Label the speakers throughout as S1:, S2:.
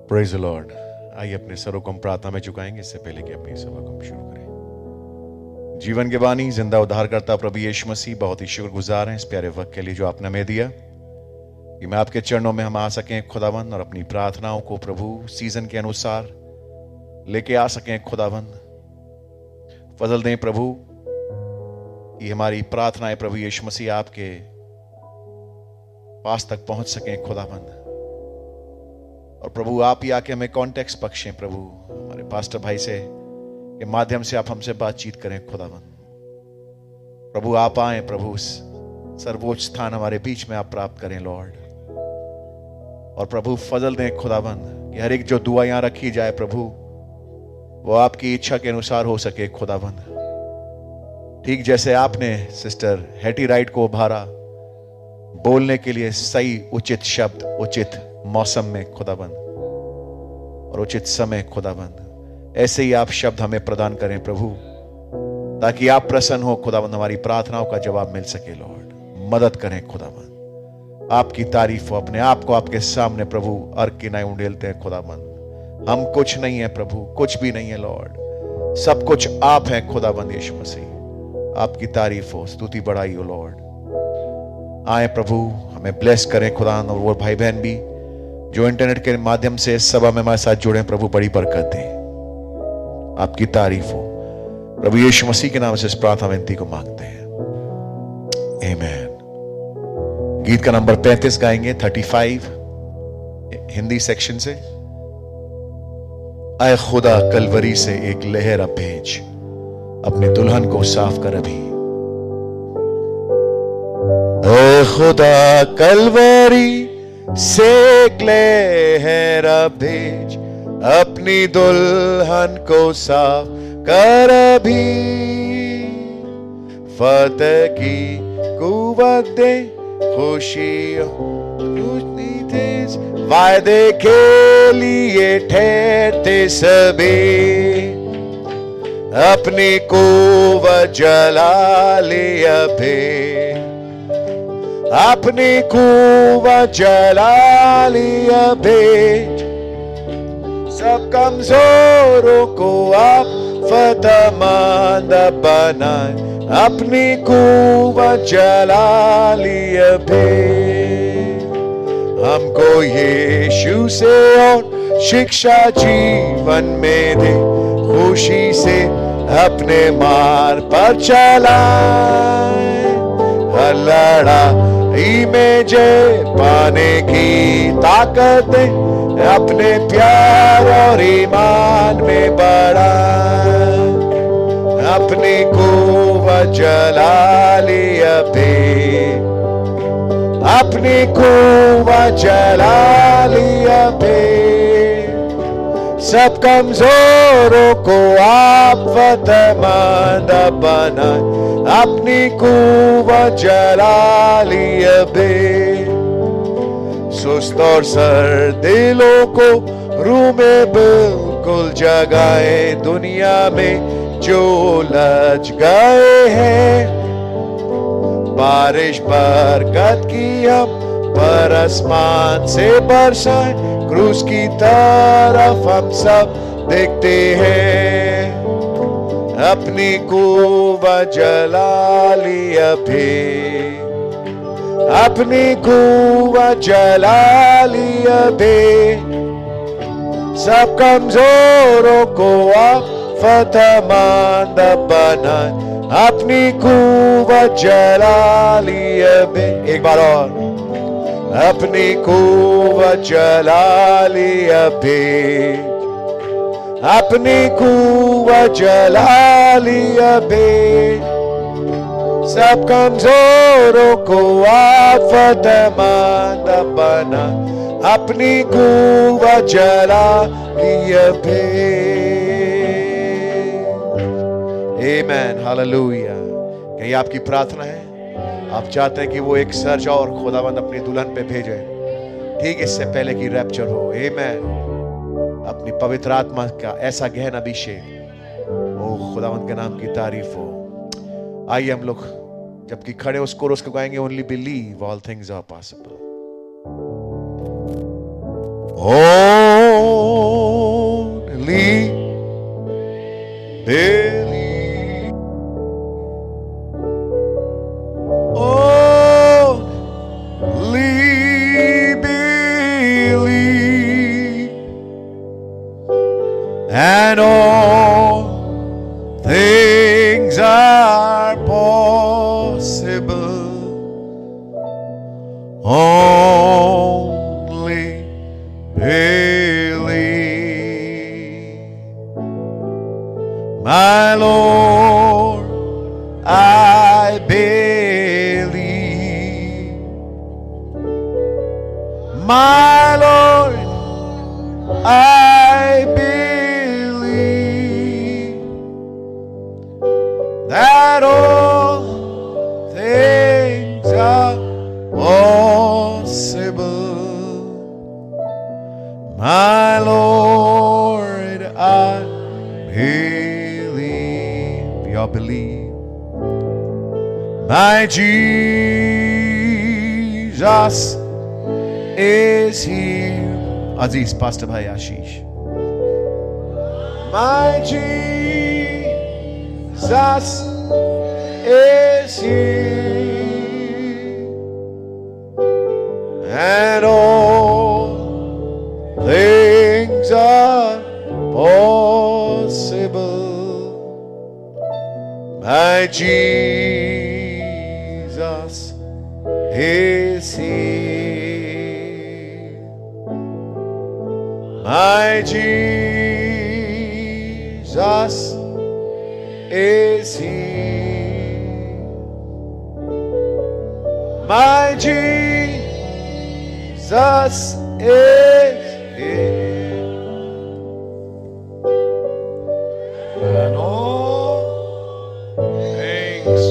S1: Praise the Lord. आइए अपने सरों को हम प्रार्थना में झुकाएंगे इससे पहले कि अपनी सभा को हम शुरू करें। जीवन के बानी जिंदा उद्धारकर्ता प्रभु यीशु मसीह, बहुत ही शुक्रगुजार हैं इस प्यारे वक्त के लिए जो आपने हमें दिया कि मैं आपके चरणों में हम आ सकें खुदावंद, और अपनी प्रार्थनाओं को प्रभु सीजन के अनुसार लेके आ सकें खुदावंद। फजल दें प्रभु, ये हमारी प्रार्थनाएं प्रभु यीशु मसीह आपके पास तक पहुंच सकें खुदावंद। और प्रभु आप ही आके हमें कॉन्टेक्स्ट बख्शें प्रभु, हमारे पास्टर भाई से के माध्यम से आप हमसे बातचीत करें खुदावंद। प्रभु आप आए प्रभु, सर्वोच्च स्थान हमारे बीच में आप प्राप्त करें लॉर्ड। और प्रभु फजल दें खुदावंद कि हर एक जो दुआ यहां रखी जाए प्रभु, वो आपकी इच्छा के अनुसार हो सके खुदावंद। ठीक जैसे आपने सिस्टर हेटी राइट को उभारा बोलने के लिए सही उचित शब्द उचित मौसम में खुदाबंद और उचित समय खुदाबंद, ऐसे ही आप शब्द हमें प्रदान करें प्रभु, ताकि आप प्रसन्न हो खुदाबंद, हमारी प्रार्थनाओं का जवाब मिल सके लॉर्ड। मदद करें खुदाबंद, आपकी तारीफ हो। अपने आप को आपके सामने प्रभु अर्घ की नाई उंडेलते हैं खुदाबंद। हम कुछ नहीं है प्रभु, कुछ भी नहीं है लॉर्ड, सब कुछ आप हैं खुदाबंद यीशु मसीह। आपकी तारीफ हो, स्तुति बढ़ाई हो लॉर्ड। आए प्रभु, हमें ब्लेस करें खुदा, और वो भाई बहन भी जो इंटरनेट के माध्यम से इस सभा में हमारे साथ जुड़े प्रभु, बड़ी बरकत दें। आपकी तारीफ हो प्रभु यीशु मसीह के नाम से इस प्रार्थना विनती को मांगते हैं, आमीन। गीत का नंबर 35 गाएंगे, 35 हिंदी सेक्शन से। आए खुदा कलवरी से एक लहर अब भेज, अपने दुल्हन को साफ कर अभी। ऐ खुदा कलवरी से एक लहर अब भेज, अपनी दुल्हन को साफ कर अभी। फतेह की कुव्वत दे, खुशियों तेज, वायदे के लिए ठहरते सभी। अपनी कुव्वत जला लिया भेज, अपनी कुव्वत जला लिया भेज। सब कमजोरों को आप फतहमंद बनाए, अपनी कुव्वत जला लिया भेज। हमको यीशु से और शिक्षा जीवन में दे, खुशी से अपने मार्ग पर चलाए। हर लड़ाई में जय पाने की ताकत दे, अपने प्यार और ईमान में बढ़ाए। अपनी कुव्वत जला लिया भेज, अपनी कुव्वत जला लिया भेज। सब कमजोरों को आप फतहमंद बनाए, अपनी कुव्वत जला लिया भेज। सुस्त और सर दिलों को रूह में बिल्कुल जगाए, दुनिया में जो उलझ गए हैं। बारिश बरकत की हम पर आसमान से बरसाए, क्रूस की तरफ हम सब देखते हैं। अपनी कुव्वत जला लिया भेज, अपनी कुव्वत जला लिया भेज। सब कमजोरों को आप फतहमंद बनाए, अपनी कुव्वत जला लिया भेज। एक बार और, अपनी कुव्वत जला लिया भेज, अपनी कुव्वत जला लिया भेज। सब कमजोरों को आप फतहमंद बना, अपनी कुव्वत जला लिया भेज। आमेन, हालेलुया। यही आपकी प्रार्थना है, आप चाहते हैं कि वो एक सर्ज और खुदावंद अपनी दुल्हन पे भेजे, ठीक इससे पहले कि रैप्चर हो। आमेन। अपनी पवित्र आत्मा का ऐसा गहन अभिषेक, ओ खुदावंद के नाम की तारीफ हो। आइए हम लोग जबकि खड़े उस कोरस को गाएंगे, only believe all things are possible. and all things are possible. Only believe. My Lord, I believe. My Lord, I believe that all things are possible. My Lord, I believe. We all believe. My Jesus is here. Aziz Pastor Bhai Ashish. My Jesus is here, and all things are possible. My Jesus is here. My Jesus is here. My Jesus is here. And all things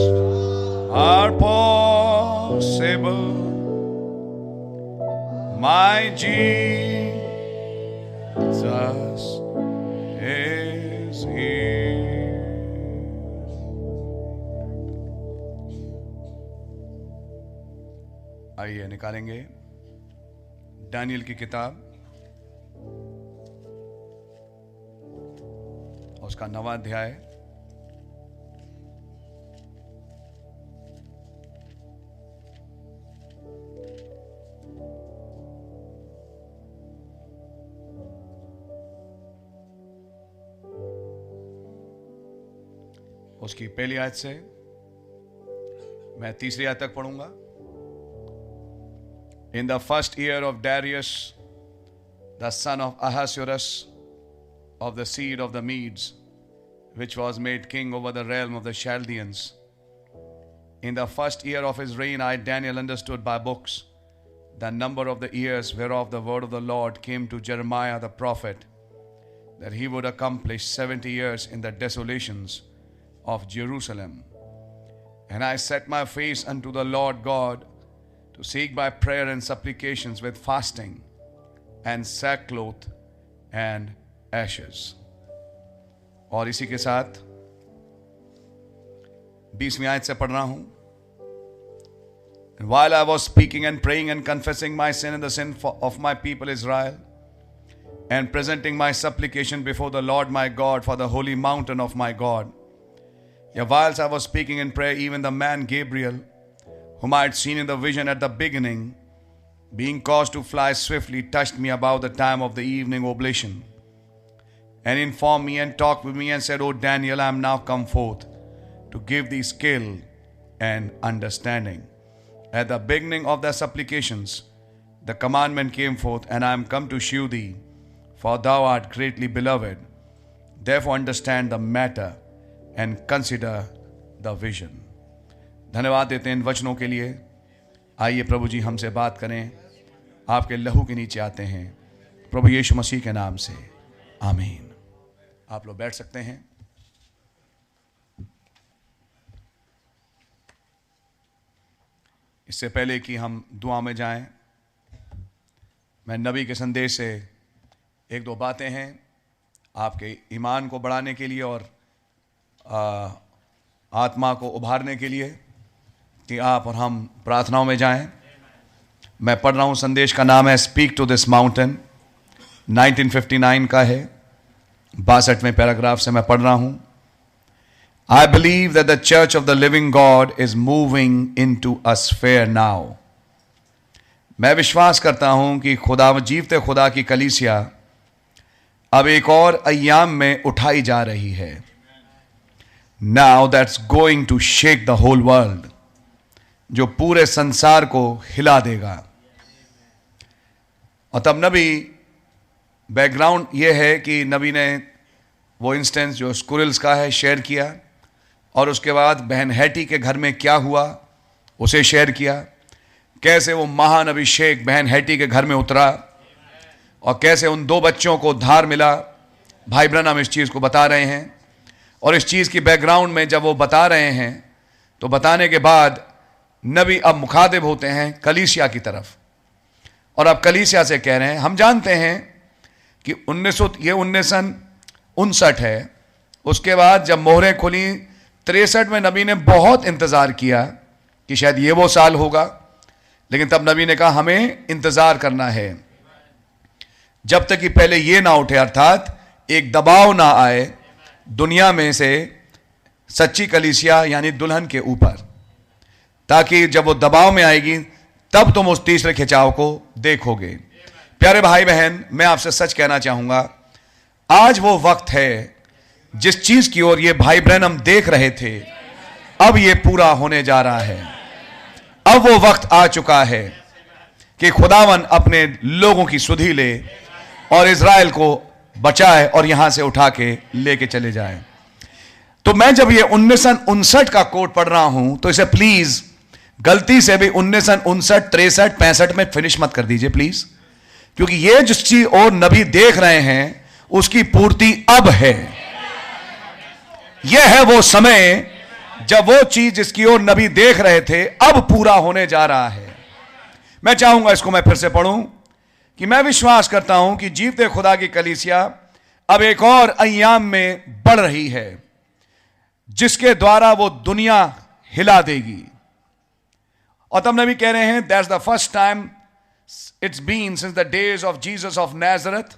S1: are possible. My Jesus is here. आइए निकालेंगे Daniel की किताब, उसका 9वां अध्याय। उसकी पहली आयत से मैं तीसरी आयत तक पढ़ूंगा। In the first year of Darius, the son of Ahasuerus, of the seed of the Medes, which was made king over the realm of the Chaldeans, in the first year of his reign, I, Daniel, understood by books the number of the years whereof the word of the Lord came to Jeremiah the prophet, that he would accomplish 70 years in the desolations of Jerusalem. And I set my face unto the Lord God to seek by prayer and supplications with fasting and sackcloth and ashes. और इसी के साथ 20वीं आयत से पढ़ रहा हूं। And while I was speaking and praying and confessing my sin and the sin of my people Israel, and presenting my supplication before the Lord my God for the holy mountain of my God, yet whilst I was speaking in prayer, even the man Gabriel, whom I had seen in the vision at the beginning, being caused to fly swiftly, touched me about the time of the evening oblation, and informed me and talked with me and said, O Daniel, I am now come forth to give thee skill and understanding. At the beginning of their supplications, the commandment came forth, and I am come to shew thee, for thou art greatly beloved. Therefore understand the matter and consider the vision. धन्यवाद देते हैं इन वचनों के लिए। आइए प्रभु जी हमसे बात करें, आपके लहू के नीचे आते हैं प्रभु यीशु मसीह के नाम से, आमीन। आप लोग बैठ सकते हैं। इससे पहले कि हम दुआ में जाएं, मैं नबी के संदेश से एक दो बातें हैं आपके ईमान को बढ़ाने के लिए और आत्मा को उभारने के लिए कि आप और हम प्रार्थनाओं में जाएं। मैं पढ़ रहा हूं, संदेश का नाम है स्पीक टू दिस माउंटेन, 1959 का है, 62वें पैराग्राफ से मैं पढ़ रहा हूं। I believe that the church of the living God is moving into a sphere now. मैं विश्वास करता हूं कि खुदा जीवते खुदा की कलीसिया
S2: अब एक और अय्याम में उठाई जा रही है. Now that's going to shake the whole world, जो पूरे संसार को हिला देगा. और तब नबी, बैकग्राउंड यह है कि नबी ने वो इंस्टेंस जो स्कुरिल्स का है शेयर किया, और उसके बाद बहन हैटी के घर में क्या हुआ उसे शेयर किया. कैसे वो महान अभिषेक बहन हैटी के घर में उतरा और कैसे उन 2 बच्चों को धार मिला. भाई ब्रनम इस चीज़ को बता रहे हैं, और इस चीज़ की बैकग्राउंड में जब वो बता रहे हैं तो बताने के बाद नबी अब मुखातिब होते हैं कलीसिया की तरफ, और अब कलीसिया से कह रहे हैं, हम जानते हैं कि 1959 है. उसके बाद जब मोहरें खुली 63 में, नबी ने बहुत इंतज़ार किया कि शायद ये वो साल होगा, लेकिन तब नबी ने कहा हमें इंतज़ार करना है जब तक कि पहले ये ना उठे, अर्थात एक दबाव ना आए दुनिया में से सच्ची कलीसिया यानी दुल्हन के ऊपर, ताकि जब वो दबाव में आएगी तब तुम उस तीसरे खिंचाव को देखोगे. प्यारे भाई बहन, मैं आपसे सच कहना चाहूंगा, आज वो वक्त है जिस चीज की ओर ये भाई ब्रैनम देख रहे थे, अब ये पूरा होने जा रहा है. अब वो वक्त आ चुका है कि खुदावन अपने लोगों की सुधि ले और इज़राइल को बचाए और यहां से उठा के लेके चले जाए. तो मैं जब ये 1959 का कोट पढ़ रहा हूं तो इसे प्लीज गलती से भी 1959, 63, 65 में फिनिश मत कर दीजिए प्लीज, क्योंकि ये जिस चीज और नबी देख रहे हैं उसकी पूर्ति अब है. यह है वो समय जब वो चीज जिसकी ओर नबी देख रहे थे अब पूरा होने जा रहा है. मैं चाहूंगा इसको मैं फिर से पढ़ूं कि मैं विश्वास करता हूं कि जीवते खुदा की कलीसिया अब एक और अय्याम में बढ़ रही है जिसके द्वारा वो दुनिया हिला देगी. और तब नबी कह रहे हैं, that's the first time it's been since the days of Jesus of Nazareth.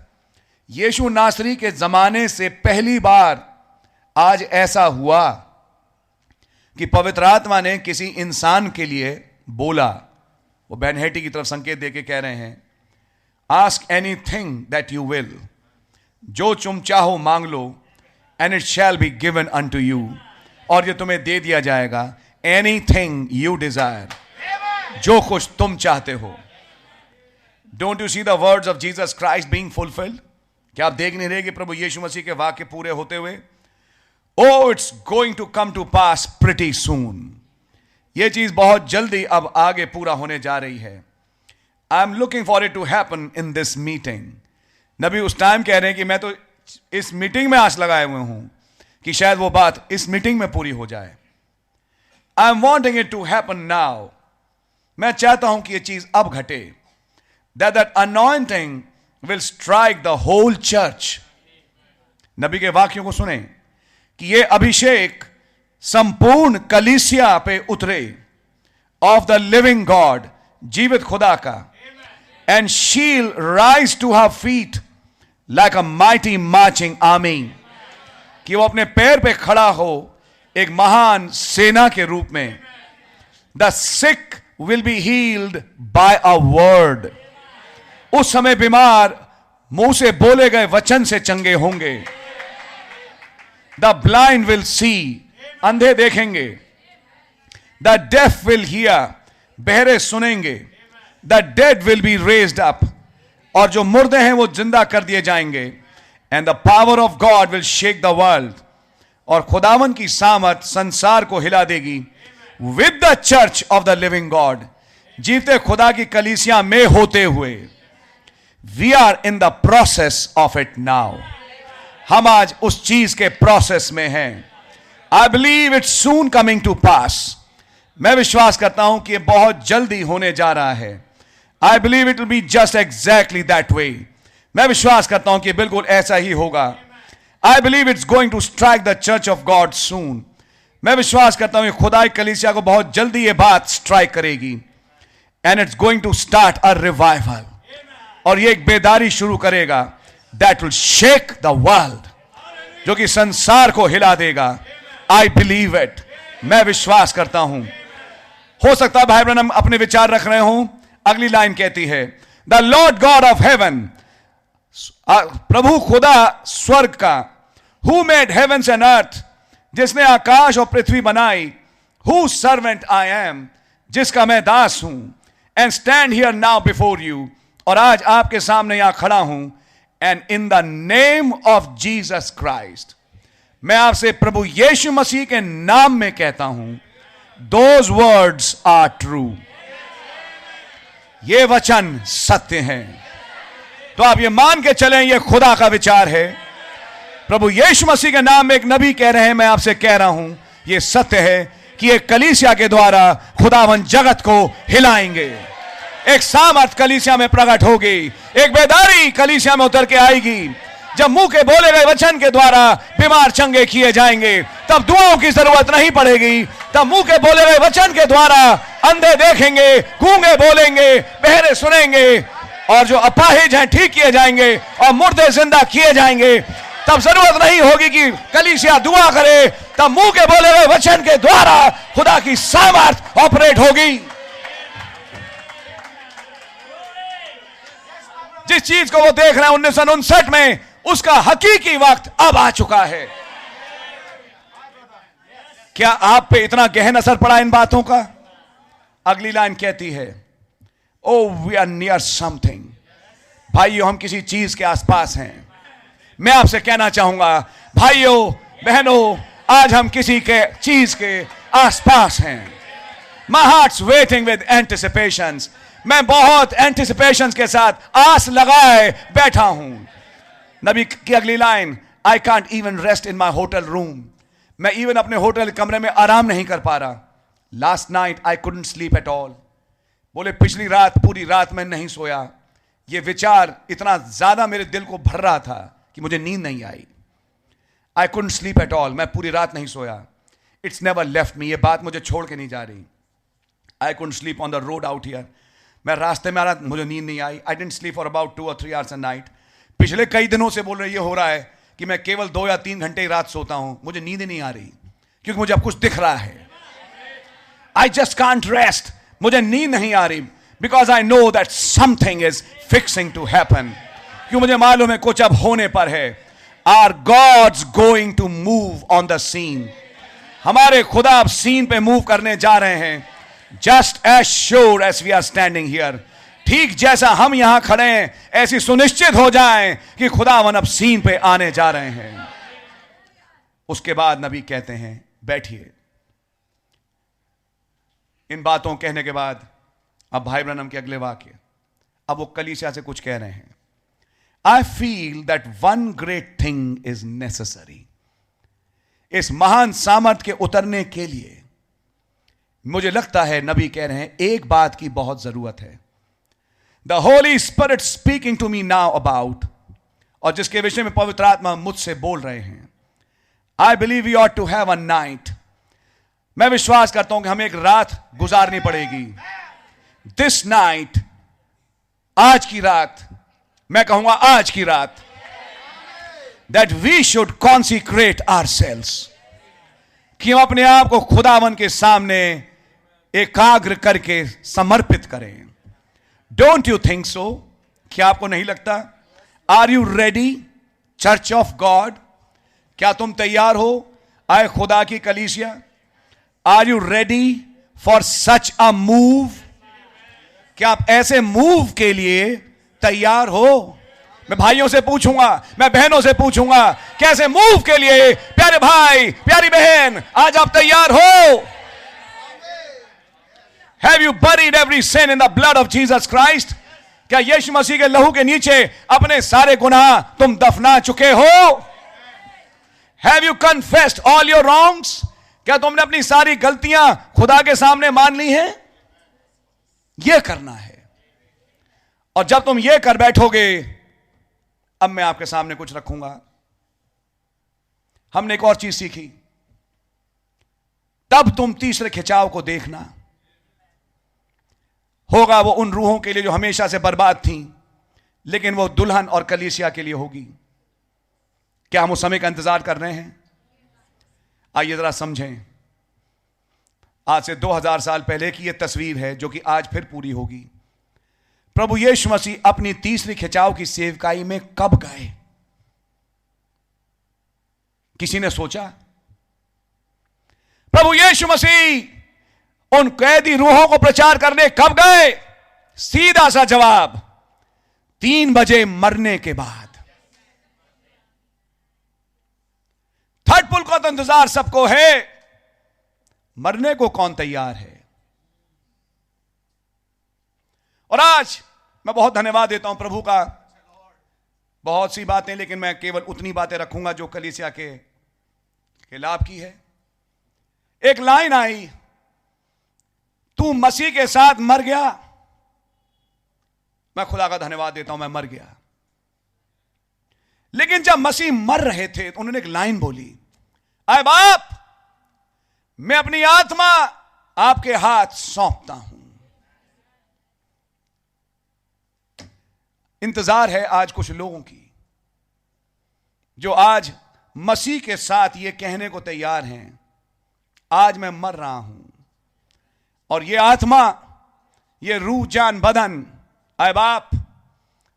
S2: यीशु नासरी के जमाने से पहली बार आज ऐसा हुआ कि पवित्र आत्मा ने किसी इंसान के लिए बोला. वो बहन हैटी की तरफ संकेत देके कह रहे हैं, ask anything that you will, जो तुम चाहो मांग लो, and it shall be given unto you, और ये तुम्हें दे दिया जाएगा. एनीथिंग यू डिजायर, जो कुछ तुम चाहते हो. Don't you see the words of Jesus Christ being fulfilled? क्या आप देख नहीं रहे कि प्रभु यीशु मसीह के वाक्य पूरे होते हुए? Oh, it's going to come to pass pretty soon. यह चीज बहुत जल्दी अब आगे पूरा होने जा रही है. I am looking for it to happen in this meeting. नबी उस टाइम कह रहे हैं कि मैं तो इस मीटिंग में आस लगाए हुए हूं कि शायद वो बात इस मीटिंग में पूरी हो जाए. I am wanting it to happen now. मैं चाहता हूं कि यह चीज अब घटे. That anointing will strike the whole church. नबी के वाक्यों को सुने कि ये अभिषेक संपूर्ण कलीसिया पे उतरे, ऑफ द लिविंग गॉड, जीवित खुदा का. And she'll rise to her feet like a mighty marching army, कि वो अपने पैर पे खड़ा हो एक महान सेना के रूप में. The sick will be healed by a word. उस समय बीमार मुंह से बोले गए वचन से चंगे होंगे. द ब्लाइंड विल सी, अंधे देखेंगे. द डेफ विल हियर, बहरे सुनेंगे. The dead will be raised up, और जो मुर्दे हैं वो जिंदा कर दिए जाएंगे. And the power of God will shake the world, और खुदावन की सामर्थ संसार को हिला देगी. With the church of the living God, जीवते खुदा की कलीसिया में होते हुए. We are in the process of it now. हम आज उस चीज के प्रोसेस में हैं. I believe it's soon coming to पास. मैं विश्वास करता हूं कि यह बहुत जल्दी होने जा रहा है. I believe it will be just exactly that way. मैं विश्वास करता हूं कि बिल्कुल ऐसा ही होगा. I believe it's going to strike the church of God soon. मैं विश्वास करता हूं कि खुदाई कलीसिया को बहुत जल्दी यह बात स्ट्राइक करेगी. And it's going to start a revival, और यह एक बेदारी शुरू करेगा that will shake the world, जो कि संसार को हिला देगा. I believe it. मैं विश्वास करता हूं. हो सकता है भाई ब्रैनम अपने विचार रख रहे हो. अगली लाइन कहती है, The Lord God of heaven प्रभु खुदा स्वर्ग का, who made heaven's and earth, जिसने आकाश और पृथ्वी बनाई, हु सर्वेंट आई एम, जिसका मैं दास हूं, and stand here now before you, और आज आपके सामने यहां खड़ा हूं, and in the name of Jesus Christ, मैं आपसे प्रभु यीशु मसीह के नाम में कहता हूं, दोज वर्ड्स आर ट्रू, ये वचन सत्य हैं। तो आप ये मान के चलें, ये खुदा का विचार है। प्रभु यीशु मसीह के नाम में एक नबी कह रहे हैं, मैं आपसे कह रहा हूं, ये सत्य है कि एक कलीसिया के द्वारा खुदावन जगत को हिलाएंगे। एक सामर्थ कलीसिया में प्रकट होगी, एक बेदारी कलीसिया में उतर के आएगी। जब मुंह के बोले गए वचन के द्वारा बीमार चंगे किए जाएंगे, तब दुआओं की जरूरत नहीं पड़ेगी। तब मुंह के बोले गए वचन के द्वारा अंधे देखेंगे, गूंगे बोलेंगे, बहरे सुनेंगे, और जो अपाहिज हैं ठीक किए जाएंगे, और मुर्दे जिंदा किए जाएंगे। तब जरूरत नहीं होगी कि कलीसिया दुआ करे, तब मुंह के बोले गए वचन के द्वारा खुदा की सामर्थ ऑपरेट होगी। जिस चीज को वो देख रहे हैं 1959 में, उसका हकीकी वक्त अब आ चुका है। क्या आप पे इतना गहन असर पड़ा इन बातों का? अगली लाइन कहती है, oh we are near something. भाइयों, हम किसी चीज के आसपास हैं। मैं आपसे कहना चाहूंगा, भाइयों बहनों, आज हम किसी के चीज के आसपास हैं। My heart's waiting with anticipations. मैं बहुत एंटिसिपेशंस के साथ आस लगाए बैठा हूं। नबी की अगली line, I can't even rest in my hotel room. मैं इवन अपने होटल कमरे में आराम नहीं कर पा रहा। Last night I couldn't sleep at all. बोले पिछली रात पूरी रात मैं नहीं सोया। ये विचार इतना ज्यादा मेरे दिल को भर रहा था कि मुझे नींद नहीं आई। I couldn't sleep at all. मैं पूरी रात नहीं सोया। It's never left me. ये बात मुझे छोड़ के नहीं जा रही। I couldn't sleep on the road out here. मैं रास्ते में आ रहा, मुझे नींद नहीं आई। I didn't sleep for about 2 or 3 hours a night। पिछले कई दिनों से बोल रहे ये हो रहा है कि मैं केवल 2 या 3 घंटे ही रात सोता हूं। मुझे नींद नहीं आ रही क्योंकि मुझे अब कुछ दिख रहा है। I just can't rest. मुझे नींद नहीं आ रही because I know that something is fixing to happen. क्यों? मुझे मालूम है कुछ अब होने पर है। Our God's going to move on the scene. हमारे खुदा अब सीन पे मूव करने जा रहे हैं। Just as sure as we are standing here. ठीक जैसा हम यहां खड़े हैं, ऐसी सुनिश्चित हो जाएं कि खुदावन अब सीन पे आने जा रहे हैं। उसके बाद नबी कहते हैं, बैठिए। इन बातों कहने के बाद अब भाई ब्रनम के अगले वाक्य, अब वो कलीसिया से कुछ कह रहे हैं। I feel that one great thing is necessary. इस महान सामर्थ के उतरने के लिए मुझे लगता है, नबी कह रहे हैं, एक बात की बहुत जरूरत है। The Holy Spirit speaking to me now about, और जिसके विषय में पवित्र आत्मा मुझसे बोल रहे हैं। I believe we ought to have a night. मैं विश्वास करता हूं कि हमें एक रात गुजारनी पड़ेगी। दिस नाइट, आज की रात, मैं कहूंगा आज की रात, that we should consecrate ourselves, कि हम अपने आप को खुदावन के सामने एकाग्र करके समर्पित करें। Don't you think so? क्या आपको नहीं लगता? Are you ready church of God? क्या तुम तैयार हो आए खुदा की कलीसिया? Are you ready for such a move? क्या आप ऐसे मूव के लिए तैयार हो? मैं भाइयों से पूछूंगा, मैं बहनों से पूछूंगा, कैसे मूव के लिए प्यारे भाई प्यारी बहन आज आप तैयार हो? Have you buried every sin in the blood of Jesus Christ? क्या यीशु मसीह के लहू के नीचे अपने सारे गुनाह तुम दफना चुके हो? Have you confessed all your wrongs? क्या तुमने अपनी सारी गलतियां खुदा के सामने मान ली हैं? यह करना है। और जब तुम यह कर बैठोगे, अब मैं आपके सामने कुछ रखूंगा। हमने एक और चीज सीखी। तब तुम तीसरे खिंचाव को देखना होगा, वो उन रूहों के लिए जो हमेशा से बर्बाद थीं, लेकिन वो दुल्हन और कलीसिया के लिए होगी। क्या हम उस समय का इंतजार कर रहे हैं? आइए जरा समझें। आज से 2000 साल पहले की यह तस्वीर है जो कि आज फिर पूरी होगी। प्रभु यीशु मसीह अपनी तीसरी खिंचाव की सेवकाई में कब गए? किसी ने सोचा? प्रभु यीशु मसीह उन कैदी रूहों को प्रचार करने कब गए? सीधा सा जवाब, 3 बजे मरने के बाद। थर्ड पुल का तो इंतजार सबको है, मरने को कौन तैयार है? और आज मैं बहुत धन्यवाद देता हूं प्रभु का, बहुत सी बातें, लेकिन मैं केवल उतनी बातें रखूंगा जो कलीसिया के लाभ की है। एक लाइन आई, तू मसीह के साथ मर गया। मैं खुदा का धन्यवाद देता हूं, मैं मर गया। लेकिन जब मसीह मर रहे थे तो उन्होंने एक लाइन बोली, आए बाप, मैं अपनी आत्मा आपके हाथ सौंपता हूं। इंतजार है आज कुछ लोगों की जो आज मसीह के साथ ये कहने को तैयार हैं, आज मैं मर रहा हूं और ये आत्मा, ये रूह, जान, बदन, आए बाप,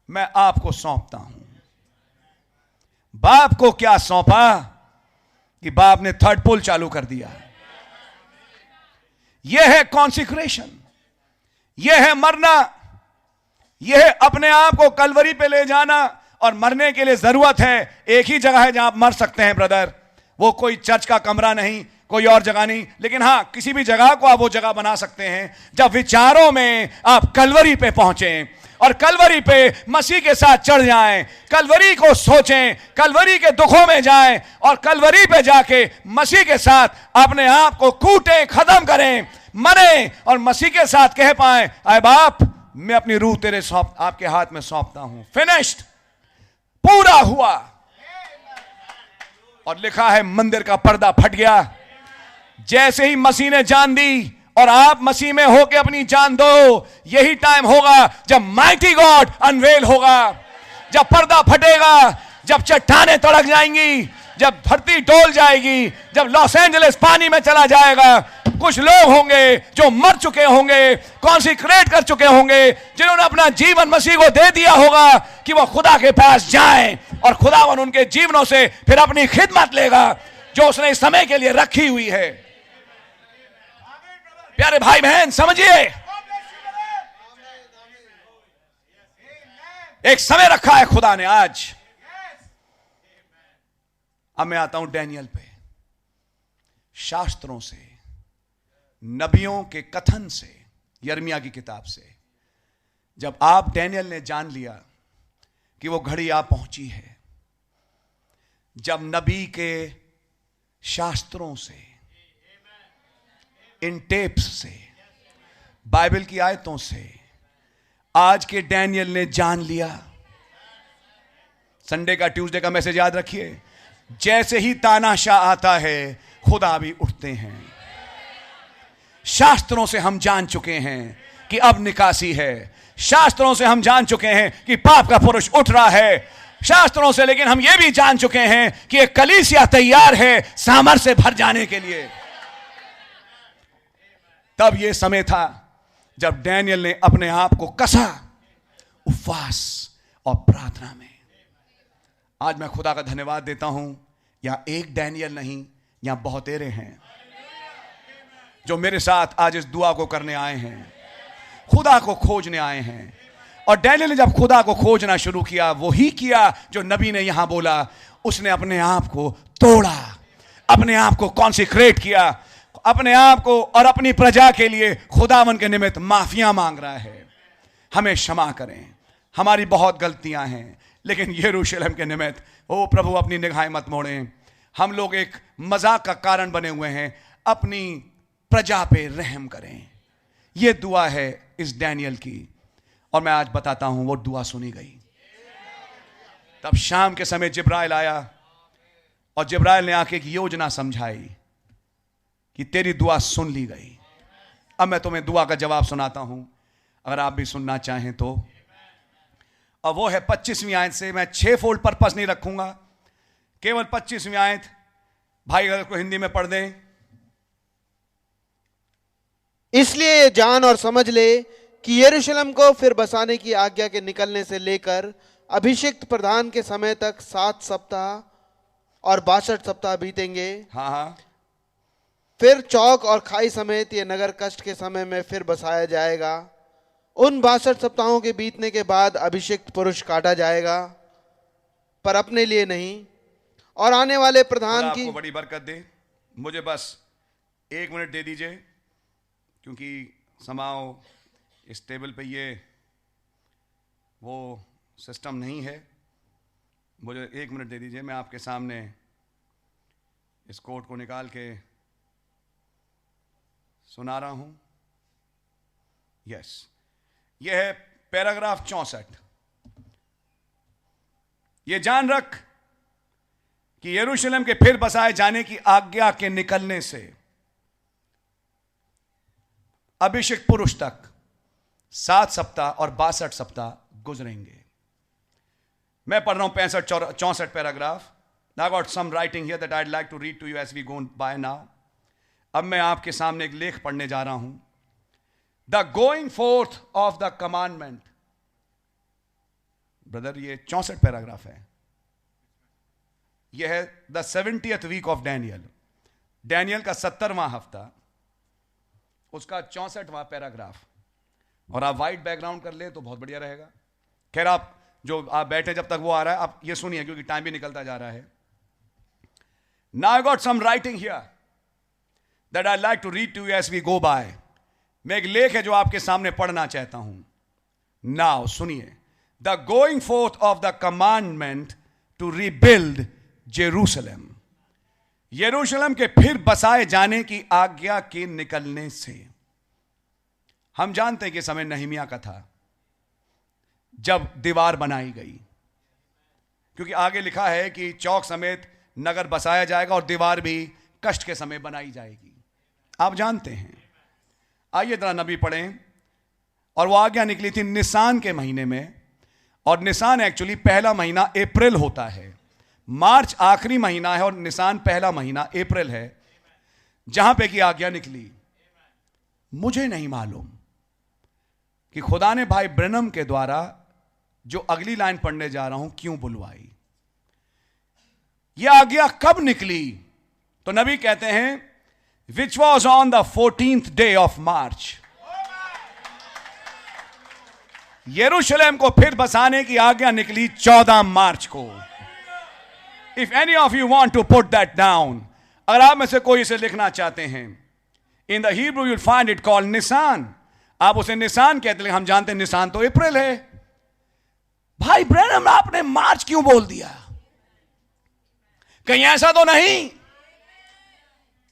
S2: मैं आपको सौंपता हूं। बाप को क्या सौंपा कि बाप ने थर्ड पुल चालू कर दिया। यह है कॉन्सिक्रेशन, यह है मरना, यह है अपने आप को कलवरी पे ले जाना। और मरने के लिए जरूरत है, एक ही जगह है जहां आप मर सकते हैं ब्रदर, वो कोई चर्च का कमरा नहीं, कोई और जगह नहीं, लेकिन हां किसी भी जगह को आप वो जगह बना सकते हैं जब विचारों में आप कलवरी पे पहुंचें और कलवरी पे मसीह के साथ चढ़ जाएं, कलवरी को सोचें, कलवरी के दुखों में जाएं और कलवरी पे जाके मसीह के साथ अपने आप को कूटें, खत्म करें, मरें और मसीह के साथ कह पाएं, आए बाप, मैं अपनी रूह तेरे आपके हाथ में सौंपता हूं। फिनिश्ड, पूरा हुआ। और लिखा है मंदिर का पर्दा फट गया। जैसे ही मसीह ने जान दी और आप मसीह में होकर अपनी जान दो, यही टाइम होगा जब माइटी गॉड अनवेल होगा, जब पर्दा फटेगा, जब चट्टानें तड़क जाएंगी, जब धरती डोल जाएगी, जब लॉस एंजलिस पानी में चला जाएगा। कुछ लोग होंगे जो मर चुके होंगे, कॉन्सिक्रेट कर चुके होंगे, जिन्होंने अपना जीवन मसीह को दे दिया होगा कि वो खुदा के पास जाएं और खुदावन उनके जीवनों से फिर अपनी खिदमत लेगा जो उसने इस समय के लिए रखी हुई है। प्यारे भाई बहन, समझिए, एक समय रखा है खुदा ने आज। अब मैं आता हूं डैनियल पे। शास्त्रों से, नबियों के कथन से, यिर्मयाह की किताब से, जब आप डैनियल ने जान लिया कि वो घड़ी आ पहुंची है, जब नबी के शास्त्रों से, इन टेप्स से, बाइबल की आयतों से आज के डैनियल ने जान लिया। संडे का, ट्यूसडे का मैसेज याद रखिए, जैसे ही तानाशाह आता है खुदा भी उठते हैं। शास्त्रों से हम जान चुके हैं कि अब निकासी है। शास्त्रों से हम जान चुके हैं कि पाप का पुरुष उठ रहा है। शास्त्रों से, लेकिन हम यह भी जान चुके हैं कि एक कलीसिया तैयार है सामर्थ्य से भर जाने के लिए। तब यह समय था जब डैनियल ने अपने आप को कसा उपवास और प्रार्थना में। आज मैं खुदा का धन्यवाद देता हूं, यहां एक डैनियल नहीं, यहां बहुतेरे हैं जो मेरे साथ आज इस दुआ को करने आए हैं, खुदा को खोजने आए हैं। और डैनियल ने जब खुदा को खोजना शुरू किया, वही किया जो नबी ने यहां बोला। उसने अपने आप को तोड़ा, अपने आप को कॉन्सिक्रेट किया, अपने आप को और अपनी प्रजा के लिए खुदावन के निमित्त माफिया मांग रहा है। हमें क्षमा करें, हमारी बहुत गलतियां हैं, लेकिन यरूशलेम के निमित्त ओ प्रभु अपनी निगाहें मत मोड़ें। हम लोग एक मजाक का कारण बने हुए हैं, अपनी प्रजा पे रहम करें। यह दुआ है इस डैनियल की, और मैं आज बताता हूं वो दुआ सुनी गई। तब शाम के समय जिब्राइल आया और जिब्राइल ने आके एक योजना समझाई कि तेरी दुआ सुन ली गई। अब मैं तुम्हें दुआ का जवाब सुनाता हूं, अगर आप भी सुनना चाहें तो। और वो है 25वीं आयत से। मैं 6 फोल्ड पर्पस नहीं रखूंगा, केवल 25वीं आयत। भाई अगर को हिंदी में पढ़ दें।
S3: इसलिए जान और समझ ले कि यरूशलेम को फिर बसाने की आज्ञा के निकलने से लेकर अभिषिक्त प्रधान के समय तक 7 सप्ताह और 62 सप्ताह बीतेंगे।
S2: हाँ हाँ,
S3: फिर चौक और खाई समेत ये नगर कष्ट के समय में फिर बसाया जाएगा। उन 62 सप्ताहों के बीतने के बाद अभिषिक्त पुरुष काटा जाएगा, पर अपने लिए नहीं, और आने वाले प्रधान की
S2: आपको बड़ी बरकत दे। मुझे बस 1 मिनट दे दीजिए, क्योंकि समाओ इस टेबल पे ये वो सिस्टम नहीं है। मुझे 1 मिनट दे दीजिए, मैं आपके सामने इस कोड को निकाल के सुना रहा हूं। यस, यह है पैराग्राफ 64। यह जान रख कि यरूशलेम के फिर बसाए जाने की आज्ञा के निकलने से अभिषिक्त पुरुष तक 7 सप्ताह और 62 सप्ताह गुजरेंगे। मैं पढ़ रहा हूं 65-64 paragraph. I got some writing here that I'd like to read to you as we go by now. अब मैं आपके सामने एक लेख पढ़ने जा रहा हूं। The going forth of the commandment. Brother, ये 64 पैराग्राफ है। यह है the 70th week of Daniel. Daniel का 70वां हफ्ता, उसका 64वां पैराग्राफ। और आप वाइट बैकग्राउंड कर ले तो बहुत बढ़िया रहेगा। खैर, आप बैठे जब तक वो आ रहा है, आप ये सुनिए, क्योंकि टाइम भी निकलता जा रहा है। Now I got some writing here that I'd like to read to you as we go by. मैं एक लेख है जो आपके सामने पढ़ना चाहता हूं। Now सुनिए, the going forth of the commandment to rebuild Jerusalem. यरूशलेम के फिर बसाए जाने की आज्ञा के निकलने से। हम जानते हैं कि समय नहमिया का था जब दीवार बनाई गई, क्योंकि आगे लिखा है कि चौक समेत नगर बसाया जाएगा और दीवार भी कष्ट के समय बनाई जाएगी। आप जानते हैं। आइए जरा नबी पढ़ें। और वो आज्ञा निकली थी निसान के महीने में, और निसान एक्चुअली पहला महीना अप्रैल होता है। मार्च आखिरी महीना है और निसान पहला महीना अप्रैल है, जहां पे की आज्ञा निकली। मुझे नहीं मालूम कि खुदा ने भाई ब्रैनम के द्वारा जो अगली लाइन पढ़ने जा रहा हूं क्यों बुलवाई। यह आज्ञा कब निकली? तो नबी कहते हैं which was on the 14th day of March। यरूशलेम को फिर बसाने की आज्ञा निकली 14 मार्च को। If any of you want to put that down, अगर आप में से कोई इसे लिखना चाहते हैं, in the Hebrew you'll find it called Nisan. आप उसे निसान कहते हैं, हम जानते हैं निसान तो अप्रैल है। भाई ब्रैनम, आपने मार्च क्यों बोल दिया? कहीं ऐसा तो नहीं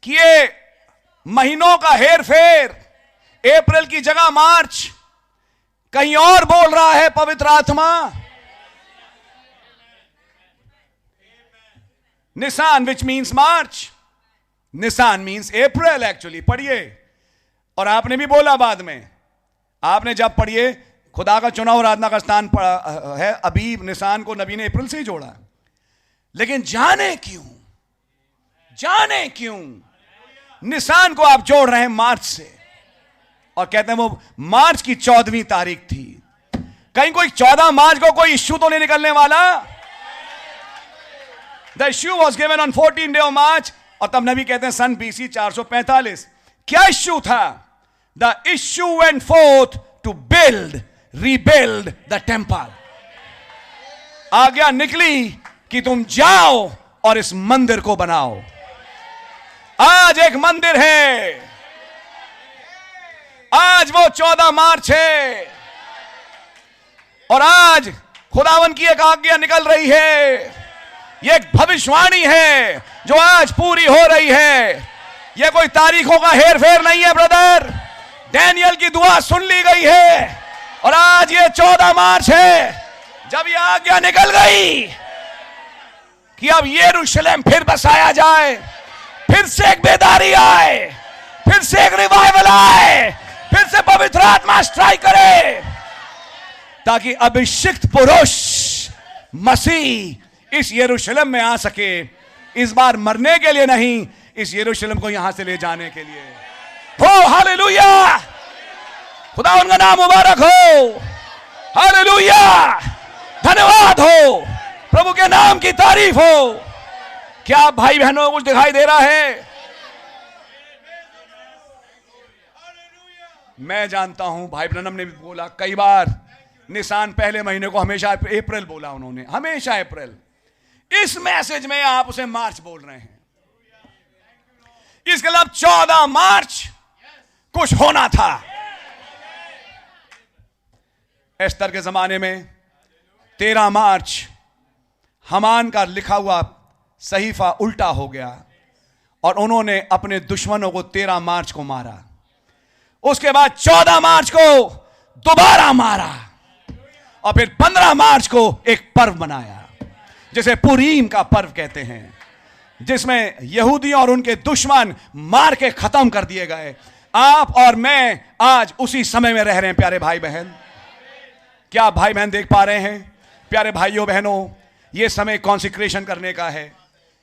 S2: कि ये महीनों का हेर फेर, अप्रैल की जगह मार्च कहीं और बोल रहा है पवित्र आत्मा? Nissan which means March, Nissan means April actually. पढ़िए, और आपने भी बोला बाद में, आपने जब पढ़िए खुदा का चुनाव आराधना का स्थान है अबीब, निसान को नबी ने अप्रैल से ही जोड़ा। लेकिन जाने क्यों निसान को आप जोड़ रहे हैं मार्च से, और कहते हैं वो मार्च की 14वीं तारीख थी। कहीं कोई 14 मार्च को कोई इश्यू तो नहीं निकलने वाला? The issue was given on 14th day of March, और तब नबी कहते हैं सन BC 445। क्या इश्यू था? The issue went forth to rebuild the temple. आज्ञा निकली कि तुम जाओ और इस मंदिर को बनाओ। आज एक मंदिर है, आज वो 14 मार्च है, और आज खुदावन की एक आज्ञा निकल रही है। ये एक भविष्यवाणी है जो आज पूरी हो रही है। ये कोई तारीखों का हेर फेर नहीं है ब्रदर। डैनियल की दुआ सुन ली गई है, और आज ये 14 मार्च है जब ये आज्ञा निकल गई कि अब यरूशलेम फिर बसाया जाए, फिर से एक बेदारी आए, फिर से एक रिवाइवल आए, फिर से पवित्र आत्मा स्ट्राइक करे, ताकि अभिषिक्त पुरुष मसीह इस यरूशलेम में आ सके। इस बार मरने के लिए नहीं, इस यरूशलेम को यहां से ले जाने के लिए। हो हालेलुया! खुदा उनका नाम मुबारक हो। हालेलुया, धन्यवाद हो, प्रभु के नाम की तारीफ हो। क्या भाई बहनों को कुछ दिखाई दे रहा है? मैं जानता हूं भाई ब्रनम ने भी बोला कई बार, निशान पहले महीने को हमेशा अप्रैल बोला उन्होंने, हमेशा अप्रैल। इस मैसेज में आप उसे मार्च बोल रहे हैं। इसके मतलब 14 मार्च कुछ होना था। एस्तर के जमाने में 13 मार्च हमान का लिखा हुआ सहीफा उल्टा हो गया और उन्होंने अपने दुश्मनों को 13 मार्च को मारा। उसके बाद 14 मार्च को दोबारा मारा और फिर 15 मार्च को एक पर्व मनाया जिसे पुरीम का पर्व कहते हैं, जिसमें यहूदियों और उनके दुश्मन मार के खत्म कर दिए गए। आप और मैं आज उसी समय में रह रहे हैं प्यारे भाई बहन। क्या आप भाई बहन देख पा रहे हैं? प्यारे भाइयों बहनों, यह समय कॉन्सिक्रेशन करने का है।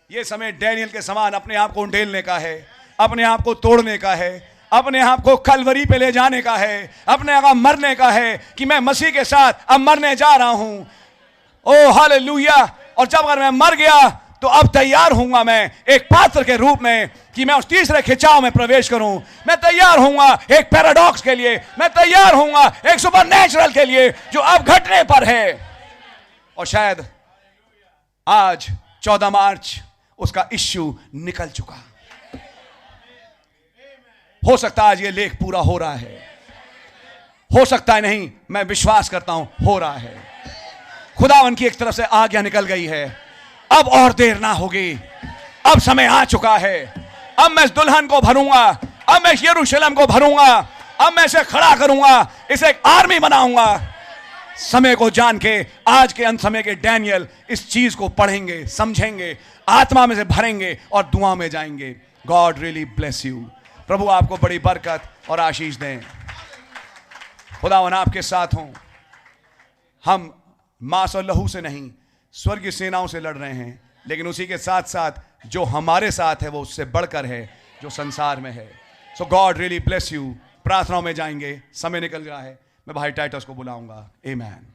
S2: यह समय डैनियल के समान अपने आप को उंडेलने का है, अपने आप को तोड़ने का है, अपने आप को कलवरी पे ले जाने का है, अपने आप मरने का है कि मैं मसीह के साथ अब मरने जा रहा हूं। ओ हालेलुया। और जब अगर मैं मर गया तो अब तैयार हूंगा मैं एक पात्र के रूप में कि मैं उस तीसरे खिंचाव में प्रवेश करूं। मैं तैयार हूंगा एक पैराडॉक्स के लिए, मैं तैयार हूंगा एक सुपरनैचुरल के लिए जो अब घटने पर है। और शायद आज 14 मार्च उसका इश्यू निकल चुका। हो सकता है आज ये लेख पूरा हो रहा है, हो सकता है नहीं, मैं विश्वास करता हूं हो रहा है। खुदावन की एक तरफ से आज्ञा निकल गई है, अब और देर ना होगी, अब समय आ चुका है। अब मैं इस दुल्हन को भरूंगा, अब मैं यरूशलेम को भरूंगा, अब मैं इसे खड़ा करूंगा, इसे एक आर्मी बनाऊंगा। समय को जान के आज के अंत समय के डैनियल इस चीज को पढ़ेंगे, समझेंगे, आत्मा में से भरेंगे और दुआ में जाएंगे। God really bless you. प्रभु आपको बड़ी बरकत और आशीष दें। खुदावन आपके साथ हों। हम मांस और लहू से नहीं, स्वर्गीय सेनाओं से लड़ रहे हैं, लेकिन उसी के साथ साथ जो हमारे साथ है वो उससे बढ़कर है जो संसार में है। सो गॉड रियली ब्लेस यू। प्रार्थनाओं में जाएंगे, समय निकल रहा है। मैं भाई टाइटस को बुलाऊंगा। आमेन।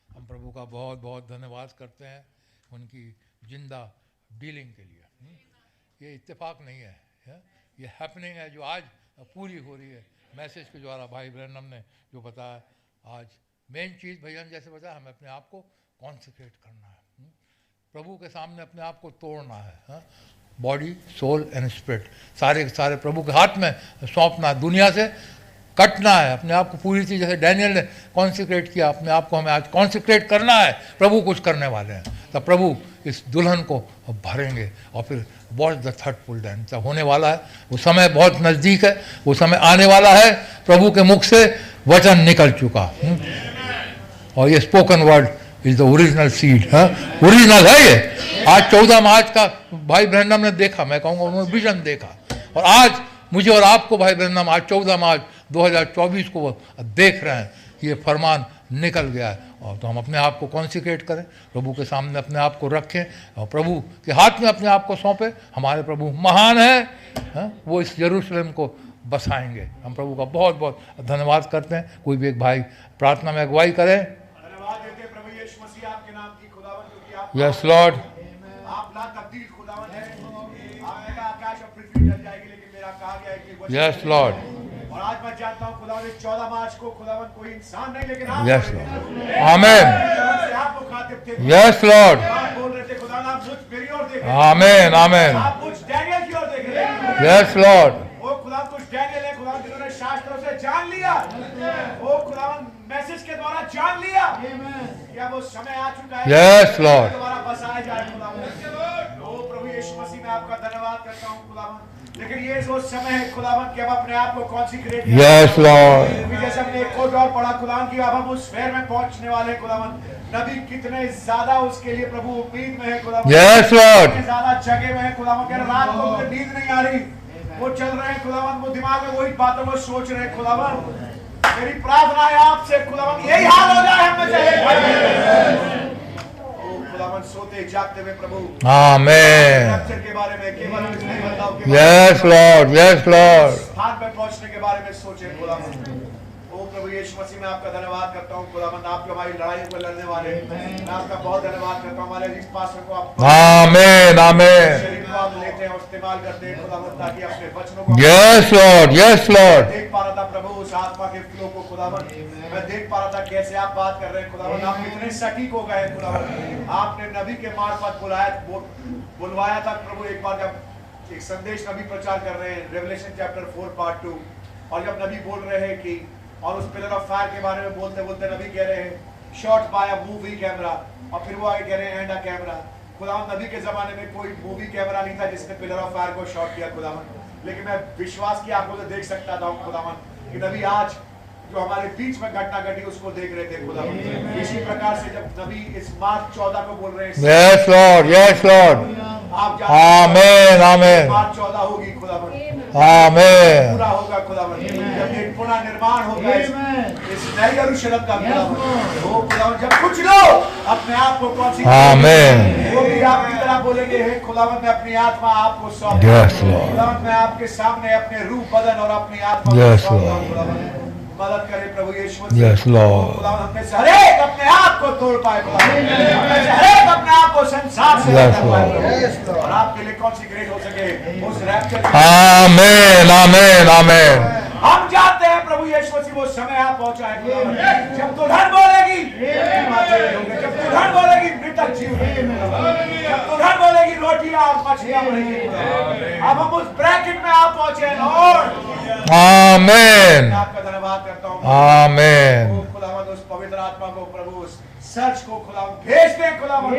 S4: हम प्रभु का बहुत बहुत धन्यवाद करते हैं उनकी जिंदा डीलिंग के लिए। ये इत्तेफाक नहीं है, ये हैपनिंग है जो आज पूरी हो रही है। मैसेज के द्वारा भाई ब्रैनम ने जो बताया, आज मेन चीज़ भैया ने जैसे बताया, हमें अपने आप को कॉन्सेक्रेट करना है, प्रभु के सामने अपने आप को तोड़ना है। बॉडी, सोल एंड स्पिरिट सारे के सारे प्रभु के हाथ में सौंपना, दुनिया से कटना है, अपने आप को पूरी चीज़, जैसे डैनियल ने कॉन्सेक्रेट किया, अपने आप को हमें आज कॉन्सेक्रेट करना है। प्रभु कुछ करने वाले हैं, तब प्रभु इस दुल्हन को भरेंगे और फिर watch the third full Dan तब होने वाला है। वो समय बहुत नज़दीक है, वो समय आने वाला है। प्रभु के मुख से वचन निकल चुका और ये spoken word is the original seed. Original है ये। आज 14 मार्च का भाई ब्रैनम ने देखा, मैं कहूँगा उन्होंने विजन देखा, और आज मुझे और आपको भाई ब्रैनम आज 14 मार्च 2024 को वो देख रहे हैं, ये फरमान निकल गया है। और तो हम अपने आप को कॉन्सिक्रेट करें, प्रभु के सामने अपने आप को रखें और प्रभु के हाथ में अपने आप को सौंपें। हमारे प्रभु महान है, वो इस यरूशलेम को बसाएंगे। हम प्रभु का बहुत बहुत धन्यवाद करते हैं। कोई भी एक भाई प्रार्थना में अगुवाई करें।
S2: धन्यवाद देते हैं प्रभु यीशु मसीह आपके नाम की खुदावन, क्योंकि आप
S4: यस लॉर्ड,
S2: आप ला तब्दील खुदावन है। आपने कहा आकाश और पृथ्वी टल जाएगी, लेकिन मेरा कहा गया है कि
S4: यस लॉर्ड,
S2: और आज मैं जानता हूं खुदावन 14 मार्च को खुदावन कोई इंसान नहीं, लेकिन आप
S4: यस लॉर्ड, आमेन,
S2: आप मुखातिब थे।
S4: यस लॉर्ड,
S2: आप बोल रहे थे खुदावन आप मुझ मेरी ओर देख रहे हैं,
S4: आमेन, आमेन,
S2: आप कुछ डैनियल की ओर देख रहे हैं।
S4: यस लॉर्ड,
S2: वो खुदावन कुछ डैनियल है खुदावन जिन्होंने शास्त्रों से जान लिया, वो खुदावन मैसेज के द्वारा जान लिया क्या वो समय आ चुका है।
S4: यस लॉर्ड,
S2: दोबारा बसाया जाए खुदावन। ओ प्रभु यीशु मसीह मैं आपका धन्यवाद करता हूं खुदावन, लेकिन ये वो समय है खुदावन कि अब अपने आप को कॉन्सिक्रेट,
S4: यस लॉर्ड,
S2: जैसे हमने एक कोड और पढ़ा खुदावन कि अब हम उस फेर में पहुंचने वाले हैं खुदावन। नबी कितने ज्यादा उसके लिए प्रभु उम्मीद में है खुदावन,
S4: यस लॉर्ड,
S2: कितने ज्यादा जगह में है खुदावन, कह रात को मुझे नींद नहीं आ रही,
S1: वो चल रहे हैं खुदावन, वो दिमाग में वही बातों को सोच रहे हैं खुदावन। मेरी प्रार्थना है आपसे खुदावन, यही हाल हो जाए हमें चाहिए खुदावन, सोते जागते हुए प्रभु
S5: आमेन।
S1: रैप्चर के बारे में, केवल नहीं बदलाव के
S5: यस लॉर्ड, यस लॉर्ड।
S1: स्थान पे पहुंचने के बारे में सोचे खुदावन। ओ प्रभु यीशु मसीह, मैं आपका धन्यवाद करता हूँ खुदावन, आप जो हमारी लड़ाई को लड़ने वाले, मैं आपका बहुत धन्यवाद करता हूँ। हमारे इस पास्टर को आप
S5: आमेन, आमेन।
S1: शरीर को आप लेते हैं और इस्तेमाल करते हैं खुदावन, ताकि अपने वचनों को
S5: यस लॉर्ड, यस लॉर्ड।
S1: देख पा रहा था प्रभु उस आत्मा के फ्लो को खुदावन, मैं देख पा रहा था कैसे आप बात कर रहे हैं खुदावन। आप कितने सटीक हो गए खुदावन। आपने नबी के मार्फत बुलवाया था प्रभु। एक बार जब एक संदेश नबी प्रचार कर रहे हैं, रेवलेशन चैप्टर 4 पार्ट 2, और जब नबी बोल रहे हैं कि, और उस पिलर ऑफ फायर के बारे में बोलते बोलते नबी कह रहे हैं shot bye a movie camera, और फिर वो आगे कह रहे हैं एंड अ कैमरा। खुदावन, नबी के जमाने में कोई मूवी कैमरा नहीं था जिसने पिलर ऑफ फायर को शॉट किया खुदावन, लेकिन मैं विश्वास की आंखों से देख सकता था खुदावन कि नबी आज जो हमारे बीच में घटना घटी उसको देख रहे थे खुदावन। इसी प्रकार से जब नबी इस मार्च 14 को बोल रहे हैं,
S5: यस लॉर्ड, यस लॉर्ड।
S1: आप
S5: आमेन, आमेन।
S1: मार्च 14 होगी खुदावन,
S5: आमेन।
S1: पूरा होगा खुदावन, जब ये पुनः निर्माण होगा इस नए यरूशलेम का खुदावन। वो खुदावन जब कुछ लोग अपने आप को कौन
S5: आमेन।
S1: वो भी आपकी तरह बोलेंगे, हे खुदावन मैं अपनी आत्मा आपको सौंप,
S5: Yes, Lord.
S1: खुदावन मैं आपके सामने अपने रूह बदन और अपनी आत्मा को
S5: Yes,
S1: सौंपता
S5: Lord.
S1: हूं खुदावन। मदद करे प्रभु यीशु मसीह।
S5: Yes, Lord.
S1: खुदावन हमने से हरेक अपने आप को तोड़ पाए खुदावन, हमने से हरेक अपने आप को संसार से
S5: Yes,
S1: अलग पाए
S5: Lord.
S1: प्रभु। और आपके लिए कॉन्सिक्रेट हो सके उस रैप्चर
S5: आमेन, आमेन, आमेन।
S1: हम जानते हैं प्रभु यीशु मसीह वो समय आप पहुंचा है खुदावन, जब दुल्हन बोलेगी जब दुल्हन बोलेगी मृतक जीव रहेंगे, जब दुल्हन बोलेगी रोटियां और मछलियां बढ़ेंगी खुदावन। अब हम उस ब्रैकेट में आप पहुंचे हैं लॉर्ड।
S5: आमेन,
S1: आपका धन्यवाद करता हूं
S5: आमेन।
S1: खुदावन, उस पवित्र आत्मा को प्रभु उस सर्च को खुदावन भेज दे खुदावन,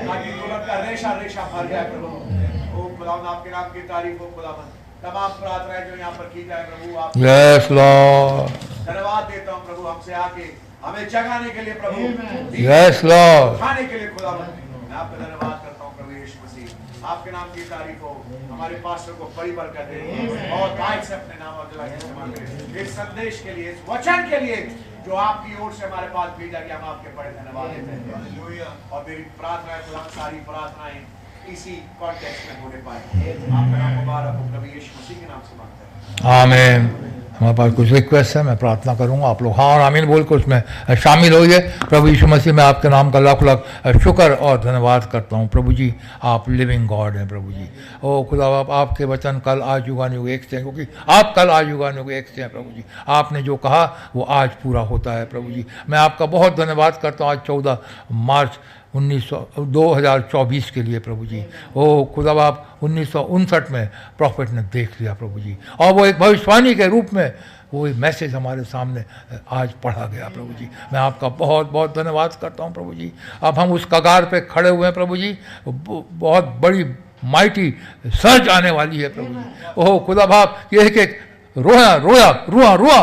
S1: ताकि दुल्हन का रेशा रेशा भर जाए प्रभु। ओ खुदावन आपके नाम की तारीफ हो खुदावन। तमाम प्रार्थनाएं जो यहाँ पर की जाए प्रभु, आप
S5: यस लॉर्ड,
S1: धन्यवाद देता हूँ प्रभु, हमसे आके हमें जगाने के लिए प्रभु,
S5: यस लॉर्ड।
S1: उठाने के लिए खुदावन। मैं आपका धन्यवाद करता हूँ प्रभु यीशु मसीह, आपके नाम की तारीफ हो। हमारे पास्टर को बड़ी बरकत दे और बाइक से अपने नाम और जला के इस्तेमाल करें इस संदेश के लिए, इस वचन के लिए जो आपकी ओर से हमारे पास भेजा गया। हम आपके बड़े धन्यवाद देते हैं और मेरी प्रार्थना है खुदा, सारी प्रार्थनाएं इसी कॉन्टेक्स्ट में होने पाए। आपका नाम मुबारक हो प्रभु यीशु मसीह के नाम से मांगते हैं,
S5: आमीन। हमारे पास कुछ रिक्वेस्ट है, मैं प्रार्थना करूंगा, आप लोग हाँ और आमीन बोल कर उसमें शामिल होइए। प्रभु यीशु मसीह मैं आपके नाम का लाख लाख शुक्र और धन्यवाद करता हूँ। प्रभु जी आप लिविंग गॉड हैं प्रभु जी। ओ खुदा बाप, आपके वचन कल आज युगानुयुग एक से हैं, क्योंकि आप कल आज युगानुयुग एक से हैं प्रभु जी। आपने जो कहा वो आज पूरा होता है प्रभु जी। मैं आपका बहुत धन्यवाद करता हूँ आज 14 मार्च 2024 के लिए प्रभु जी। ओ खुदा बाप 1959 में प्रॉफिट ने देख लिया प्रभु जी, और वो एक भविष्यवाणी के रूप में वो मैसेज हमारे सामने आज पढ़ा गया प्रभु जी। मैं आपका बहुत बहुत धन्यवाद करता हूँ प्रभु जी। अब हम उस कगार पे खड़े हुए हैं प्रभु जी, बहुत बड़ी माइटी सर्ज आने वाली है प्रभु जी। ओह खुदा बाप, ये एक एक रोया रोया रुआ रुआ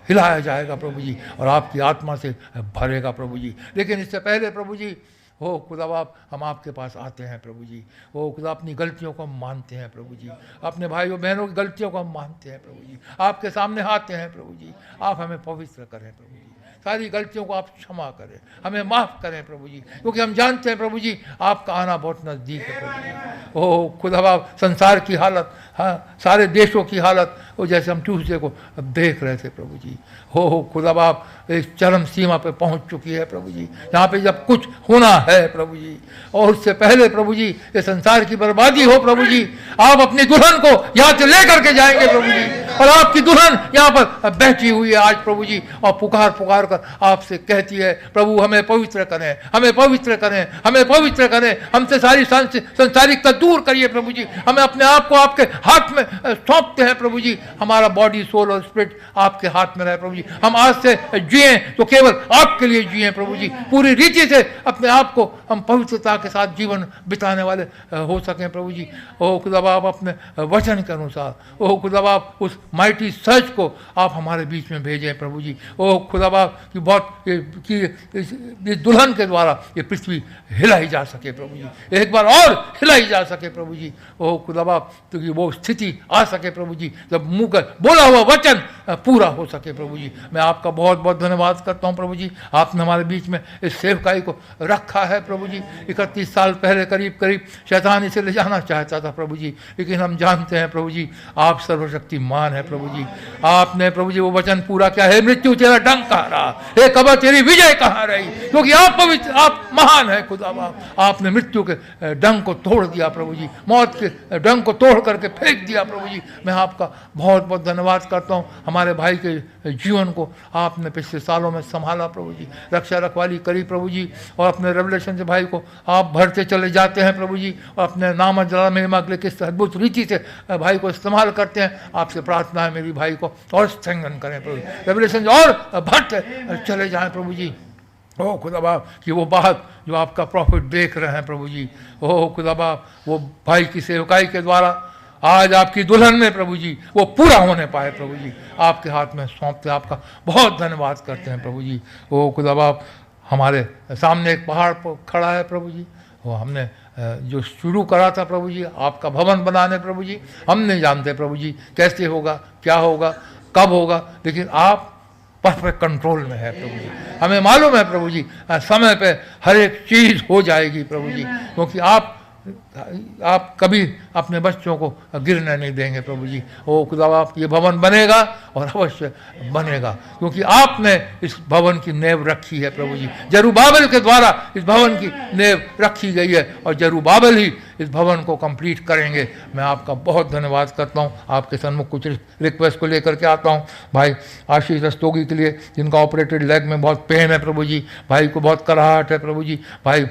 S5: हिलाया जाएगा प्रभु जी, और आपकी आत्मा से भरेगा प्रभु जी। लेकिन इससे पहले प्रभु जी, हो खुदा बाप, हम आपके पास आते हैं प्रभु जी। ओ खुदा, अपनी गलतियों को हम मानते हैं प्रभु जी, अपने भाइयों बहनों की गलतियों को हम मानते हैं प्रभु जी, आपके सामने आते हैं प्रभु जी। आप हमें पवित्र करें प्रभु जी, सारी गलतियों को आप क्षमा करें, हमें माफ़ करें प्रभु जी, क्योंकि हम जानते हैं प्रभु जी आपका आना बहुत नज़दीक है प्रभु जी। ओ खुदा बाप, संसार की हालत, हाँ सारे देशों की हालत वो जैसे हम ट्यूसडे को देख रहे थे प्रभु जी। हो खुदा बाप, एक चरम सीमा पे पहुंच चुकी है प्रभु जी, जहाँ पे जब कुछ होना है प्रभु जी, और उससे पहले प्रभु जी ये संसार की बर्बादी हो प्रभु जी। आप अपनी दुल्हन को यहाँ से लेकर के जाएंगे प्रभु जी, और आपकी दुल्हन यहाँ पर बैठी हुई है आज प्रभु जी, और पुकार पुकार कर आपसे कहती है प्रभु हमें पवित्र करें, हमें पवित्र करें, हमें पवित्र करें, हमसे सारी संसारिकता दूर करिए प्रभु जी। हमें अपने आप को आपके हाथ में सौंपते हैं प्रभु जी। हमारा बॉडी सोल और स्पिरिट आपके हाथ में रहे प्रभु जी। हम आज से जिए तो केवल आपके लिए जिए प्रभु जी, पूरी रीति से अपने आप को हम पवित्रता के साथ जीवन बिताने वाले हो सकें प्रभु जी। ओ खुदा बाप, अपने वचन के अनुसार ओ खुदा बाप उस माइटी सर्च को आप हमारे बीच में भेजें प्रभु जी। ओ खुदा बाप की बहुत कि दुल्हन के द्वारा ये पृथ्वी हिलाई जा सके प्रभु जी, एक बार और हिलाई जा सके प्रभु जी। ओह खुदा बाप, तो कि वो स्थिति आ सके प्रभु जी जब मुँह का बोला हुआ वचन पूरा हो सके प्रभु जी। मैं आपका बहुत बहुत धन्यवाद करता हूँ प्रभु जी। आपने हमारे बीच में इस सेवकाई को रखा है प्रभु जी। 31 साल पहले करीब शैतान इसे ले जाना चाहता था प्रभु जी, लेकिन हम जानते हैं प्रभु जी आप सर्वशक्तिमान है प्रभु जी। आपने प्रभु जी वो वचन पूरा किया है, मृत्यु तेरा डंक कहाँ रहा, हे कब्र तेरी विजय कहाँ रही, क्योंकि आप पवित्र, आप महान है खुदा बाप। आपने मृत्यु के डंक को तोड़ दिया प्रभु जी, मौत के डंक को तोड़ करके फेंक दिया प्रभु जी। मैं आपका बहुत बहुत धन्यवाद करता हूँ। हमारे भाई के जीवन को आपने पिछले सालों में संभाला प्रभु जी, रक्षा रखवाली करी प्रभु जी, और अपने रेवलेशन से भाई को आप भरते चले जाते हैं प्रभु जी, और अपने नाम जला महिमा के लिए किस अद्भुत रीति से भाई को इस्तेमाल करते हैं। आपसे प्रार्थना है मेरी भाई को और स्ट्रेंथन करें प्रभु, रेवलेशन और भरते चले जाएं प्रभु जी। ओह खुदा बाप कि वो बात जो आपका प्रॉफिट देख रहे हैं प्रभु जी, ओह खुदा बाप वो भाई की सेवकाई के द्वारा आज आपकी दुल्हन में प्रभु जी वो पूरा होने पाए प्रभु जी। आपके हाथ में सौंपते आपका बहुत धन्यवाद करते हैं प्रभु जी। ओह खुदा बाप, हमारे सामने एक पहाड़ पर खड़ा है प्रभु जी, वो हमने जो शुरू करा था प्रभु जी आपका भवन बनाने प्रभु जी, हम नहीं जानते प्रभु जी कैसे होगा, क्या होगा, कब होगा, लेकिन आप परफेक्ट कंट्रोल में है प्रभु जी। हमें मालूम है प्रभु जी समय पे हर एक चीज़ हो जाएगी प्रभु जी, क्योंकि आप कभी अपने बच्चों को गिरने नहीं देंगे प्रभु जी। ओ खुदा बाप, ये भवन बनेगा और अवश्य बनेगा, क्योंकि आपने इस भवन की नींव रखी है प्रभु जी। जरूबाबेल के द्वारा इस भवन की नींव रखी गई है और जरूबाबेल ही इस भवन को कंप्लीट करेंगे। मैं आपका बहुत धन्यवाद करता हूँ। आपके सन्मुख कुछ रिक्वेस्ट को लेकर के आता हूँ। भाई आशीष रस्तोगी के लिए, जिनका ऑपरेटेड लेग में बहुत पेन है प्रभु जी, भाई को बहुत कराहट है प्रभु जी, भाई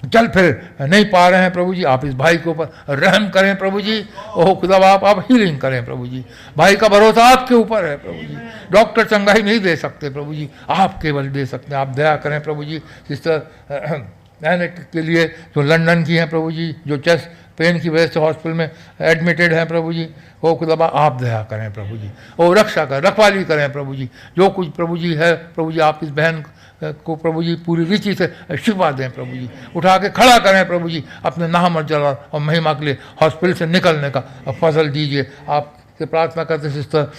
S5: चल फिर नहीं पा रहे हैं प्रभु जी, आप इस भाई के ऊपर रहम करें प्रभु जी। ओह खुदा बाप, आप हीलिंग करें प्रभु जी। भाई का भरोसा आपके ऊपर है प्रभु जी, डॉक्टर चंगाई नहीं दे सकते प्रभु जी, आप केवल दे सकते हैं। आप दया करें प्रभु जी। सिस्टर के लिए जो लंदन की हैं प्रभु जी, जो चेस्ट पेन की वजह से हॉस्पिटल में एडमिटेड हैं प्रभु जी, ओ खुदा बाप आप दया करें प्रभु जी, ओ रक्षा करें, रखवाली करें प्रभु जी। जो कुछ प्रभु जी है प्रभु जी, आप इस बहन को प्रभु जी पूरी रीति से शिफा दें प्रभु जी, उठा के खड़ा करें प्रभु जी, अपने नाम और जलाल और महिमा के लिए हॉस्पिटल से निकलने का फजल दीजिए। आपसे प्रार्थना करते सिस्टर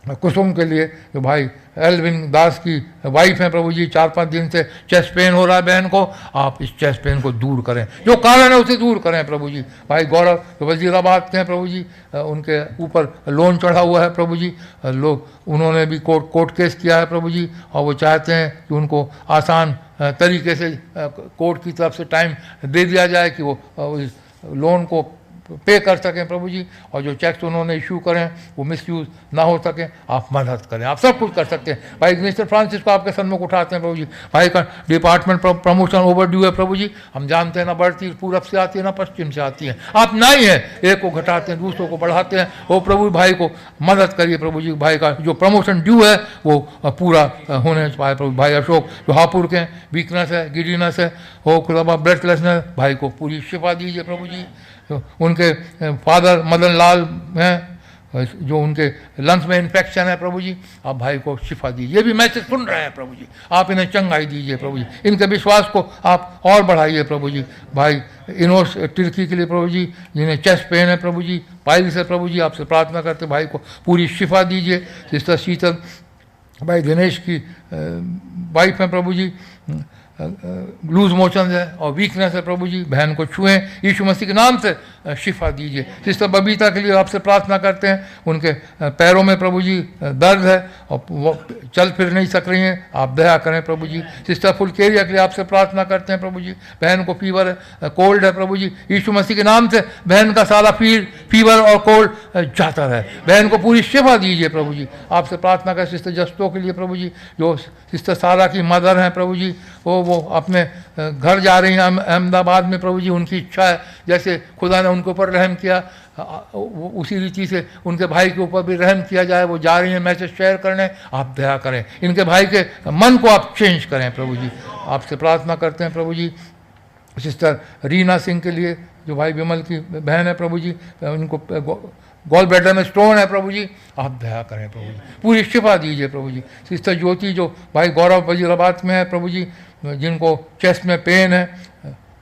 S5: कुसुम के लिए, जो भाई एल्विन दास की वाइफ हैं प्रभु जी, 4-5 दिन से चेस्ट पेन हो रहा है बहन को, आप इस चेस्ट पेन को दूर करें, जो कारण है उसे दूर करें प्रभु जी। भाई गौरव जो वजीराबाद के हैं प्रभु जी, उनके ऊपर लोन चढ़ा हुआ है प्रभु जी, लोग उन्होंने भी कोर्ट केस किया है प्रभु जी, और वो चाहते हैं कि उनको आसान तरीके से कोर्ट की तरफ से टाइम दे दिया जाए कि वो इस लोन को पे कर सकें प्रभु जी, और जो चेक्स उन्होंने इशू करें वो मिसयूज ना हो सके। आप मदद करें, आप सब कुछ कर सकते हैं। भाई मिस्टर फ्रांसिस को आपके सन्मुख उठाते हैं प्रभु जी। भाई का डिपार्टमेंट प्रमोशन ओवर ड्यू है प्रभु जी, हम जानते हैं ना बढ़ती पूरब से आती है ना पश्चिम से आती है, आप ना ही है, एक को घटाते हैं दूसरों को बढ़ाते हैं। वो प्रभु भाई को मदद करिए प्रभु जी, भाई का जो प्रमोशन ड्यू है वो पूरा होने पाए प्रभु। भाई अशोक जो हापुड़ के वीकनेस है, गिडीनेस है, वो खुदा ब्रेथलेसनेस, भाई को पूरी शिफा दीजिए प्रभु जी। तो उनके फादर मदन लाल हैं, जो उनके लंग्स में इन्फेक्शन है प्रभु जी, आप भाई को शिफा दीजिए। ये भी मैसेज सुन रहे हैं प्रभु जी, आप इन्हें चंगाई दीजिए प्रभु जी, इनके विश्वास को आप और बढ़ाइए प्रभु जी। भाई इनोस तिर्की के लिए प्रभु जी, जिन्हें चेस्ट पेन है प्रभु जी, पाइल्स है प्रभु जी, आपसे प्रार्थना करते भाई को पूरी शिफा दीजिए। सिस्टर शीतल भाई दिनेश की वाइफ है प्रभु जी, लूज मोशन है और वीकनेस है प्रभु जी, बहन को छुएं यीशु मसीह के नाम से शिफा दीजिए। सिस्टर बबीता के लिए आपसे प्रार्थना करते हैं, उनके पैरों में प्रभु जी दर्द है और वो चल फिर नहीं सक रही हैं, आप दया करें प्रभु जी। सिस्टर फुलकेरिया के लिए आपसे प्रार्थना करते हैं प्रभु जी, बहन को फीवर है, कोल्ड है प्रभु जी, यीशु मसीह के नाम से बहन का सारा फीवर और कोल्ड जाता है, बहन को पूरी शिफा दीजिए प्रभु जी। आपसे प्रार्थना करें सिस्टर जस्तो के लिए प्रभु जी, जो सिस्टर सारा की मदर हैं प्रभु जी, वो अपने घर जा रही हैं अहमदाबाद में प्रभु जी, उनकी इच्छा है जैसे खुदा ने उनके ऊपर रहम किया उसी रीति से उनके भाई के ऊपर भी रहम किया जाए। वो जा रही हैं मैसेज शेयर करने, आप दया करें, इनके भाई के मन को आप चेंज करें प्रभु जी। आपसे प्रार्थना करते हैं प्रभु जी सिस्टर रीना सिंह के लिए, जो भाई विमल की बहन है प्रभु जी, उनको गॉल ब्लैडर में स्टोन है प्रभु जी, आप दया करें प्रभु जी, पूरी शिफा दीजिए प्रभु जी। सिस्टर ज्योति जो भाई गौरव वजीराबाद में है प्रभु जी, जिनको चेस्ट में पेन है,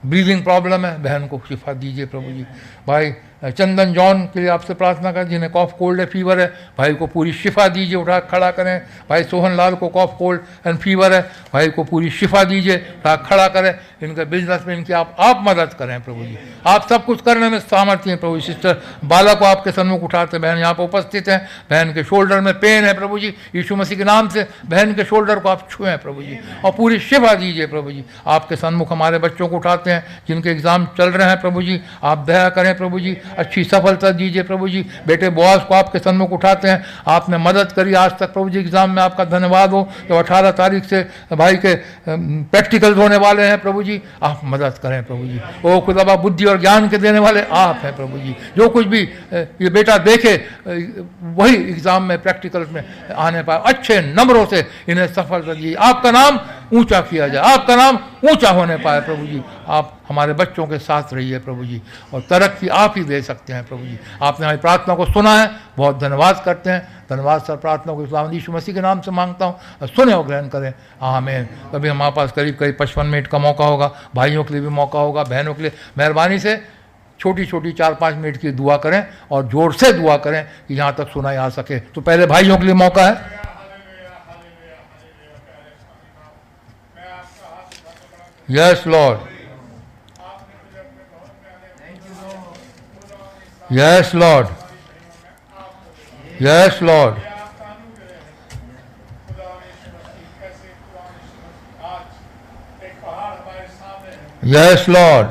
S5: ब्रीदिंग प्रॉब्लम है, बहन को शिफा दीजिए प्रभु जी। भाई चंदन जॉन के लिए आपसे प्रार्थना करें, जिन्हें कॉफ कोल्ड है, फीवर है, भाई को पूरी शिफा दीजिए, उठा खड़ा करें। भाई सोहन लाल को कॉफ कोल्ड एंड फीवर है, भाई को पूरी शिफा दीजिए, उठा खड़ा करें। इनके बिजनेस में इनकी आप मदद करें प्रभु जी, आप सब कुछ करने में सामर्थ्य हैं प्रभु। सिस्टर बाला को आपके सन्मुख उठाते, बहन यहाँ पर उपस्थित हैं, बहन के शोल्डर में पेन है प्रभु जी, यीशु मसीह के नाम से बहन के शोल्डर को आप छुएं प्रभु जी और पूरी शिफा दीजिए प्रभु जी। आपके सन्मुख हमारे बच्चों को उठाते हैं जिनके एग्जाम चल रहे हैं प्रभु जी, आप दया करें प्रभु जी, अच्छी सफलता दीजिए प्रभु जी। बेटे बोआज को आपके सन्मुख उठाते हैं, आपने मदद करी आज तक प्रभु जी, एग्जाम में आपका धन्यवाद हो। तो 18 तारीख से भाई के प्रैक्टिकल्स होने वाले हैं प्रभु जी, आप मदद करें प्रभु जी। ओ खुदा बुद्धि और ज्ञान के देने वाले आप हैं प्रभु जी, जो कुछ भी ये बेटा देखे वही एग्जाम में प्रैक्टिकल्स में आने पाए, अच्छे नंबरों से इन्हें सफलता दीजिए, आपका नाम ऊंचा किया जाए, आपका नाम ऊंचा होने पाए प्रभु जी। आप हमारे बच्चों के साथ रहिए प्रभु जी, और तरक्की आप ही दे सकते हैं प्रभु जी। आपने हमारी प्रार्थना को सुना है, बहुत धन्यवाद करते हैं। धन्यवाद सर, प्रार्थना को इस्लाम यीशु मसीह के नाम से मांगता हूँ, सुने और ग्रहण करें, आमीन। कभी हमारे पास करीब 55 मिनट का मौका होगा, भाइयों के लिए भी मौका होगा, बहनों के लिए मेहरबानी से छोटी छोटी 4-5 मिनट की दुआ करें और जोर से दुआ करें कि यहाँ तक सुनाई आ सके। तो पहले भाइयों के लिए मौका है। Yes Lord, yes Lord, yes Lord, yes Lord,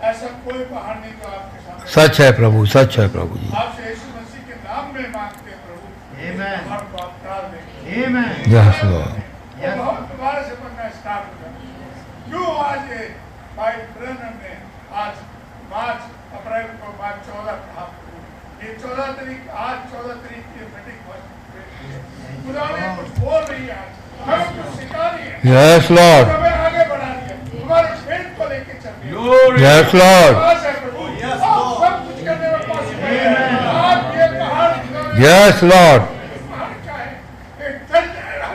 S6: ऐसा कोई पहाड़ नहीं जो आपके सामने,
S5: सच है प्रभु, सच है प्रभु जी।
S6: आपसे यीशु मसीह के नाम में मांगते हैं प्रभु, आमीन, आप टाल देंगे,
S5: आमीन, यस लॉर्ड।
S6: बहुत दोबारा से पढ़ना स्टार्ट हो जाए। क्यों आज ये भाई ब्रैनम ने आज 5 अप्रैल को 14 कहा, ये 14 तारीख, आज 14 तारीख की मीटिंग खुदा ने कुछ बोल रही है, आज हमें कुछ सिखा रही है,
S5: यस लॉर्ड,
S6: हमें आगे बढ़ा रही है, हमारे फेथ को लेके चल रही है।
S5: यस लॉर्ड,
S6: सब कुछ करने में पॉसिबल है। आप ये पहाड़
S5: यस लॉर्ड,
S6: पहाड़ क्या है, एक चल जाएगा।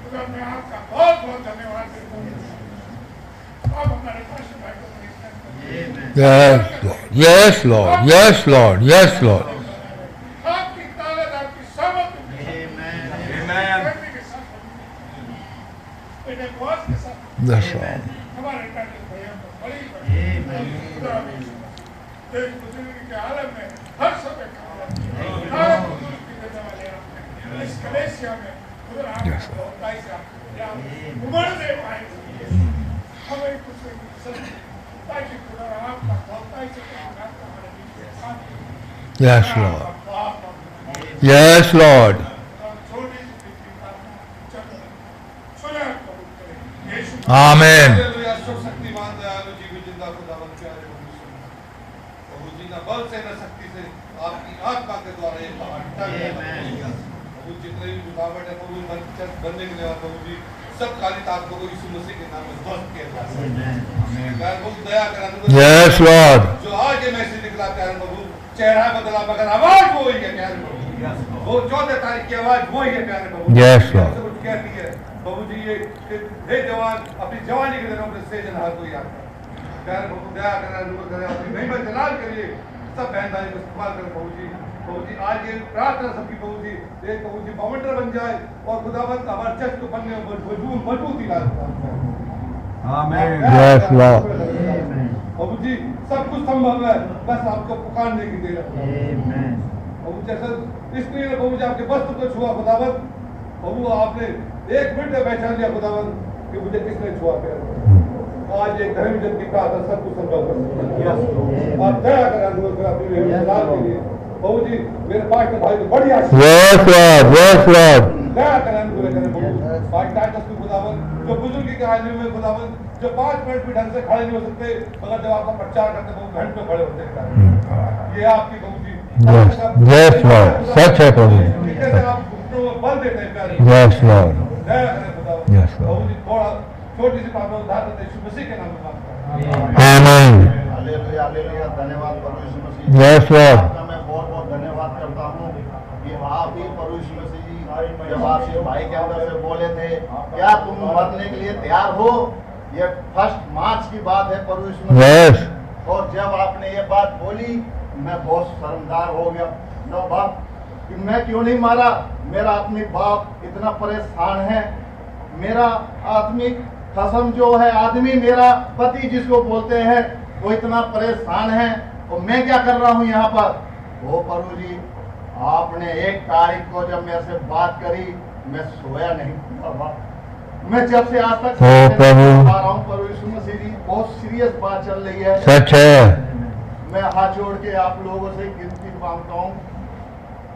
S6: खुदा मैं आपका बहुत बहुत धन्यवाद देता हूँ। आप हमारे पास भाई को
S5: yes Lord, yes Lord, yes Lord.
S6: आपकी ताकत, आपकी समझ के साथ, बेटे बहुत के साथ,
S5: यस लॉर्ड,
S6: हमारे टाइटल भैया को बड़ी खुदा देश बुजुर्ग के आलम में हर समय हर बुजुर्ग की देने वाले आप इस कलेसिया में खुदा आपको बहुताई से उमड़ दे पाए, हमें कुछ ताकि खुदा आपका बहुताई से हमारे बीच में साथ
S5: यस लॉर्ड, यस लॉर्ड,
S6: छोटी सी चलो सुना कबूल करें यीशु
S5: आमीन।
S7: शक्तिमान दयालु जीवी जिंदा खुदावंद प्यारे प्रभु जी, न बल से न शक्ति से आपकी आत्मा के द्वारा ये पहाड़ टल गया प्रभु। जितने भी रुकावट है प्रभु बनने के लिए प्रभु जी, सब काली ताकतों को यीशु मसीह के नाम में ध्वस्त किया जाए। प्रभु दया करा,
S5: यस लॉर्ड,
S7: जो आज ये मैसेज निकला प्यारे प्रभु, चेहरा बदला मगर आवाज वो ही है प्यारे प्रभु, वो 14 तारीख की आवाज वो ही है प्यारे प्रभु।
S5: Yes, Lord.
S7: कुछ कहती है प्रभु जी, ये हे जवान अपनी जवानी के दिनों में से जन हर कोई आता है प्यारे प्रभु, दया करें, अनुग्रह करें, अपनी महिमा जलाल करिए, सब बहन भाई को इस्तेमाल करें प्रभु जी। प्रभु जी आज ये प्रार्थना सबकी प्रभु जी, एक प्रभु जी बाउंडर बन जाए और खुदावंद हमारे चर्च को बनने में मजबूती ला
S5: आमीन, यस लॉर्ड,
S7: प्रभु जी। सब कुछ संभव है, बस आपको पुकारने की देर है प्रभु। जैसा इसलिए प्रभु जी आपके वस्त्र को छुआ खुदावंद, प्रभु आपने 1 मिनट में पहचान लिया खुदावंद कि मुझे किसने छुआ प्यारे। आज एक धर्म जन की प्रार्थना सब कुछ संभव कर सकती है। आप दया करें, अनुग्रह करें अपनी के लिए प्रभु जी। मेरे पास भाई को बड़ी आशीष,
S5: यस लॉर्ड, यस लॉर्ड,
S7: दया करें, अनुग्रह करें प्रभु। भाई टाइटस को खुदावंद, जो बुजुर्ग के आने में खुदावंद, जो 5 मिनट भी ढंग से खड़े नहीं हो सकते, मगर जब आपका प्रचार करते वो घंटों खड़े होते हैं। ये आपकी प्रभु जी,
S5: यस लॉर्ड, सच है प्रभु,
S7: कैसे आप घुटनों में बल देते हैं प्यारे,
S5: यस लॉर्ड,
S7: दया करें खुदावंद।
S5: Yes, Lord.
S7: प्रभु जी थोड़ा छोटी सी प्रार्थना उद्धार करते यीशु मसीह के नाम में मांगता हूं।
S5: आमीन,
S8: हालेलुया, हालेलुया, धन्यवाद प्रभु यीशु मसीह।
S5: यस लॉर्ड,
S8: आपका मैं बहुत बहुत धन्यवाद करता हूँ कि आप ही प्रभु यीशु मसीह जी, जब आप इस भाई के अंदर से बोले थे क्या तुम मरने के लिए तैयार हो, ये 1 मार्च की बात है प्रभु यीशु मसीह।
S5: यस,
S8: और जब आपने ये बात बोली मैं बहुत शर्मदार हो गया। नो बाप कि मैं क्यों नहीं मारा, मेरा आत्मिक बाप इतना परेशान है, मेरा आत्मिक कसम जो है आदमी मेरा पति जिसको बोलते हैं वो इतना परेशान है और मैं क्या कर रहा हूँ यहाँ पर। वो प्रभु जी आपने 1 तारीख को जब मेरे से बात करी मैं सोया नहीं बाबा, मैं जब से आज तक
S5: ओ प्रभु।
S8: आ रहा हूँ प्रभु यीशु मसीह जी, बहुत सीरियस बात चल रही है।
S5: सच है।
S8: मैं हाथ जोड़ के आप लोगों से गिनती मांगता हूँ,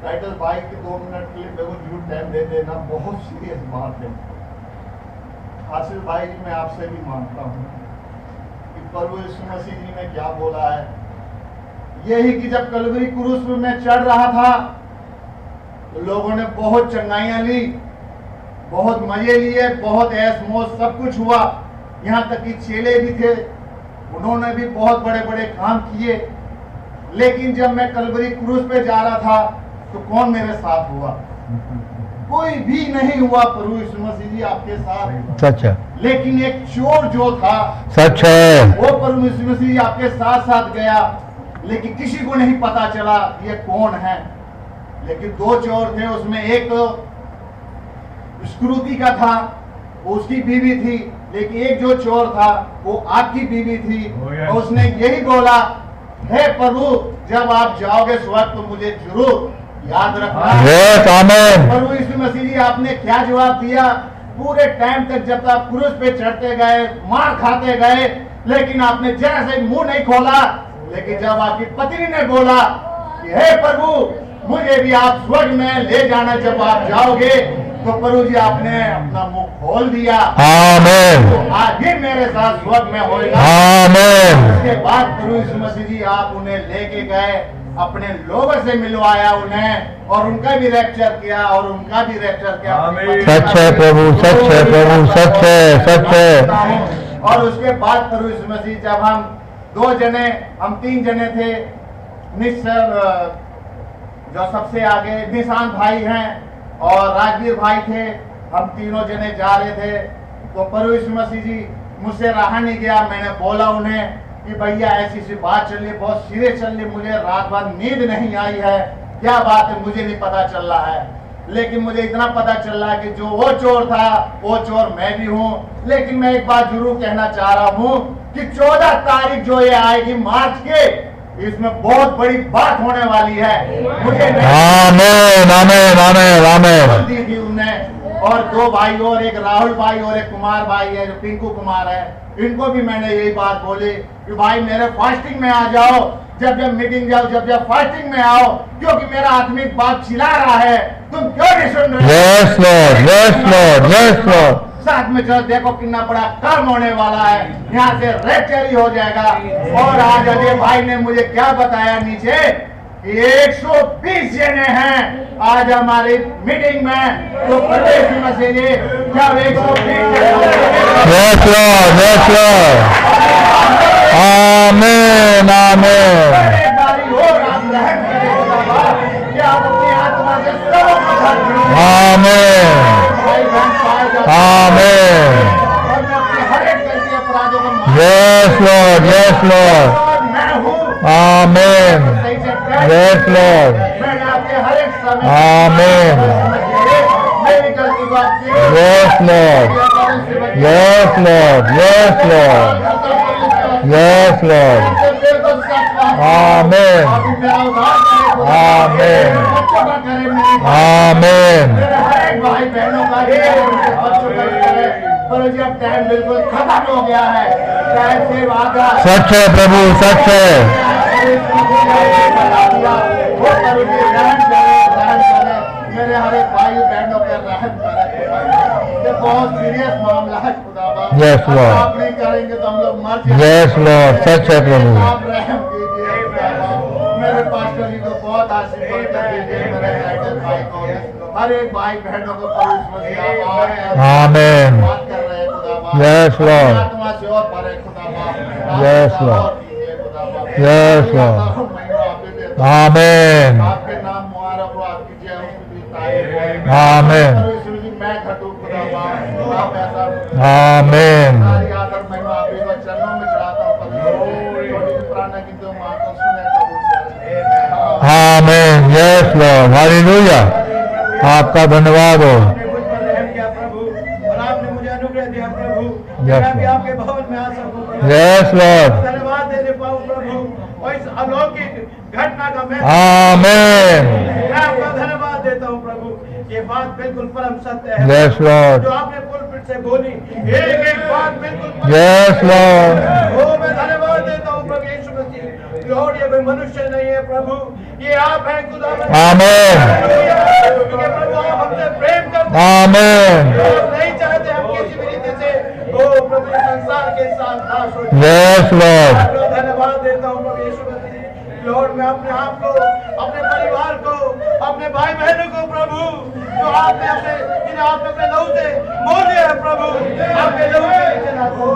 S8: टाइटल भाई की 2 मिनट के लिए मेरे को ड्यू टाइम दे देना, बहुत सीरियस बात है। आसिफ भाई जी मैं आपसे भी मांगता हूँ कि प्रभु यीशु मसीह जी ने क्या बोला है, यही कि जब कलवरी क्रूस पे मैं चढ़ रहा था तो लोगों ने बहुत चंगाइयां ली, बहुत मजे लिए, बहुत ऐश मौज सब कुछ हुआ, यहाँ तक कि चेले भी थे, उन्होंने भी बहुत बड़े बड़े काम किए। लेकिन जब मैं कलवरी क्रूस पे जा रहा था तो कौन मेरे साथ हुआ? कोई भी नहीं हुआ प्रभु यीशु मसीह जी आपके साथ।
S5: सच है।
S8: लेकिन एक चोर जो था,
S5: सच है।
S8: वो प्रभु यीशु मसीह जी आपके साथ साथ गया, लेकिन किसी को नहीं पता चला ये कौन है। लेकिन 2 चोर थे, उसमें एक स्क्रूती का था, वो उसकी बीवी थी, लेकिन एक जो चोर था वो आपकी बीवी थी। और उसने यही बोला, हे प्रभु जब आप जाओगे स्वर्ग तो मुझे जरूर याद रखना।
S5: यस, आमीन।
S8: प्रभु यीशु मसीह जी आपने क्या जवाब दिया? पूरे टाइम तक जब तक क्रूस पे चढ़ते गए, मार खाते गए, लेकिन आपने जरा से मुंह नहीं खोला। लेकिन जब आपकी पत्नी ने बोला कि हे प्रभु मुझे भी आप स्वर्ग में ले जाना जब आप जाओगे, तो प्रभु जी आपने अपना मुंह खोल दिया।
S5: आमीन।
S8: तो आज भी मेरे साथ स्वर्ग में होएगा।
S5: आमीन।
S8: उसके बाद प्रभु यीशु मसीह जी आप उन्हें लेके गए, अपने लोगों से मिलवाया उन्हें, और उनका भी रैप्चर किया और उनका भी रैप्चर किया।
S5: सच है प्रभु, सच है प्रभु, सच है, सच है।
S8: और उसके बाद प्रभु यीशु मसीह जब हम 2 जने, हम 3 जने थे, निश्चय जो सबसे आगे निशांत भाई हैं और राजवीर भाई थे, हम तीनों जने जा रहे थे। तो प्रभु यीशु मसीह जी मुझसे रहा नहीं गया, मैंने बोला उन्हें कि भैया ऐसी सी बात चल रही, बहुत सीरियस चल रही, मुझे रात भर नींद नहीं आई है, क्या बात है मुझे नहीं पता चल रहा है। लेकिन मुझे इतना पता चल रहा है कि जो वो चोर था वो चोर मैं भी हूँ। लेकिन मैं एक बात जरूर कहना चाह रहा हूँ कि 14 तारीख जो ये आएगी मार्च के, इसमें बहुत बड़ी बात होने वाली है। मुझे
S5: आमीन, आमीन, आमीन, आमीन।
S8: दी थी उन्हें, और 2 भाई और एक राहुल भाई और एक कुमार भाई है जो पिंकू कुमार है, इनको भी मैंने यही बात बोली कि भाई मेरे फास्टिंग में आ जाओ, जब जब मीटिंग जाओ, जब जब फास्टिंग में आओ, क्योंकि मेरा आत्मिक बात चिल्ला रहा है, तुम क्यों नहीं सुन रहे?
S5: Yes Lord, yes Lord, yes Lord.
S8: साथ में चलो, देखो कितना बड़ा काम होने वाला है, यहाँ से रैप्चर ही हो जाएगा। और आज अजय भाई ने मुझे क्या बताया नीचे कि 120 जने हैं आज हमारी मीटिंग में, तो प्रवेश मसीह जी जब 120
S5: यस लॉर्ड, यस लॉर्ड। आमीन, आमीन।
S8: एक बारी और आप रहम करें बाबा, कि आप अपनी आत्मा से सबों को भर
S5: आमीन, आमीन।
S8: और मैं अपने हर एक गलती अपराधों को माफ
S5: यस लॉर्ड, यस लॉर्ड।
S8: और मैं हूँ
S5: आमीन,
S8: सही से कह-
S5: यस लॉर्ड।
S8: मैंने आपके हर एक समय
S5: आमीन।
S8: मेरी गलती को आप
S5: yes Lord, yes Lord, yes Lord, yes Lord. आमीन, आमीन, आमीन।
S8: भाई बहनों का भी करे, उनके बच्चों का भी करे। पर जब टाइम बिल्कुल खत्म हो गया है, टाइम से वादा
S5: सच है प्रभु, सच है।
S8: मेरे हर एक भाई बहनों पर रहम करे। ये बहुत सीरियस मामला है खुदावा।
S5: Yes, Lord.
S8: आप नहीं करेंगे तो हम लोग मर जाएंगे।
S5: Yes, Lord. सच है प्रभु।
S8: आप रहम कीजिए खुदावा। मेरे पास्टर जी को बहुत आशीर्वाद कर दीजिए, मेरे टाइटल भाई को, हर एक भाई बहनों को पवित्र मसीह आप
S5: आमीन।
S8: बात कर रहे हैं खुदावा।
S5: Yes, Lord.
S8: आत्मा से और भरे खुदावा।
S5: Yes, Lord.
S8: और कीजिए खुदावा।
S5: Yes, Lord. आमीन,
S8: आपके नाम मुबारक हो, आपकी जय हो, उसकी तारीफ हो।
S5: आमीन।
S8: मैं घटू खुदा आप ऐसा
S5: आमीन।
S8: सारी आदर महिमा आप ही चरणों में चढ़ाता हूँ छोटी सी प्रार्थना की तो माँ को सुने कबूल।
S5: आमीन। Yes Lord, hallelujah. आपका धन्यवाद हो।
S9: आपने मुझे अनुग्रह दिया प्रभु,
S5: Yes,
S9: मैं भी
S5: Lord.
S9: आपके भवन में आ सकूं प्रभु।
S5: यस लॉर्ड,
S9: धन्यवाद देने पाऊं प्रभु, और इस अलौकिक घटना का मैं
S5: आमीन।
S9: आपका धन्यवाद देता हूं प्रभु। ये बात बिल्कुल परम सत्य है
S5: यस लॉर्ड,
S9: जो आपने पुलपिट से बोली, एक एक बात बिल्कुल परम
S5: यस
S9: सत्य है।
S5: लॉर्ड,
S9: ओ मैं धन्यवाद देता हूं प्रभु यीशु मसीह। लॉर्ड, ये कोई मनुष्य नहीं है प्रभु, ये आप हैं खुदावंद।
S5: आमीन,
S9: क्योंकि प्रभु आप हमसे प्रेम करते हैं।
S5: आमीन।
S9: आप नहीं चाहते हम किसी भी रीति से ओ प्रभु इस संसार के साथ नाश हो जाए।
S5: यस लॉर्ड,
S9: आपको धन्यवाद देता हूँ प्रभु यीशु मसीह। लॉर्ड, मैं अपने आप को, अपने परिवार को, अपने भाई बहनों को प्रभु, जो आपने अपने जिन्हें आपने अपने लहू से मोल लिया है प्रभु, आपके लहू के नीचे ना हो।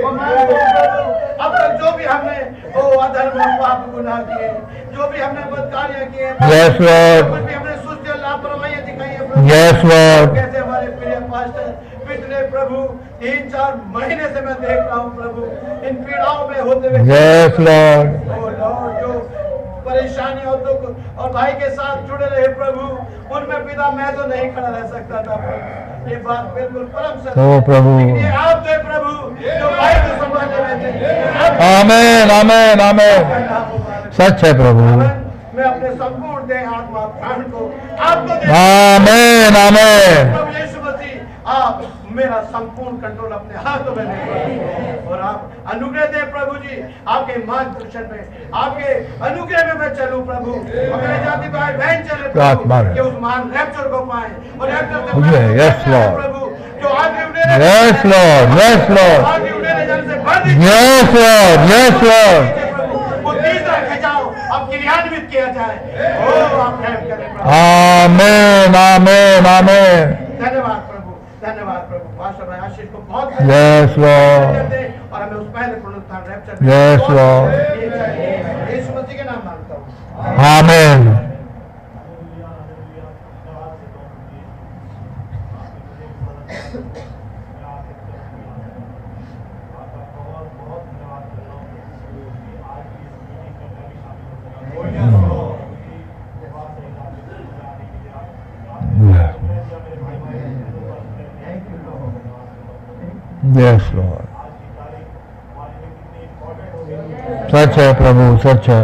S9: और मैं प्रभु, अब तक जो भी हमने ओ अधर्म पाप गुनाह किए, जो भी हमने बदकारियां की है,
S5: Yes, Lord.
S9: कुछ भी हमने सुस्ती और लापरवाही दिखाई है प्रभु,
S5: यस लॉर्ड,
S9: कैसे हमारे प्रिय पास्टर पिछले प्रभु 3-4 महीने से मैं देख रहा हूँ प्रभु, इन पीड़ाओं में होते हुए
S5: यस लॉर्ड,
S9: ओ लॉर्ड, जो परेशानी और दुख और भाई के साथ जुड़े रहे प्रभु, उनमें पिता मैं तो नहीं खड़ा रह सकता था प्रभु। ये बात बिल्कुल परम सत्य
S5: ओ
S9: है।
S5: प्रभु,
S9: लेकिन ये आप थे प्रभु जो भाई को संभालने में थे।
S5: आमीन, आमीन, आमीन। सच है प्रभु।
S9: मैं अपने संपूर्ण देह आत्मा प्राण को आपको दे
S5: आमीन, आमीन।
S9: प्रभु यीशु मसीह, आप मेरा संपूर्ण कंट्रोल अपने हाथों में ले और आप अनुग्रह दे प्रभु जी, आपके मार्गदर्शन में, आपके अनुग्रह में मैं चलूं प्रभु, और मेरे जाति भाई बहन चले प्रभु, कि उस महान रैप्चर को पाए और रैप्चर से पहले
S5: यस लॉर्ड,
S9: प्रभु जो आगे उड़े
S5: यस लॉर्ड, यस लॉर्ड,
S9: आगे उड़े जाने से बढ़
S5: यस लॉर्ड, यस लॉर्ड।
S9: वो तीसरा खिंचाव अब क्रियान्वित किया जाए। ओ आप रहम करें प्रभु।
S5: आमीन, आमीन, आमीन।
S9: धन्यवाद प्रभु, धन्यवाद प्रभु। पास्टर भाई आशीष को बहुत
S5: यस लॉर्ड,
S9: और हमें उस पहले पुनरुत्थान रैप्चर
S5: यस लॉर्ड,
S9: यीशु मसीह के नाम मांगता हूँ।
S5: आमीन। यस लॉर्ड, सच है प्रभु, सच है।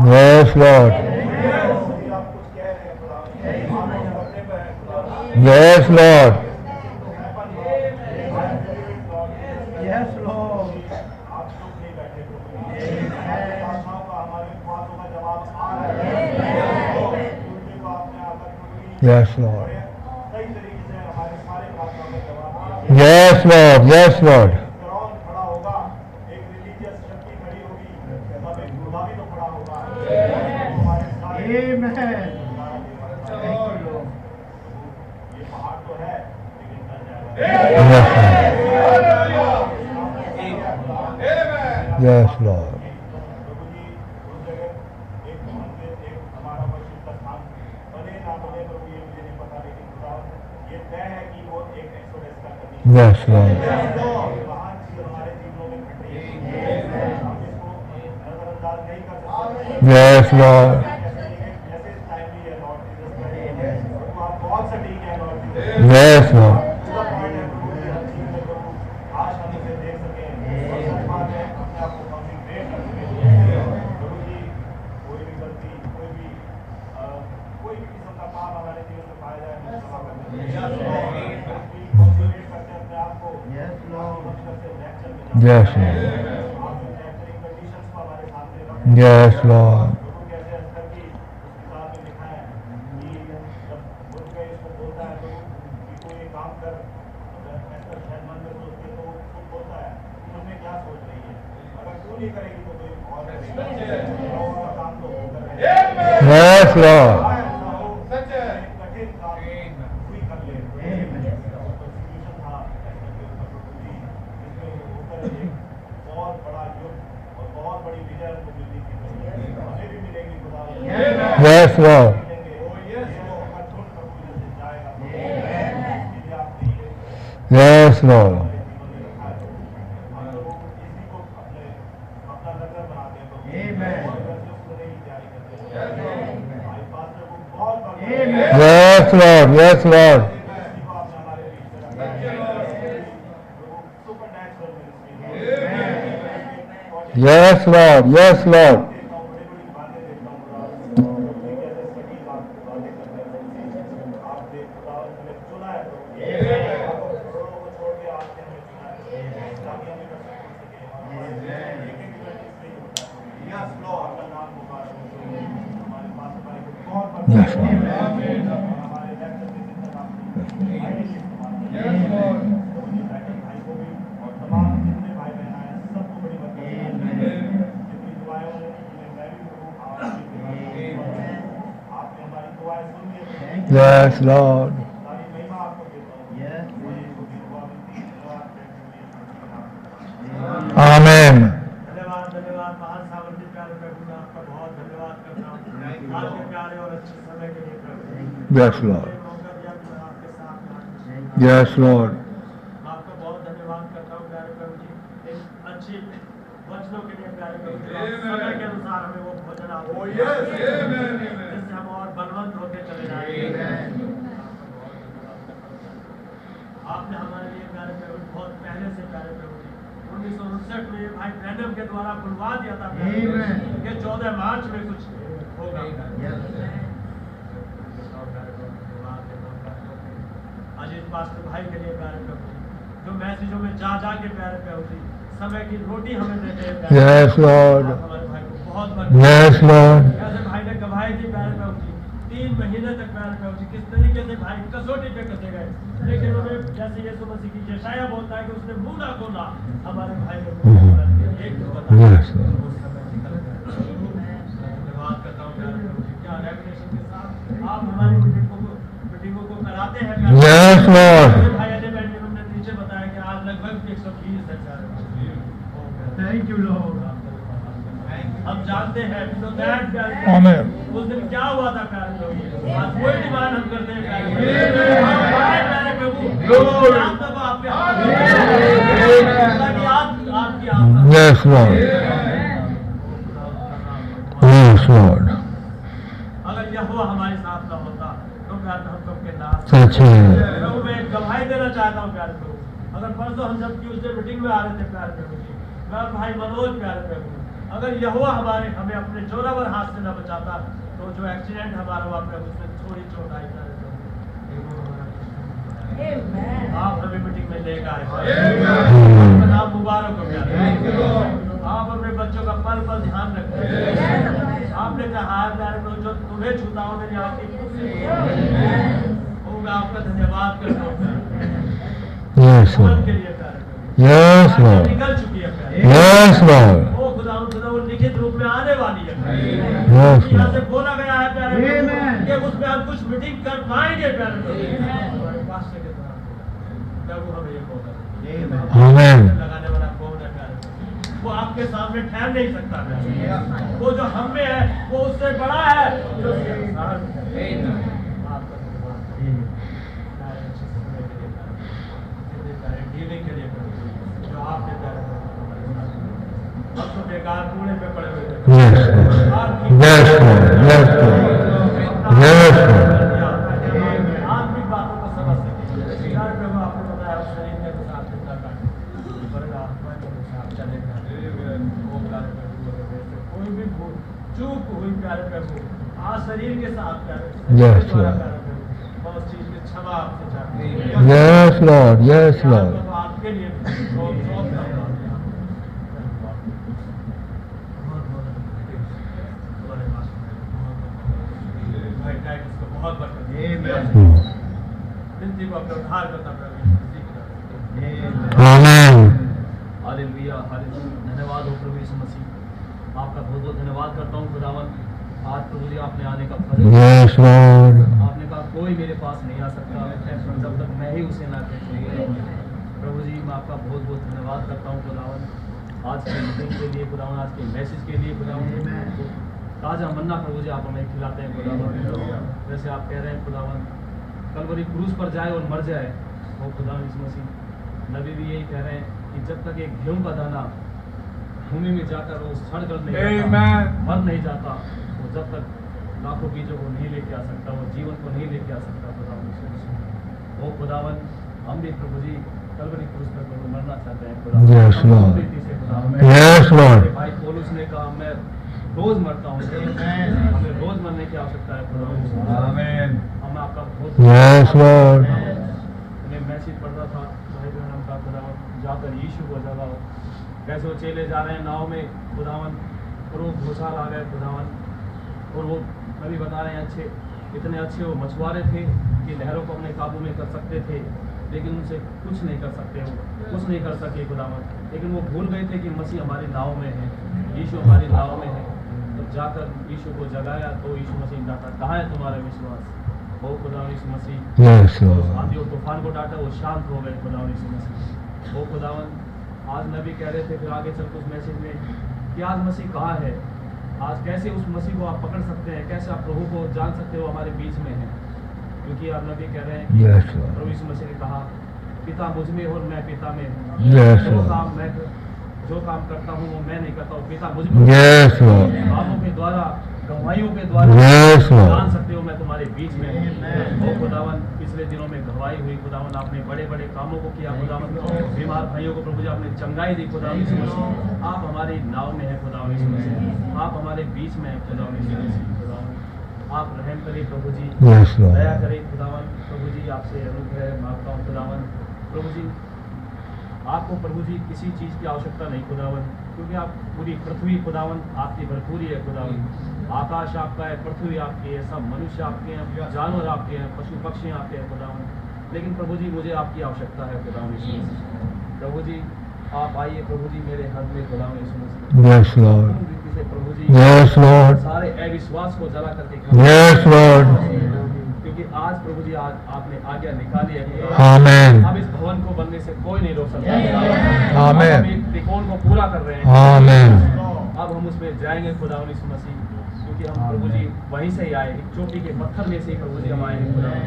S5: Yes, Lord. Yes, Lord.
S9: Yes, Lord.
S5: Yes, Lord. Yes, Lord. Yes, Lord. Yes, Lord. Yes, Lord. Yes, Lord. Yes, Lord. Yes, Lord. Yes, Lord. Yes, Lord.
S7: सच है।
S8: कठिन काम पूरी कर ले। परसिक्यूशन था इसमें ऊपर एक बहुत बड़ा युग और बहुत बड़ी विजय उनको मिलनी थी, हमें भी मिलेगी खुदा।
S5: Yes, Lord. Yes, Lord. Yes, Lord. Yes, Lord. Yes, Lord. Yes, Lord. Yes, Lord. Yes, Lord. Amen.
S9: धन्यवाद धन्यवाद महान सामर्थ्य प्यारे प्रभु मैं आपका बहुत धन्यवाद करता हूँ आज के प्यारे और अच्छे समय के लिए प्रभु।
S5: Yes, Lord.
S9: मौका दिया कि मैं आपके साथ में।
S5: Yes, Lord.
S9: आपका बहुत धन्यवाद करता हूँ प्यारे प्रभु जी इन अच्छी वचनों के लिए प्यारे प्रभु जी समय के अनुसार हमें वो भोजन आप जिससे हम और बलवंत होते चले जाएंगे। आपने हमारे लिए प्यारे प्रभु बहुत पहले से प्यारे प्रभु 1959 में भाई ब्रैनम के द्वारा बुलवा दिया था कि 14 मार्च में कुछ होगा। आज इस पास्टर भाई के लिए प्यारे प्रभु जो मैसेजों में जा के प्यारे प्रभु जी समय की रोटी हमें देते हैं।
S5: Yes, Lord.
S9: हमारे भाई को बहुत
S5: Yes, Lord.
S9: ऐसे भाई ने गवाही दी प्यारे प्रभु जी 3 महीने तक प्यारे प्रभु जी किस तरीके से भाई कसौटी पे कसे गए, लेकिन उन्हें जैसे यीशु मसीह की यशाया बोलता है कि उसने मुंह ना खोला, हमारे भाई ने एक
S5: Yes,
S9: धन्यवाद करता हूँ प्यारे प्रभु जी क्या रेवलेशन के साथ आप हमारी मीटिंगों को कराते हैं।
S5: Yes, Lord.
S9: भाई ने नीचे बताया कि आज लगभग 120 है प्यारे। Thank you Lord. हम जानते हैं
S5: Amen.
S9: उस दिन क्या हुआ था प्यारे प्रभु, आज कोई डिमांड हम करते हैं प्यारे प्रभु आत्मा को आपके हाथ में ताकि आपकी आत्मा।
S5: Yes, Lord. Yes, Lord.
S9: अगर यहोवा हमारे साथ ना होता तो प्यारे हम कब के नाश।
S5: सच है।
S9: प्रभु मैं एक गवाही देना चाहता हूँ प्यारे प्रभु, अगर परसों हम जब ट्यूसडे मीटिंग में आ रहे थे प्यारे प्रभु जी, मैं भाई मनोज प्यारे प्रभु, अगर यहोवा हमें अपने जोरावर हाथ से न बचाता तो जो एक्सीडेंट हमारा हुआ प्रभु उसमें थोड़ी चोट आई प्यारे प्रभु। आप हमें मीटिंग में लेकर आए, आपका नाम मुबारक हो प्यारे। आप अपने बच्चों का पल पल ध्यान रखें। आपने कहा प्यारे प्रभु जो तुम्हें छूता हो मेरी आपकी होगा, आपका धन्यवाद करता हूँ
S5: Yes, Lord.
S9: के लिए प्यारे प्रभु।
S5: Yes, Lord.
S9: निकल चुकी है प्यारे।
S5: Yes, Lord.
S9: वो खुदा वो लिखित रूप में आने वाली है।
S5: Yes,
S9: यहाँ से
S5: Lord.
S9: बोला गया है प्यारे प्रभु कि उसमें हम कुछ मीटिंग कर पाएंगे प्यारे प्रभु। हमारे पास्टर के द्वारा प्रभु हमें ये मौका दे।
S5: Amen.
S9: लगाने वाला कौन है प्यारे प्रभु, वो आपके सामने ठहर नहीं सकता प्यारे। वो जो हम में है वो उससे बड़ा है जो उसके संसार में है। आपका धन्यवाद डीलिंग के लिए प्रभु जो आपने प्यारे प्रभु हम तो बेकार कूड़े पे पड़े हुए थे।
S5: Yes, Lord. Yes, Lord. Yes, Lord. Yes, Lord.
S9: आत्मिक बातों को समझ सके प्यारे प्रभु आपने बताया उस शरीर के अनुसार जितना काटे पर आत्मा के अनुसार चलेगा। वो प्यारे प्रभु कोई भी भूल चूक हुई प्यारे प्रभु आज शरीर के साथ प्यारे
S5: Yes, Lord.
S9: बहुत चीज की क्षमा आपसे चाहते हैं।
S5: Yes, Lord. Yes, Lord.
S9: आपके लिए बहुत बहुत धन्यवाद। बहुत बरकत जिंदगी को अपने उद्धार करता प्रभु।
S5: Amen.
S10: Hallelujah hallelujah. धन्यवाद हो प्रभु यीशु मसीह, आपका बहुत बहुत धन्यवाद करता हूँ खुदावन आज प्रभु जी आपने आने का फजल
S5: Yes, Lord.
S10: आपने कहा कोई मेरे पास नहीं आ सकता जब तक मैं ही उसे ना कहूँ। प्रभु जी मैं आपका बहुत बहुत धन्यवाद करता हूँ खुदावन, आज के मीटिंग के लिए खुदावन, आज के मैसेज के लिए खुदावन। ताज़ा मन्ना प्रभु जी आप हमें खिलाते हैं खुदावन, जैसे आप कह रहे हैं खुदावन कलवरी क्रूस पर जाए और मर जाए, वो खुदावन यीशु मसीह नबी भी यही कह रहे हैं कि जब तक एक गेहूं का दाना भूमि में जाकर वो सड़ कर नहीं जाता, मर नहीं जाता, वो जब तक लाखों बीजों को नहीं लेके आ सकता, वो जीवन को नहीं लेके आ सकता खुदावन यीशु मसीह। वो खुदावन हम भी प्रभु जी कलवरी क्रूस पर प्रभु मरना चाहते हैं खुदावन।
S5: Yes, Lord.
S10: प्रीति से खुदावन।
S5: Yes, Lord.
S10: भाई पौलुस ने कहा मैं रोज मरता हूँ, हमें रोज मरने की आवश्यकता है खुदावन। आमीन। हम आपका बहुत
S5: Yes, Lord.
S10: मैं मैसेज पढ़ रहा था भाई बहन का खुदावन, जाकर यीशु को जगाओ। कैसे वो चले जा रहे हैं नाव में खुदावन, और वो भूसाल आ गए खुदावन, और वो नबी बता रहे हैं अच्छे इतने अच्छे वो मछुआरे थे कि लहरों को अपने काबू में कर सकते थे, लेकिन उनसे कुछ नहीं कर सकते, वो कुछ नहीं कर सके खुदावन। लेकिन वो भूल गए थे कि मसीह हमारी नाव में है, यीशु हमारी नाव में है। तो जाकर यीशु को जगाया तो यीशु मसीह डांटा, कहाँ है तुम्हारा विश्वास? वो खुदावन यीशु मसीह
S5: Yes, Lord.
S10: आंधी और तूफान को डांटा, वो शांत हो गए खुदावन यीशु मसीह। वो खुदावन आज नबी कह रहे थे फिर आगे चल के उस मैसेज में कि आज मसीह कहाँ है, आज कैसे उस मसीह को आप पकड़ सकते हैं, कैसे आप प्रभु को जान सकते हो हमारे बीच में है। क्योंकि आप नबी कह रहे हैं कि
S5: Yes, Lord.
S10: प्रभु यीशु मसीह ने कहा पिता मुझ में और मैं पिता में हूँ।
S5: Yes,
S10: जो
S5: Lord.
S10: काम करता हूँ वो मैं नहीं करता हूँ, पिता मुझ में।
S5: Yes, Lord.
S10: बाबों के द्वारा गवाहियों के द्वारा
S5: Yes, Lord.
S10: जान सकते हो मैं तुम्हारे बीच में हूँ। ओ खुदावन पिछले दिनों में गवाही हुई खुदावन, आपने बड़े बड़े कामों को किया खुदावन, बीमार भाइयों को प्रभु जी आपने चंगाई दी खुदावन यीशु मसीह। आप हमारी नाव में है खुदावन यीशु मसीह, आप हमारे बीच में है खुदावन यीशु मसीह। खुदावन आप रहम करें प्रभु जी,
S5: Yes, Lord.
S10: दया करें खुदावन। प्रभु जी आपसे अनुग्रह मांगता हूँ खुदावन। प्रभु जी आपको प्रभु जी किसी चीज़ की आवश्यकता नहीं खुदावन, क्योंकि आप पूरी पृथ्वी खुदावन आपकी भरपूरी है खुदावन। आकाश आपका है, पृथ्वी आपकी है, सब मनुष्य आपके हैं, जानवर आपके हैं, पशु पक्षी आपके हैं खुदावन। लेकिन प्रभु जी मुझे आपकी आवश्यकता है खुदावन यीशु मसीह। प्रभु जी आप आइए प्रभु जी मेरे हद में खुदावन यीशु मसीह।
S5: Yes, Lord.
S10: पूर्ण रीति से प्रभु जी
S5: Yes, Lord.
S10: सारे अविश्वास को जला करके
S5: Yes, Lord.
S10: क्योंकि आज प्रभु जी आज आपने आज्ञा निकाली है।
S5: Amen.
S10: अब इस भवन को बनने से कोई नहीं रोक सकता।
S5: Amen.
S10: अब हम एक त्रिकोण को पूरा कर रहे हैं।
S5: Amen.
S10: अब हम उसमें जाएंगे खुदावन यीशु मसीह, क्योंकि हम प्रभु जी वहीं से ही आए, एक चोटी के पत्थर में से ही प्रभु जी हम आए हैं खुदावन,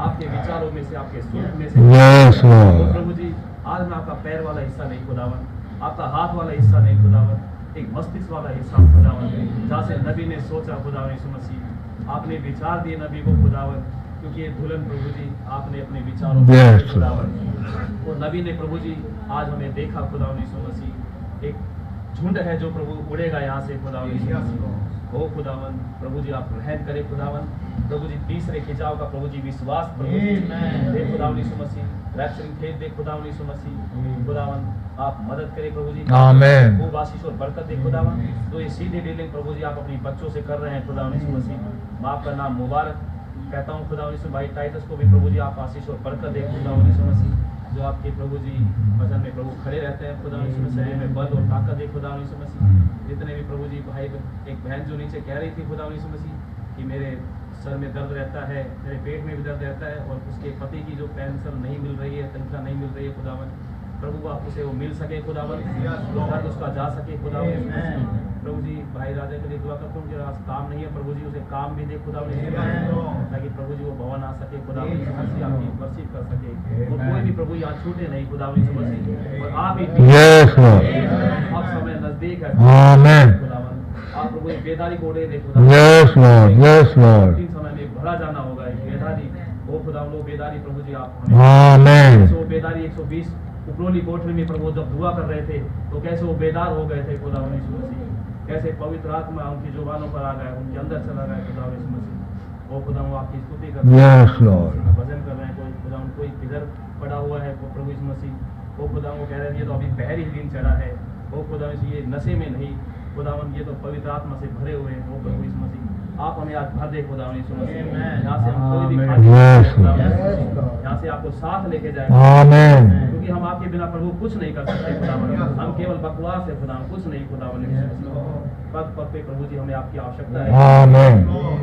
S10: आपके विचारों में से, आपके सूत्र में से।
S5: Yes, Lord.
S10: तो प्रभु जी आज मैं आपका पैर वाला हिस्सा नहीं खुदावन, आपका हाथ वाला हिस्सा नहीं खुदावन, एक मस्तिष्क वाला हिस्सा खुदावन, जहाँ से नबी ने सोचा खुदावन यीशु मसीह, आपने विचार दिए नबी को खुदावन, क्योंकि ये दुल्हन प्रभु जी आपने अपने विचारों में
S5: Yes,
S10: खुदावन। वो नबी ने प्रभु जी आज हमें देखा खुदावन यीशु मसीह, एक झुंड है जो प्रभु उड़ेगा यहाँ से खुदावन यीशु मसीह। ओ खुदावन प्रभु जी आप रहम करें खुदावन। प्रभु जी तीसरे खिंचाव का प्रभु जी विश्वास प्रभु जी दे खुदावन यीशु मसीह, रैप्चरिंग फेथ दे खुदावन यीशु मसीह। खुदावन आप मदद करें प्रभु जी,
S5: आमीन।
S10: खूब आशीष और बरकत दे खुदावन। तो ये सीधी डीलिंग प्रभु जी आप अपनी बच्चों से कर रहे हैं खुदावन यीशु मसीह, मैं आपका नाम मुबारक कहता हूँ खुदावन यीशु। भाई टाइटस को भी प्रभु जी आप आशीष और बरकत दे खुदावन यीशु मसीह, जो आपके प्रभु जी वचन में प्रभु खड़े रहते हैं खुदावन यीशु मसीह, शरीर में बल और ताकत दे खुदावन यीशु मसीह। जितने भी प्रभु जी भाई, एक बहन जो नीचे कह रही थी खुदावन यीशु मसीह कि मेरे सर में दर्द रहता है, मेरे पेट में भी दर्द रहता है, और उसके पति की जो पेंशन नहीं मिल रही है, तनख्वाह नहीं मिल रही है खुदावन, प्रभु आप उसे वो मिल सके खुदावन, दर्द उसका जा सके खुदावन। प्रभु जी भाई राजा के लिए दुआ करता हूँ कि आज काम नहीं है प्रभु जी, उसे काम भी दे खुदावन, ताकि प्रभु जी वो भवन आ सके खुदावन यीशु मसीह, आपकी मर्सी कर सके, और कोई भी प्रभु यहाँ छूटे नहीं खुदावन यीशु मसीह। और आप ही
S5: Yes, Lord.
S10: अब समय नजदीक है
S5: Amen.
S10: खुदावन, आप प्रभु एक बेदारी को उड़े दे खुदावन।
S5: Yes, Lord. Yes, Lord.
S10: अंतिम समय में भरा जाना होगा एक बेदारी, वो खुदावन वो बेदारी प्रभु जी आप हमें
S5: Amen.
S10: वो बेदारी 120 उपरोली कोठरी में प्रभु जब दुआ कर रहे थे तो कैसे वो बेदार हो गए थे खुदावन यीशु मसीह, कैसे पवित्र आत्मा उनकी जुबानों पर आ गया, उनके अंदर चला गया खुदावन यीशु मसीह। वो खुदावन आपकी स्तुति कर रहे हैं,
S5: Yes, Lord.
S10: भजन कर रहे हैं, कोई खुदावन कोई किधर पड़ा हुआ है वो प्रभु यीशु मसीह, वो खुदावन वो कह रहे हैं ये तो अभी पहली दिन चढ़ा है, वो खुदावन ये नशे में नहीं खुदावन, ये तो पवित्र आत्मा से भरे हुए हैं वो प्रभु यीशु मसीह। आप हमें आज भर दे खुदावन यीशु मसीह, यहाँ से हम कोई भी खाली
S5: Yes,
S10: खुदावन, यहाँ से आपको साथ लेके जाएंगे,
S5: Amen.
S10: क्योंकि क्योंकि हम आपके बिना प्रभु कुछ नहीं कर सकते खुदावन, हम केवल बकवास है खुदा, कुछ नहीं खुदावन। पग पग पे प्रभु जी हमें आपकी आवश्यकता है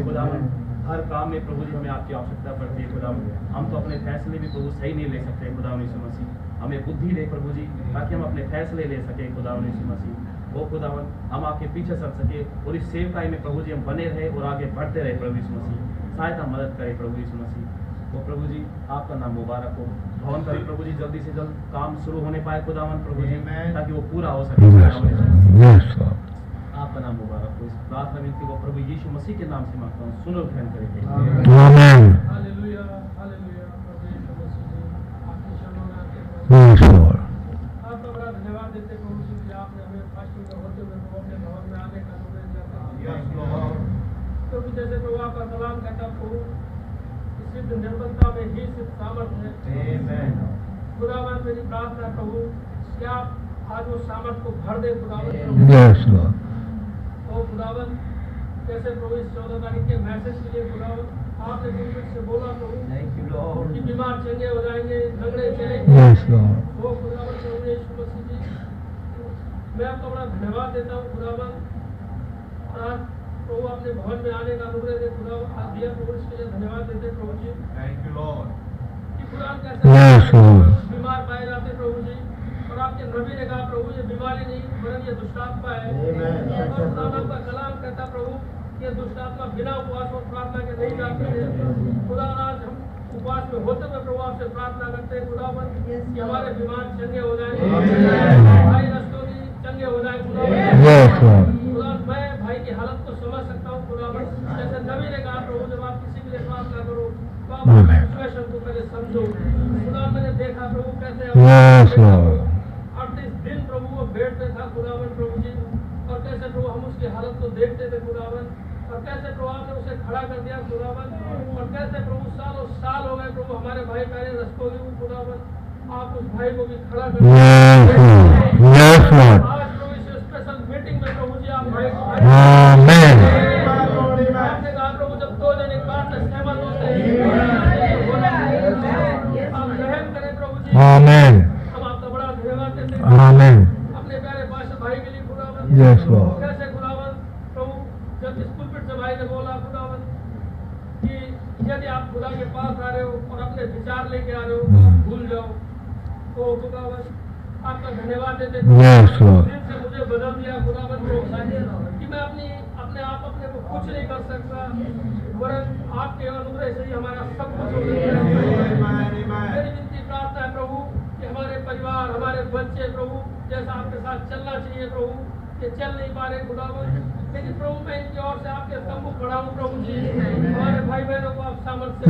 S10: खुदावन, हर काम में प्रभु जी हमें आपकी आवश्यकता पड़ती है खुदावन। हम तो अपने फैसले भी प्रभु सही नहीं ले सकते खुदावन यीशु मसीह, हमें बुद्धि दे प्रभु जी ताकि हम अपने फैसले ले सके खुदावन यीशु मसीह। ओ खुदावन हम आपके पीछे चल सके और इस सेवकाई में प्रभु जी हम बने रहे और आगे बढ़ते रहे प्रभु यीशु मसीह, सहायता मदद करे प्रभु यीशु मसीह। तो प्रभु जी आपका नाम मुबारक हो। भवन का प्रभु जी जल्दी से जल्द काम शुरू होने पाए खुदावन प्रभु जी, ताकि वो पूरा हो सके खुदावन। आपका नाम मुबारक हो। इस प्रार्थना विनती को प्रभु यीशु मसीह के नाम से मांगता हूँ, सुनो ध्यान करें।
S11: आमीन।
S6: Hallelujah hallelujah. प्रभु यीशु मसीह जी आपके चरणों में आते हैं।
S11: Yes Lord.
S6: आपका बड़ा धन्यवाद देते हैं प्रभु जी कि आपने हमें फास्टिंग में होते हुए प्रभु अपने भवन में आने का अनुग्रह दिया। क्योंकि जैसे प्रभु आपका कलाम कहता प्रभु सिद्ध निर्बलता में ही सिद्ध सामर्थ्य है। खुदावन मेरी प्रार्थना प्रभु कि आप आज वो सामर्थ्य को भर दे खुदावन।
S11: Yes Lord.
S6: ओ खुदावन कैसे प्रभु इस 14 तारीख के मैसेज के लिए खुदावन आपने गुरबत से बोला प्रभु कि बीमार चंगे हो जाएंगे, झगड़े चलेंगे।
S11: Yes Lord.
S6: वो खुदावन प्रभु यीशु मसीह जी मैं आपका बड़ा धन्यवाद देता हूँ खुदावन। आज प्रभु अपने भवन में आने का अनुग्रह दे खुदावन, आज दिया प्रभु इसके लिए धन्यवाद देते प्रभु जी।
S8: Thank you Lord.
S6: कि खुदावन कैसे बीमार पाए जाते प्रभु जी, और आपके नबी ने कहा प्रभु ये बीमारी नहीं वरन ये दुष्टात्मा है। और खुदावन का कलाम कहता प्रभु ये दुष्टात्मा बिना उपवास और प्रार्थना के नहीं जाते हैं। खुदावन आज हम उपवास में होते हुए प्रभु आपसे प्रार्थना करते हैं खुदावन कि हमारे बीमार चंगे हो जाएंगे, हमारी रस्तों की चंगे हो जाए खुदावन। मैं भाई की हालत को समझ सकता हूँ खुदावन, जैसे नबी ने कहा प्रभु जब आप किसी के लिए प्रार्थना करो तो आप सिचुएशन को पहले समझो। खुदावन मैंने देखा प्रभु कैसे 38 दिन प्रभु वो बेड पे था खुदावन प्रभु जी, और कैसे प्रभु हम उसकी हालत को देखते थे खुदावन, और कैसे प्रभु आपने उसे खड़ा कर दिया खुदावन, और कैसे प्रभु सालों साल हो गए प्रभु हमारे भाई पहले रस्तों की खुदावन, आप उस भाई को भी खड़ा कर दिया। आज प्रभु इस स्पेशल मीटिंग में प्रभु जी आप भाई को आपने कहा प्रभु जब 2 जन एक बात से सहमत होते हैं आप रहम करें प्रभु जी।
S11: आमीन।
S6: हम आपका बड़ा धन्यवाद देते हैं
S11: आमीन।
S6: अपने प्यारे पास्टर भाई के लिए खुदावन।
S11: Yes Lord.
S6: कैसे खुदावन प्रभु जब इस पुलपिट से भाई ने बोला खुदावन कि यदि आप खुदा के पास आ रहे हो और अपने विचार लेके आ रहे हो भूल जाओ, तो खुदावन आपका धन्यवाद देते
S11: यस लॉर्ड।
S6: दिल से मुझे बदल दिया खुदावन कि मैं अपने आप अपने को कुछ नहीं कर सकता, वरन आपके अनुग्रह से ही हमारा सब कुछ हो सकता है। मेरी विनती प्रार्थना है प्रभु कि हमारे परिवार हमारे बच्चे प्रभु जैसा आपके साथ चलना चाहिए प्रभु, ये चल नहीं पा रहे खुदावन, लेकिन प्रभु मैं इनकी ओर से आपके तंबू खड़ा हूँ प्रभु जी। हमारे भाई बहनों को आप सामर्थ्य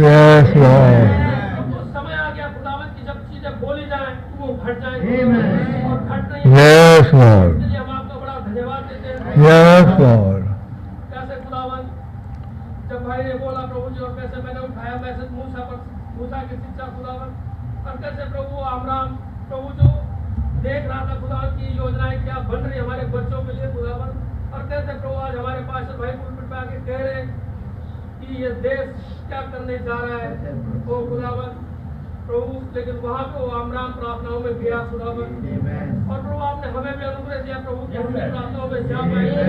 S6: प्रभु समय आ गया खुदावन की जब चीजें बोली जाए तो वो घट जाएंगे और घट नहीं। इसलिए हम आपका बड़ा धन्यवाद देते हैं। कैसे खुदावन जब भाई ने बोला प्रभु जी, और कैसे मैंने उठाया मैसेज मूसा की शिक्षा खुदावन, और कैसे प्रभु अमराम प्रभु जो देख रहा था खुदावन की योजनाएं क्या बन रही हमारे बच्चों के लिए खुदावन, और कैसे प्रभु आज हमारे पास भाई पुलपिट पे आके कह रहे कि ये देश क्या करने जा रहा है वो खुदावन प्रभु, लेकिन वहाँ पे वो अमराम प्रार्थनाओं में गया खुदावन, और प्रभु आपने हमें भी अनुग्रह दिया प्रभु कि हम भी प्रार्थनाओं में जा पाएंगे,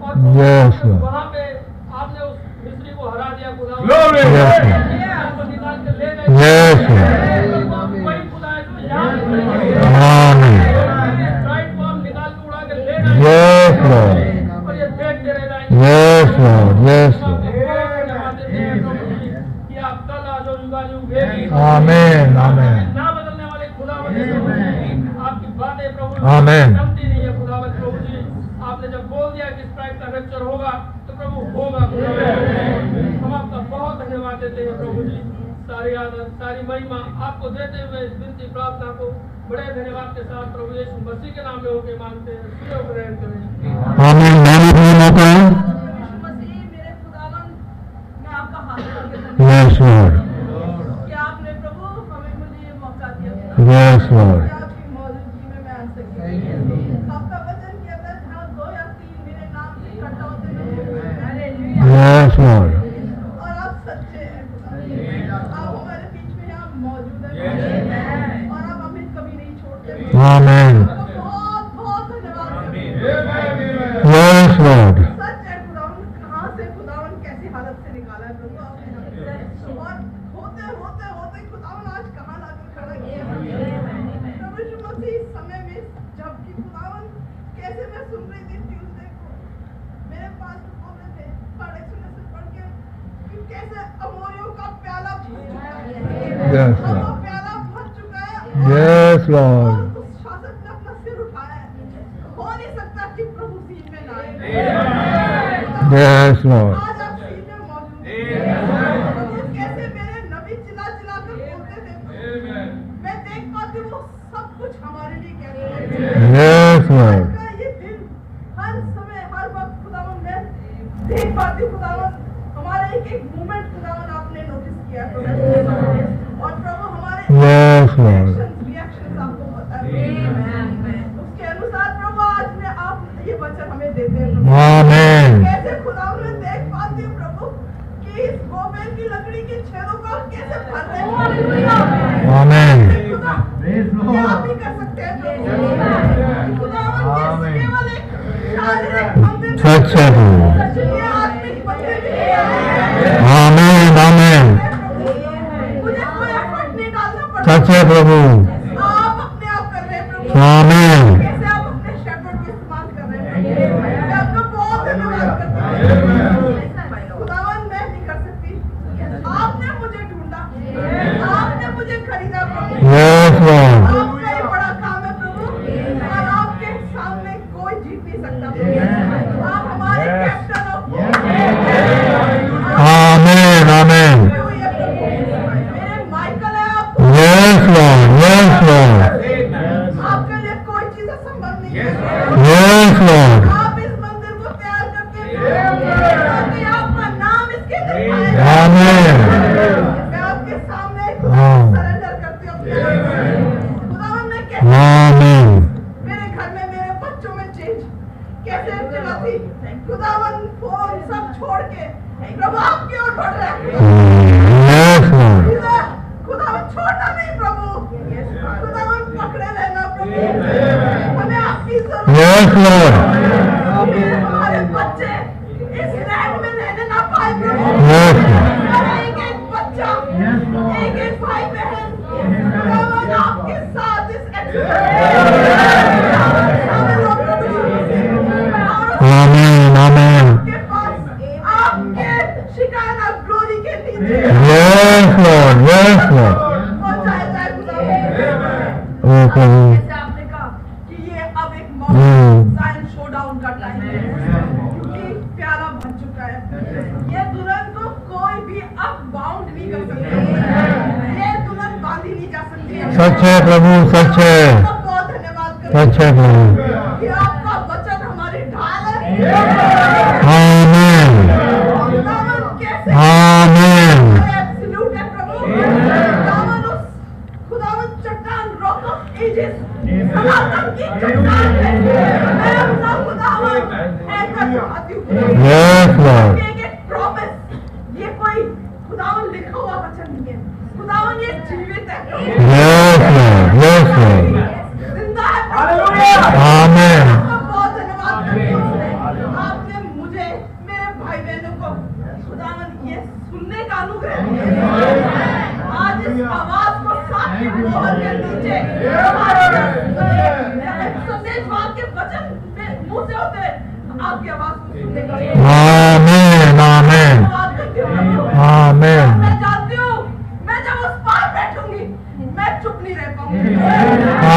S6: और वहाँ पे आपने उस मिस्री को हरा दिया खुदावन, निकाल के ले गए वही खुदा है जो यहाँ राइट को हम निकाल के उड़ा के ले गए और ये देखते रह जाएंगे। कि आप कल आज और युगायुग
S11: आमीन आमीन।
S6: ना बदलने वाले खुदावन आपकी बातें प्रभु
S11: आमीन।
S6: जमती नहीं है खुदावन प्रभु जी, आपने जब बोल दिया कि इस टाइप का लेक्चर होगा तो प्रभु होगा खुदावन। हम आपका बहुत धन्यवाद देते हैं प्रभु जी, सारी आदत सारी महिमा आपको देते हुए इस विनती प्रार्थना को बड़े धन्यवाद के साथ प्रभु यीशु मसीह के नाम में होके मांगते हैं, सुनो ग्रहण करें।
S11: आमीन।
S12: मेरे खुदावन मैं आपका हाथ जोड़ के कि आपने प्रभु हमें मुझे ये मौका दिया आपकी मौजूदगी में मैं आ सकी। आपका वचन कहता है जहाँ 2 या 3 मेरे नाम से इकट्ठा होते हैं और आप सच्चे हैं, आप हमारे बीच में यहाँ मौजूद हैं और आप हमें जैसे मैं सुन रही थी ट्यूसडे को, मेरे पास बोल रहे थे कॉलेक्शन से पढ़ के कि कैसे अमोरियों का प्याला भर चुका है।
S11: Yes,
S12: अब वो
S11: Lord.
S12: प्याला भर चुका है।
S11: Yes, Lord.
S12: और उस शासक ने अपना सिर उठाया है। हो नहीं सकता कि प्रभु सीन में ना आए।
S11: Yes, Lord.
S12: आज आप सीन में मौजूद हैं। कैसे मेरे नबी चिल्ला चिल्ला कर बोलते थे, मैं देख पाती हूँ वो सब कुछ हमारे लिए कहते हैं।
S11: Yes, Lord.
S12: आज का ये दिन हर समय हर वक्त खुदावन मैं देख पाती हूँ खुदावन हमारे एक एक मोमेंट खुदावन आपने नोटिस किया है। और प्रभु हमारे
S11: Yes, Lord.
S12: रिएक्शंस आपको पता है। उसके अनुसार प्रभु आज में आप ये वचन हमें देते हैं प्रभु।
S11: Amen.
S12: कैसे खुदावन मैं देख पाती हूँ प्रभु कि इस गोबेल की लकड़ी के छेदों को कैसे भर रहे हैं।
S11: Amen.
S12: खुदा, ये आप ही कर सकते हैं प्रभु। खुदावन ये केवल एक शारीरिक मंदिर नहीं
S11: सच है प्रभु।
S12: ये आत्मिक मंदिर भी है।
S11: Amen. Amen.
S12: मुझे कोई एफर्ट नहीं डालना पड़ता।
S11: सच है प्रभु।
S12: आप अपने आप कर रहे हैं प्रभु।
S11: Amen.
S12: कैसे आप अपने शेपर्ड को इस्तेमाल कर रहे हैं। मैं आपका बहुत धन्यवाद करती हूँ। खुदावन मैं नहीं कर सकती। आपने मुझे ढूंढा, आपने मुझे खरीदा प्रभु।
S11: Yes, Lord.
S12: आपका ये बड़ा काम है प्रभु और आपके सामने कोई जीत नहीं सकता प्रभु। आप हमारे कैप्टन हो।
S11: Amen. Amen.
S12: मेरे माइकल है आप।
S11: Yes, Lord. Yes, Lord.
S12: आपके लिए कोई चीज असंभव नहीं है।
S11: Yes, Lord.
S12: आप इस मंदिर को तैयार करते हैं ताकि आपका नाम इसके अंदर आए।
S11: Amen.
S12: मैं आपके सामने
S11: हाँ।
S12: सरेंडर करती हूँ अपने आप को। खुदावन मैं कैसे
S11: Amen.
S12: मेरे घर में मेरे बच्चों में चेंज कैसे चलाती खुदावन फोन सब छोड़ के प्रभु आपकी ओर बढ़ रहे हैं।
S11: Yes, Lord.
S12: खुदावन छोड़ना नहीं प्रभु, खुदावन पकड़े रहना प्रभु। हमें आपकी जरूरत
S11: Yes, Lord.
S12: है। हमारे बच्चे इस लैंड में रहने ना पाए प्रभु।
S11: Yes, Lord.
S12: एक एक बच्चा, एक एक भाई बहन खुदावन आपके साथ इस
S11: Amen. Amen.
S12: के पास आपके शिकायत ग्लोरी के नीचे
S11: Yes, Lord. Yes, Lord.
S12: पहुंचाया जाए खुदावन।
S11: Oh, प्रभु।
S12: जैसे आपने कहा कि ये अब एक साइन शोडाउन का टाइम है क्योंकि प्याला भर चुका है। ये दुल्हन को कोई भी अब बाउंड नहीं कर सकता। ये दुल्हन बांधी नहीं जा सकती है।
S11: सच है प्रभु। सच है।
S12: आपका बहुत धन्यवाद करते
S11: सच है प्रभु।
S12: हैं कि आपका वचन हमारी ढाल है।
S11: Amen.
S12: खुदावन कैसे
S11: Amen.
S12: एब्सोल्यूट है प्रभु। खुदावन उस खुदावन चट्टान रॉक ऑफ एजेस सनातन की चट्टान है। मैं अपना खुदावन ऐसा चाहती हूँ।
S11: Yes, Lord.
S12: एक प्रॉमिस ये कोई खुदावन लिखा हुआ वचन नहीं है। खुदावन ये जीवित है।
S11: Yes, Lord. Yes, Lord.
S12: जिंदा है प्रभु।
S11: Amen.
S12: आपका बहुत धन्यवाद करती हूँ। आपने मुझे मेरे भाई बहनों को खुदावन ये सुनने का अनुग्रह दिया। आज इस आवाज को साथ के मोहर के नीचे संदेश के वचन में मुंह से होते आपकी आवाज को सुनने का
S11: Amen. Amen.
S12: धन्यवाद करती हूँ प्रभु।
S11: Amen.
S12: मैं जानती हूँ मैं जब उस पार बैठूंगी मैं चुप नहीं रह पाऊंगी।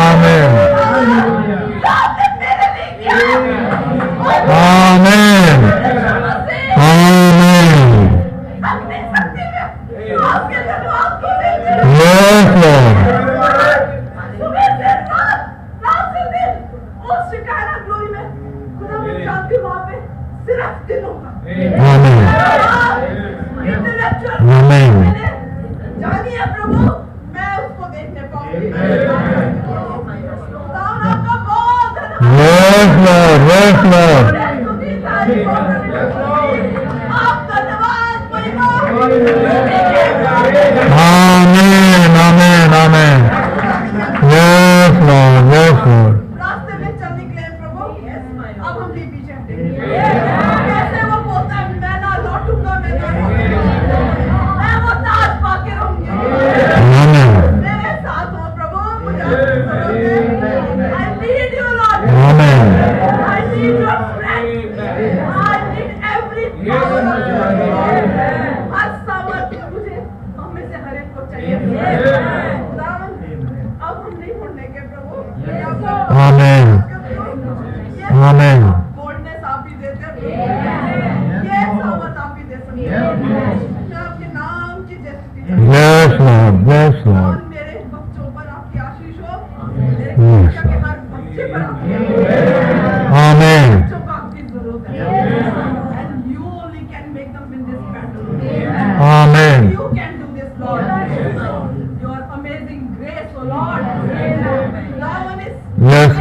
S11: Amen.
S12: आपने मेरे लिए किया।
S11: Amen. Amen.
S12: अपनी शक्ति में आपके धन्यवाद को दीजिए।
S11: Yes, Lord.
S12: सुबह से रात, रात से दिन उस शिकायत ग्लोरी में खुदा मैं जानती हूँ वहाँ पे सिर्फ दिन होगा।
S11: Amen.
S12: Intellectual
S11: Amen.
S12: मैंने जानी है प्रभु मैं उसको देखने पाऊंगी। खुदावन आपका बहुत धन्यवाद।
S11: Yes, Lord. Yes, Lord.
S12: स्तुति तारीफ और आप धन्यवाद महिमा।
S11: Amen. Amen. Amen. Yes, Lord. Yes, Lord.
S12: रास्ते में चल निकले हैं प्रभु। अब हम नहीं पीछे हटेंगे। कैसे वो बोलता है मैं ना लौटूंगा मैं ना लौटूंगा। मैं वो ताज पाके रहूंगी।
S11: Amen.
S12: मेरे साथ हो प्रभु मुझे आपकी जरूरत है। I need you Lord.
S11: Amen.
S12: I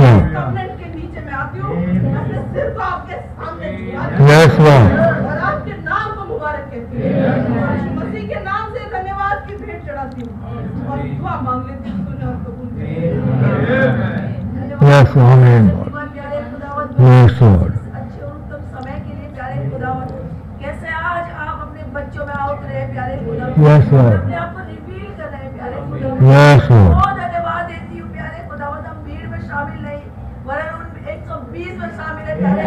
S11: Lord.
S12: Covenant के नीचे मैं आती हूँ, मैं अपने सिर को आपके सामने झुकाती हूँ।
S11: Yes, Lord.
S12: और आपके नाम को मुबारक कहती हूँ। यीशु मसीह के नाम से धन्यवाद की भेंट चढ़ाती हूँ और दुआ मांग लेती हूँ और कबूल करती हूँ।
S11: Yes, Amen, Lord.
S12: प्यारे खुदावंद,
S11: Yes, Lord.
S12: अच्छे और उत्तम समय के लिए प्यारे खुदावंद, कैसे आज आप अपने बच्चों में आउट रहे प्यारे खुदावंद,
S11: Yes, Lord.
S12: अपने आप को रिवील कर रहे हैं प्यारे खुदावंद।
S11: Yes, Lord.
S12: बहुत धन्यवाद देती हूँ प्यारे खुदावंद, हम भीड़ में शामिल नहीं वरन उन 120 में शामिल है प्यारे,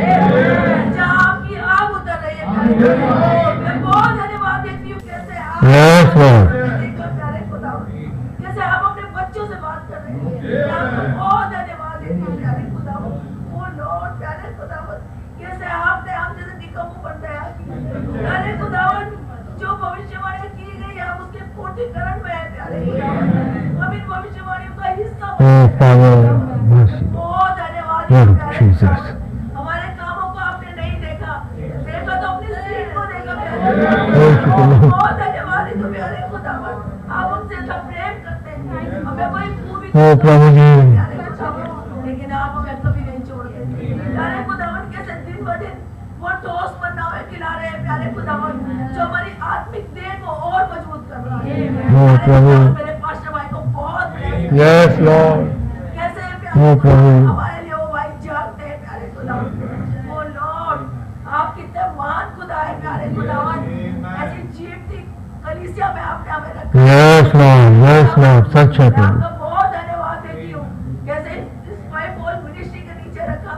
S12: जहाँ आपकी आग उतर रही है प्यारे खुदावंद। मैं बहुत धन्यवाद देती हूँ कैसे आप
S11: Yes, Lord.
S12: देखकर प्यारे खुदावंद, कैसे आप अपने बच्चों से बात कर रहे हैं। मैं आपको बहुत धन्यवाद देती हूँ प्यारे खुदावंद। ओ लॉर्ड प्यारे खुदावंद, कैसे आपने हम जैसे निकम्मों पर दया की प्यारे खुदावंद, जो भविष्यवाणी की गई हम उसके पूर्तिकरण में है प्यारे खुदावंद। हम इन भविष्यवाणियों का हिस्सा
S11: Oh, Father, mercy.
S12: बहुत धन्यवाद
S11: Lord
S12: प्यारे
S11: Jesus.
S12: खुदावंद। हमारे कामों को आपने नहीं देखा तो अपनी सीट को देखा प्यारे खुदावंद। बहुत धन्यवाद है तो प्यारे खुदावंद, आप हमसे इतना प्रेम करते हैं, हमें कोई खूबी
S11: Oh, प्रभु जी.
S12: प्यारे खुदावंद, लेकिन आप हमें कभी नहीं छोड़ते प्यारे खुदावंद। कैसे दिन ब दिन वो ठोस मन्नावे खिला रहे हैं प्यारे खुदावंद, जो हमारी आत्मिक देह को और मजबूत कर रहा है।
S11: Oh, प्रभु.
S12: मेरे पास्टर भाई को बहुत bless करें।
S11: Yes, Lord.
S12: कैसे प्यारे
S11: Oh, प्रभु.
S12: खुदावंद, हमारे लिए वो भाई जागते हैं प्यारे खुदावंद। ओ लॉर्ड, आप कितने महान खुदा है प्यारे खुदावंद। ऐसी जीवती कलीसिया में आपने हमें रखा है।
S11: Yes, Lord. Yes, Lord. सच है
S12: मैं
S11: प्रभु.
S12: आपका बहुत धन्यवाद देती हूँ, कैसे इस फाइव मिनिस्ट्री के नीचे रखा,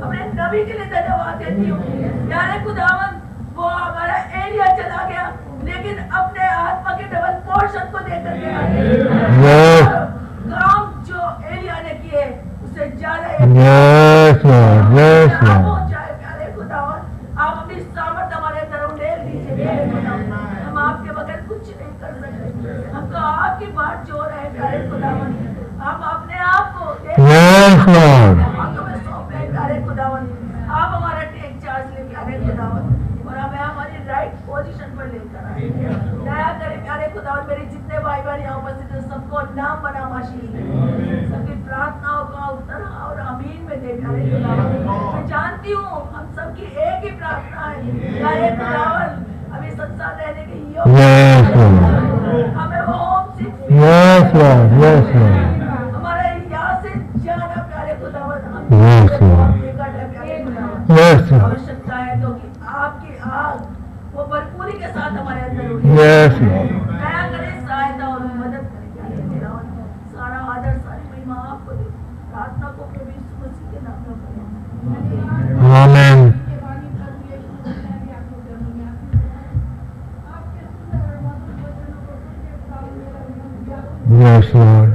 S12: अपने नबी के लिए धन्यवाद देती हूँ प्यारे खुदावंद। वो हमारा एरिया चला गया, लेकिन अपने आत्मा के डबल पोर्शन को देकर के आए।
S11: Yes.
S12: काम जो एलिया ने किए उससे ज्यादा
S11: Yes, Lord. Yes, Lord.
S12: पहुंचाए प्यारे खुदावंद। आप अपनी सामर्थ हमारे अंदर उंडेल दीजिए प्यारे खुदावंद। हम आपके बगैर कुछ नहीं कर सकते, हमको आपकी बात जोर है प्यारे खुदावंद। हम अपने आप को
S11: Yes, Lord.
S12: हाथों में सौंपे हैं प्यारे खुदावंद। आप हमारा टेक चार्ज ले प्यारे खुदावंद और हमें हमारी राइट पोजीशन पर लेकर आए। दया करें प्यारे खुदावंद, मेरे जितने भाई बहन यहाँ उपस्थित हैं सबको नाम बना माशी, सबकी प्रार्थनाओं का उत्तर और आमीन में दे प्यारे खुदावंद। मैं जानती हूँ हम सबकी एक ही प्रार्थना है प्यारे खुदावंद, अभी संसार रहने के
S11: Yes, Lord.
S12: हमें वो होम सिक
S11: Yes, Lord. Yes, Lord.
S12: हमारे यहाँ से जाना प्यारे खुदावंद हम
S11: Yes, Lord.
S12: निकट है प्यारे खुदावंद।
S11: Yes, Lord.
S12: आवश्यकता है तो कि आपकी आग वो भरपूरी के साथ हमारे अंदर उठे।
S11: Yes, Lord.
S12: दया करें, सहायता और मदद करें प्यारे खुदावंद। सारा आदर सारी महिमा आपको दे, प्रार्थना को प्रभु यीशु मसीह के नाम में करें।
S11: Amen. Yes, Lord.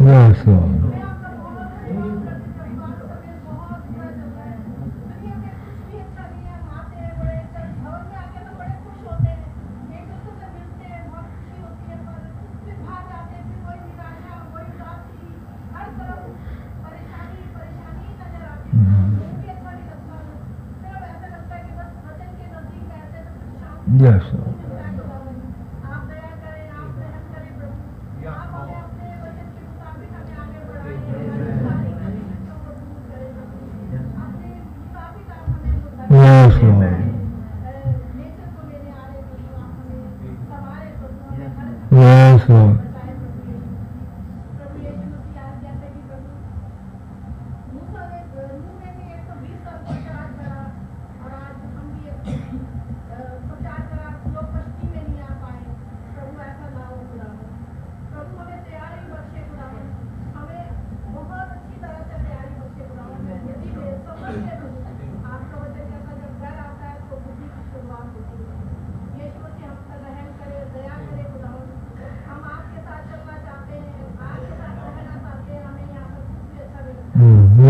S11: Yes, Lord. Yes, Lord. Yes, Lord. Yes, Lord.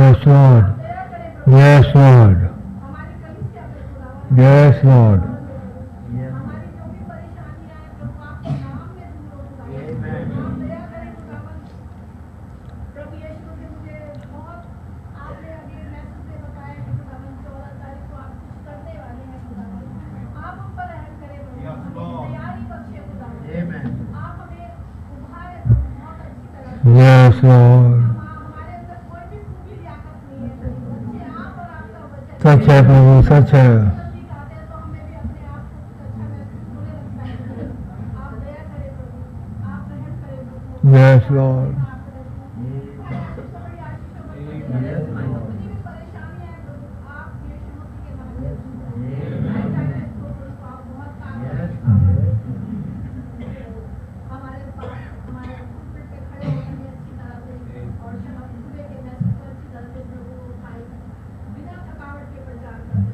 S11: Yes, Lord. Yes, Lord. Yes, Lord. Yes, Lord. सच है प्रभु, सच है। Yes, Lord. Yes, Lord.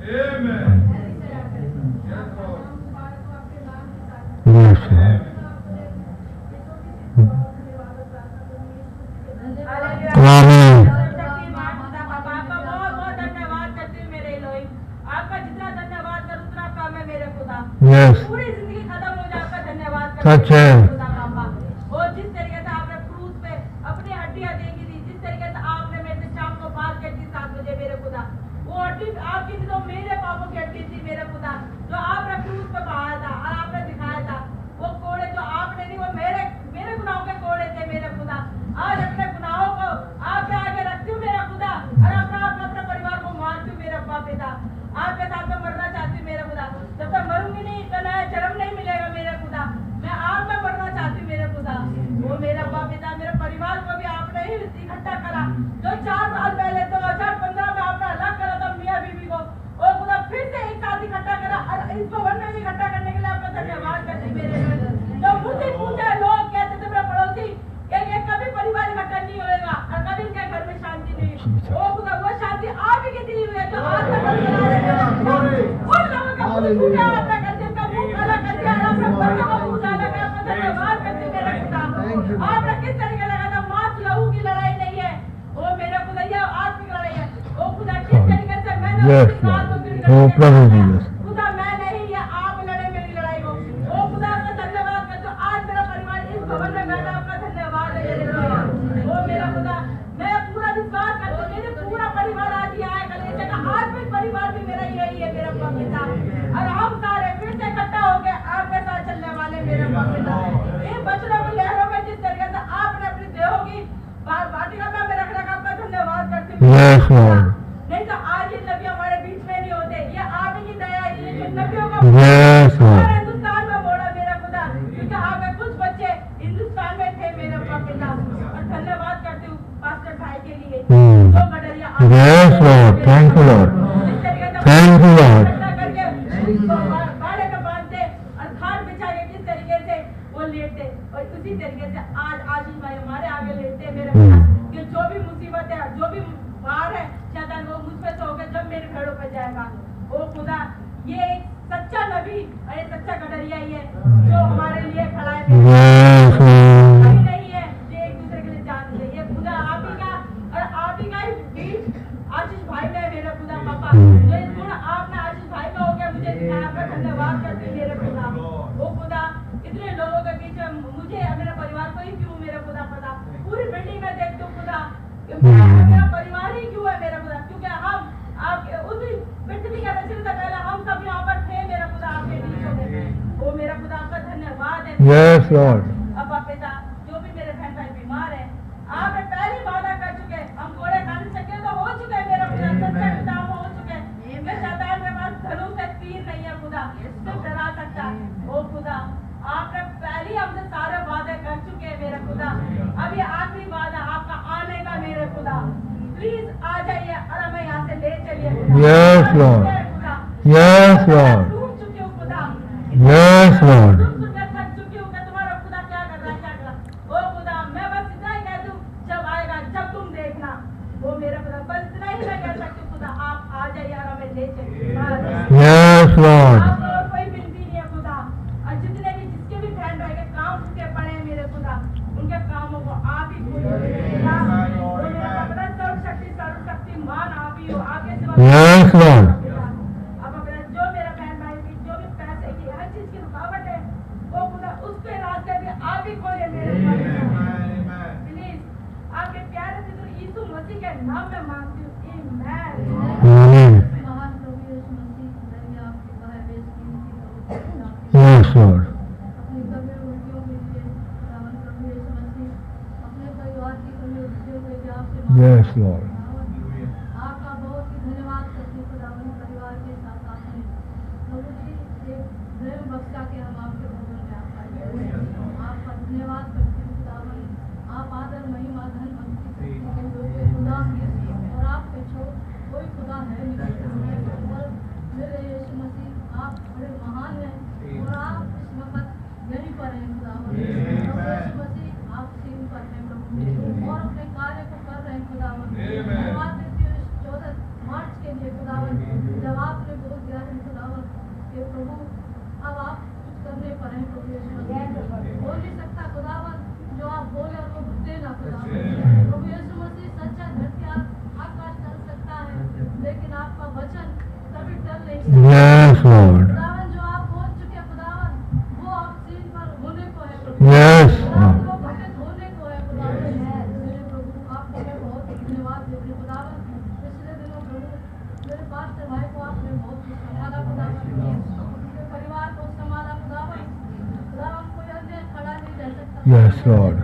S11: Amen. Yes. सच है।
S12: और जिस तरीके से आपने क्रूस पे अपनी हड्डियां देगी थी, जिस तरीके से आपने मेरे से शाम को बात करती 7 बजे मेरे खुदा, वो हड्डी आपकी थी तो मेरे पापों की हड्डी थी मेरे खुदा, जो आपने क्रूस पे बहाया था और आपने दिखाया था। वो कोड़े जो आपने नहीं, वो मेरे गुनाहों के कोड़े थे मेरे खुदा। आज अपने गुनाहों को आपके आगे रखती हूँ मेरा खुदा, और अपने परिवार को मारती हूँ मेरा बाप पिता। आपके साथ में मरना चाहती हूँ मेरा खुदा, जब तक मरूंगी नहीं तो नया जन्म नहीं मिलेगा मेरे खुदा। मैं आप में मरना चाहती हूँ मेरे खुदा। वो मेरा बाप पिता, मेरे परिवार को भी आपने ही इकट्ठा करा, जो 4 साल पहले 2015 में आपने अलग करा था मियाँ बीवी को, वो खुदा फिर से एक साथ इकट्ठा करा, और इस भवन में भी इकट्ठा करने के लिए आपका धन्यवाद करती मेरे। जो मुझे पूछे लोग कहते थे मेरे पड़ोसी कि ये कभी परिवार इकट्ठा नहीं होएगा और कभी इनके घर में शांति नहीं। वो खुदा वो शांति आप ही की दी हुई है, जो आज तक बरकरार है। उन लोगों का मुंह फूटा आपने कर दिया, उनका मुंह काला कर दिया, और आपने बच्चों को मुंह डाला कर, आपका धन्यवाद करती मेरे खुदा। आपने किस तरीके लगा था, मांस लहू की लड़ाई नहीं है वो मेरे खुदा, ये आत्मिक लड़ाई है। वो खुदा किस तरीके से मैंने
S11: Yes,
S12: अपनी बात
S11: Lord.
S12: को गिर
S11: Oh, प्रभु जी।
S12: खुदा मैं नहीं, ये आप लड़े मेरी लड़ाई को। ओ खुदा का धन्यवाद कर दो, आज मेरा परिवार इस भवन में बैठा, आपका धन्यवाद है मेरे खुदा। ओ मेरा खुदा, मैं पूरा विश्वास करता हूँ मेरे पूरा परिवार आज ही आया कलेजे का आत्मिक परिवार भी मेरा यही है मेरा पिता, और हम सारे फिर से इकट्ठा हो गए आपके साथ चलने वाले मेरे पिता। इन बचनों की लहरों में जिस तरीके से आपने अपनी देहों की वाटिका में रखने का आपका धन्यवाद करती हूँ।
S11: Yes, Lord.
S12: नहीं तो आज ये नबी हमारे बीच में नहीं होते, ये आप ही की दया है, ये नबियों का
S11: Yes, Lord.
S12: हिंदुस्तान में मोड़ा मेरा खुदा, क्योंकि आपके कुछ बच्चे हिंदुस्तान में थे मेरे पिता। और धन्यवाद करती हूँ पास्टर भाई के लिए, जो गडरिया
S11: Yes, Lord. Thank you, Lord. Thank you, Lord.
S12: करके बाड़े में बांधते और खाट बिछा के किस तरीके से वो लेटते, और उसी तरीके से आज आशीष भाई हमारे आगे लेटते मेरे खुदा, कि जो भी मुसीबत है, जो भी बाहर है शैतान, वो मुझ पे से होकर जब मेरे भेड़ों पे जाएगा। ओ खुदा, ये एक सच्चा नबी और एक सच्चा गडरिया ही है, जो हमारे लिए खड़ा है।
S11: Yes, Lord.
S12: कोई नहीं है जो एक दूसरे के लिए जान दे, ये खुदा आप ही का, और आप ही का ही बीच आशीष भाई में है मेरे खुदा पापा। जो इस गुण आपने आशीष भाई में हो गया मुझे दिखाया, आपका धन्यवाद करते हैं मेरे खुदा। ओ खुदा, इतने लोगों के बीच में मुझे और मेरे परिवार को ही क्यों मेरे खुदा पता, पूरी बिल्डिंग में देखते हो खुदा, मेरा परिवार ही क्यों है मेरा खुदा, क्योंकि हम आपके उस पृथ्वी के रचने से पहले हम सब यहाँ पर थे मेरा खुदा, आपके बीच में। ओ मेरा खुदा, आपका धन्यवाद है।
S11: Yes, Lord.
S12: अब पिता, जो भी मेरे बहन भाई बीमार है, आपने पहली वादा कर चुके, हम घोड़े खा नहीं सके तो हो चुके मेरा खुदा, सच्चा पिता हम हो चुके। मैं शैतान के पास धनुष से तीर नहीं है खुदा, सिर्फ डरा सकता। ओ खुदा, आपने पहले हमसे सारे वादे कर चुके हैं मेरे खुदा, अब ये आखिरी वादा आपका आने का मेरे खुदा, प्लीज आ जाइए और हमें यहाँ से ले चलिए खुदा।
S11: Yes, Lord. Yes, Lord.
S12: डूब चुकी हूँ खुदा,
S11: Yes, Lord.
S12: सुनकर थक चुकी हूँ कि तुम्हारा खुदा क्या कर रहा है, क्या कर रहा है। ओ खुदा, मैं बस इतना ही कह दूँ, जब आएगा जब तुम देखना। वो मेरा खुदा, बस इतना ही मैं कह सकती हूँ खुदा, आप आ जाइए और हमें ले चलिए।
S11: Yes, Lord.
S12: आपको और कोई विनती नहीं है खुदा, और जितने भी जिसके भी बहन भाई के काम उसके पड़े हैं मेरे खुदा, उनके कामों को आप ही पूरे सर्वशक्ति मसीह के नाम में मांगती हूँ, आमीन।
S11: Amen.
S12: महान प्रभु यीशु मसीह, मैं आपके बाहर बेइज्जती
S11: Yes, Lord.
S12: अपनी कमी उल्टियों के लिए खुदावन प्रभु यीशु मसीह, अपने परिवार की कमी उल्टियों के लिए आपसे
S11: Yes, Lord.
S12: आपका बहुत ही धन्यवाद करती हूँ खुदावन, परिवार के साथ आपने प्रभु जी एक प्रेम बख्शा के हम आपके भवन में आ पाए। आपका धन्यवाद करती हूँ खुदावन, आप आदर महिमा धन भक्ति के योग्य खुदा हैं और आपके छोड़ कोई खुदा है नहीं। और मेरे यीशु मसीह, आप बड़े महान हैं और आप इस वक्त यहीं पर हैं खुदावन। प्रभु यीशु मसीह, आप सीन पर हैं प्रभु और अपने कार्य को कर रहे हैं खुदावन। धन्यवाद देती हूँ इस 14 मार्च के लिए खुदावन, जब आपने बोल दिया है खुदावन कि प्रभु अब आप कुछ करने पर हैं प्रभु यीशु मसीह। हो नहीं सकता खुदावन जो आप बोले और वो भूले ना खुदावन। प्रभु यीशु मसीह, सच्चा धरती आकाश टल सकता है लेकिन आपका वचन कभी टल नहीं सकता।
S11: Yes, Lord.
S12: खुदावन जो आप बोल चुके खुदावन, वो आप सीन पर होने को है प्रभु।
S11: Yes,
S12: खुदावन,
S11: Lord.
S12: वो घटित होने को है खुदावन। मेरे प्रभु, आपको मैं बहुत धन्यवाद देती हूँ खुदावन। पिछले दिनों प्रभु मेरे पास्टर भाई को आपने बहुत कुछ संभाला खुदावन, उनके परिवार को संभाला खुदावन। खुदावन, कोई अन्य खड़ा नहीं रह सकता।
S11: Yes, Lord.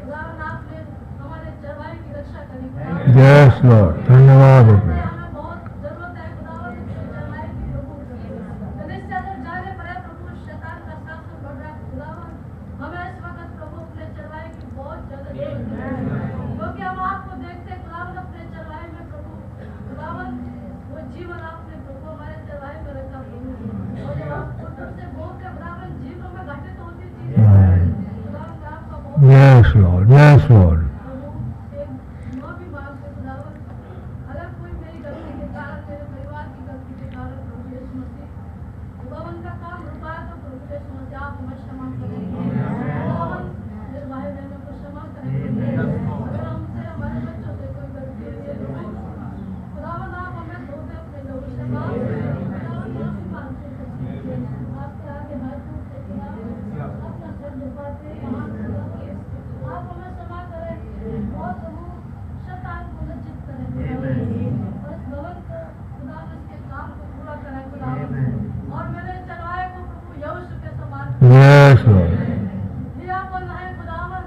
S12: खुदावन, आपने हमारे चरवाहे की रक्षा करी खुदावन।
S11: Yes, Lord. धन्यवाद है।
S12: हमें बहुत जरूरत है खुदावन इसके चरवाहे की प्रभु। गणेश चादर जाने पर है प्रभु, शैतान का शासन बढ़ रहा है खुदावन। हमें इस वक्त प्रभु अपने चरवाहे की बहुत जरूरत है क्योंकि हम आपको देखते हैं खुदावन अपने चरवाहे में प्रभु। खुदावन, वो जीवन आपने प्रभु हमारे चरवाहे में रखा प्रभु, और जब आप उधर से बोलते खुदावन, जीवन में घटित होती चीजें खुदावन का आपका बहुत
S11: Yes, Lord. Yes, Lord.
S12: प्रभु एक माँ भी मांगते खुदावन, अगर कोई मेरी गलती के कारण, मेरे परिवार की गलती के कारण प्रभु यीशु मसीह खुदावन का काम रुका है तो प्रभु यीशु मसीह आप हमें क्षमा करें। खुदावन, मेरे भाई बहनों को क्षमा करें। अगर हमसे, हमारे बच्चों से कोई गलती हुई है खुदावन, आप हमें धो दे अपने लोगों से माफ करें। खुदावन, माफी मांगते हैं आपके आगे हाथ जोड़ते खुदावन, अपना सर झुकाते हैं, हाथ जोड़ते हैं। आप हमें क्षमा करें और प्रभु शैतान को लज्जित करें खुदावन, और इस भवन को खुदावन इसके काम को पूरा करें खुदावन, और मेरे चरवाहे को प्रभु यहोशू के समान
S11: Yes, Lord.
S12: दिया को नहीं खुदावन,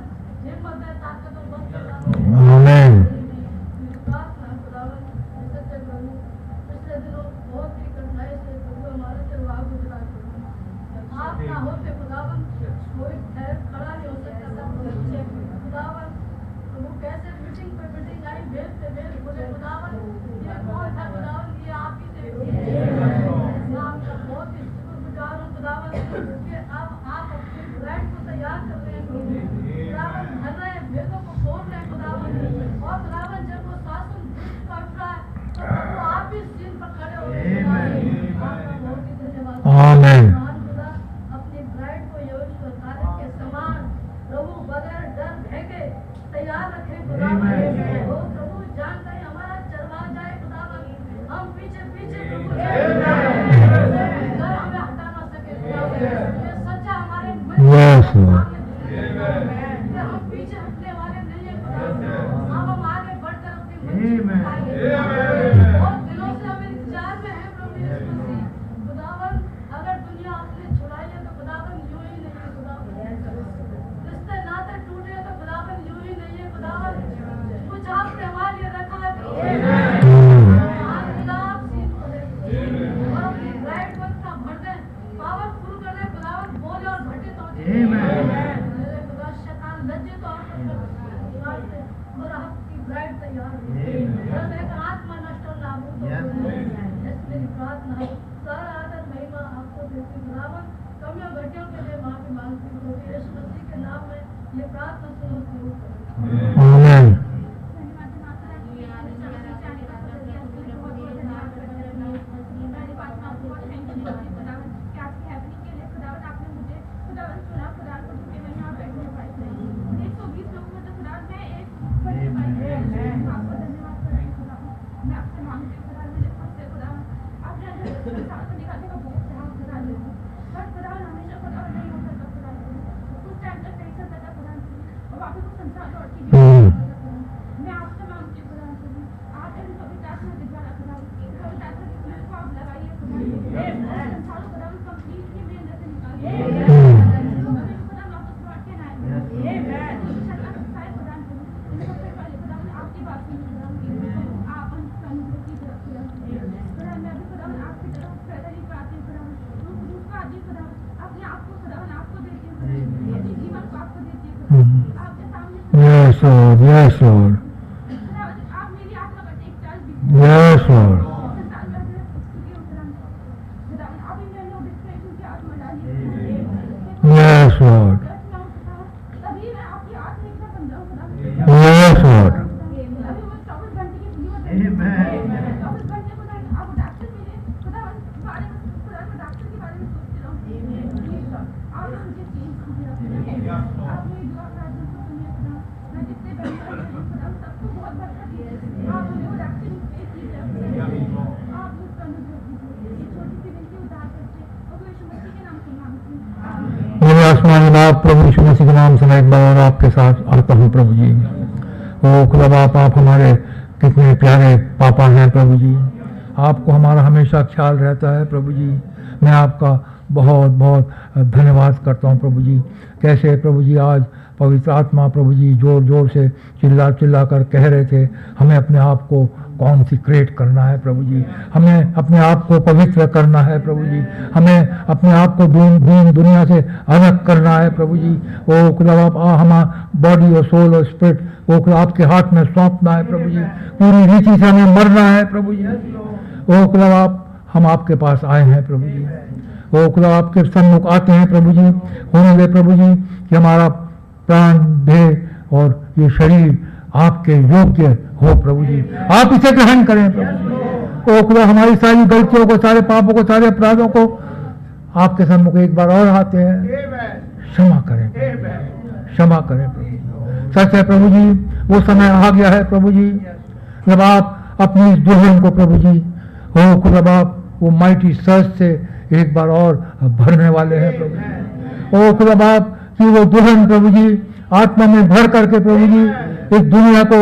S12: हिम्मत दे, ताकत और बल दे
S11: Amen.
S12: प्रार्थना खुदावन, सच्चे प्रभु पिछले दिनों बहुत ही कठिनाई से प्रभु हमारे चरवाहा गुजरा प्रभु। आप ना होते खुदावन, कोई ठहर खड़ा नहीं हो सकता था बच्चे खुदावन। प्रभु कैसे मीटिंग पे मीटिंग आई, बेल पे बेल बोले खुदावन, ये कौन था खुदावन, ये आप ही थे। मैं आपका बहुत ही शुक्रगुजार हूँ खुदावन कि अब आप अपनी ब्राइड को तैयार कर रहे हैं प्रभु। खुदावन, भर रहे हैं, भेदों को खोल रहे हैं खुदावन, और खुदावन जब वो शासन दुष्ट का उठ रहा है तो प्रभु आप ही सीन पर खड़े हो गए खुदावन। आपका बहुत ही धन्यवाद।
S11: Amen.
S12: महान खुदा, अपनी ब्राइड को यहोशू कालेब के समान प्रभु बगैर डर भय के तैयार रखें खुदावन। ओ प्रभु, जानता है हमारा चरवा जाए खुदावन, हम पीछे पीछे प्रभु डर हमें हटा ना सके खुदावन। ये सच्चा हमारे मन में
S11: Yes, Lord.
S12: कि हम पीछे हटने वाले नहीं है खुदावन। हम आगे बढ़कर अपनी मंजिल को पाएंगे और दिलों से हम इंतजार में हैं प्रभु यीशु मसीह खुदावन। अगर दुनिया आपने छुड़ाई है तो खुदावन यूं ही नहीं है खुदावन, रिश्ते नाते टूटे हैं तो खुदावन यूं ही नहीं है खुदावन, कुछ आपने हमारे लिए रखा है प्रभु। आज खुदा आप सीन करें और अपनी ब्राइड को इतना भर दें, पावरफुल कर दें खुदावन, बोले और घटित हो जाए। मेरे खुदा, शैतान लज्जित और और आपकी ब्राइड तैयार हो। आत्मा नष्ट और नाबूद हो गई। मेरी प्रार्थना है, सारा आदर महिमा आपको देती हूँ खुदावन। कमियों घटियों के लिए माफी मांगती हूँ प्रभु यीशु मसीह के नाम में ये प्रार्थना सुनो जरूर करें।
S11: Amen. Yes, Lord. Yes, Lord. Yes, Lord. Yes, Lord. Yes, Lord. मेरे आसमानी बाप प्रभु यीशु मसीह के नाम से मैं एक बार और आपके साथ आता हूँ प्रभु जी। ओ खुदा बाप, आप हमारे कितने प्यारे पापा हैं प्रभु जी। आपको हमारा हमेशा ख्याल रहता है प्रभु जी। मैं आपका बहुत बहुत धन्यवाद करता हूँ प्रभु जी। कैसे प्रभु जी आज पवित्र आत्मा प्रभु जी जोर जोर से चिल्ला चिल्ला कर कह रहे थे हमें अपने आप को कॉन्सिक्रेट करना है प्रभु जी, हमें अपने आप को पवित्र करना है प्रभु जी, हमें अपने आप को दुनिया से अलग करना है प्रभु जी। ओ खुदा बाप, हमारा बॉडी और सोल और स्पिरिट वो खुदा आपके हाथ में सौंपना है प्रभु जी। पूरी रीति से हमें मरना है प्रभु जी। ओ खुदा बाप, हम आपके पास आए हैं प्रभु जी। ओ खुदा आपके सम्मुख आते हैं प्रभु जी। होने दे प्रभु जी कि हमारा प्राण, देह और ये शरीर आपके योग्य हो प्रभु जी। आप इसे ग्रहण करें प्रभु जी। ओ खुदा, हमारी सारी गलतियों को, सारे पापों को, सारे अपराधों को आपके सम्मुख एक बार और आते हैं। क्षमा करें, क्षमा करें प्रभु जी। सच है प्रभु जी, वो समय आ गया है प्रभु जी जब आप अपनी इस दुल्हन को प्रभु जी, ओ खुदा बाप, वो माइटी सर्च से एक बार और भरने वाले हैं प्रभु जी। ओ खुदा बाप, कि वो दुल्हन प्रभु जी आत्मा में भर करके प्रभु जी इस दुनिया को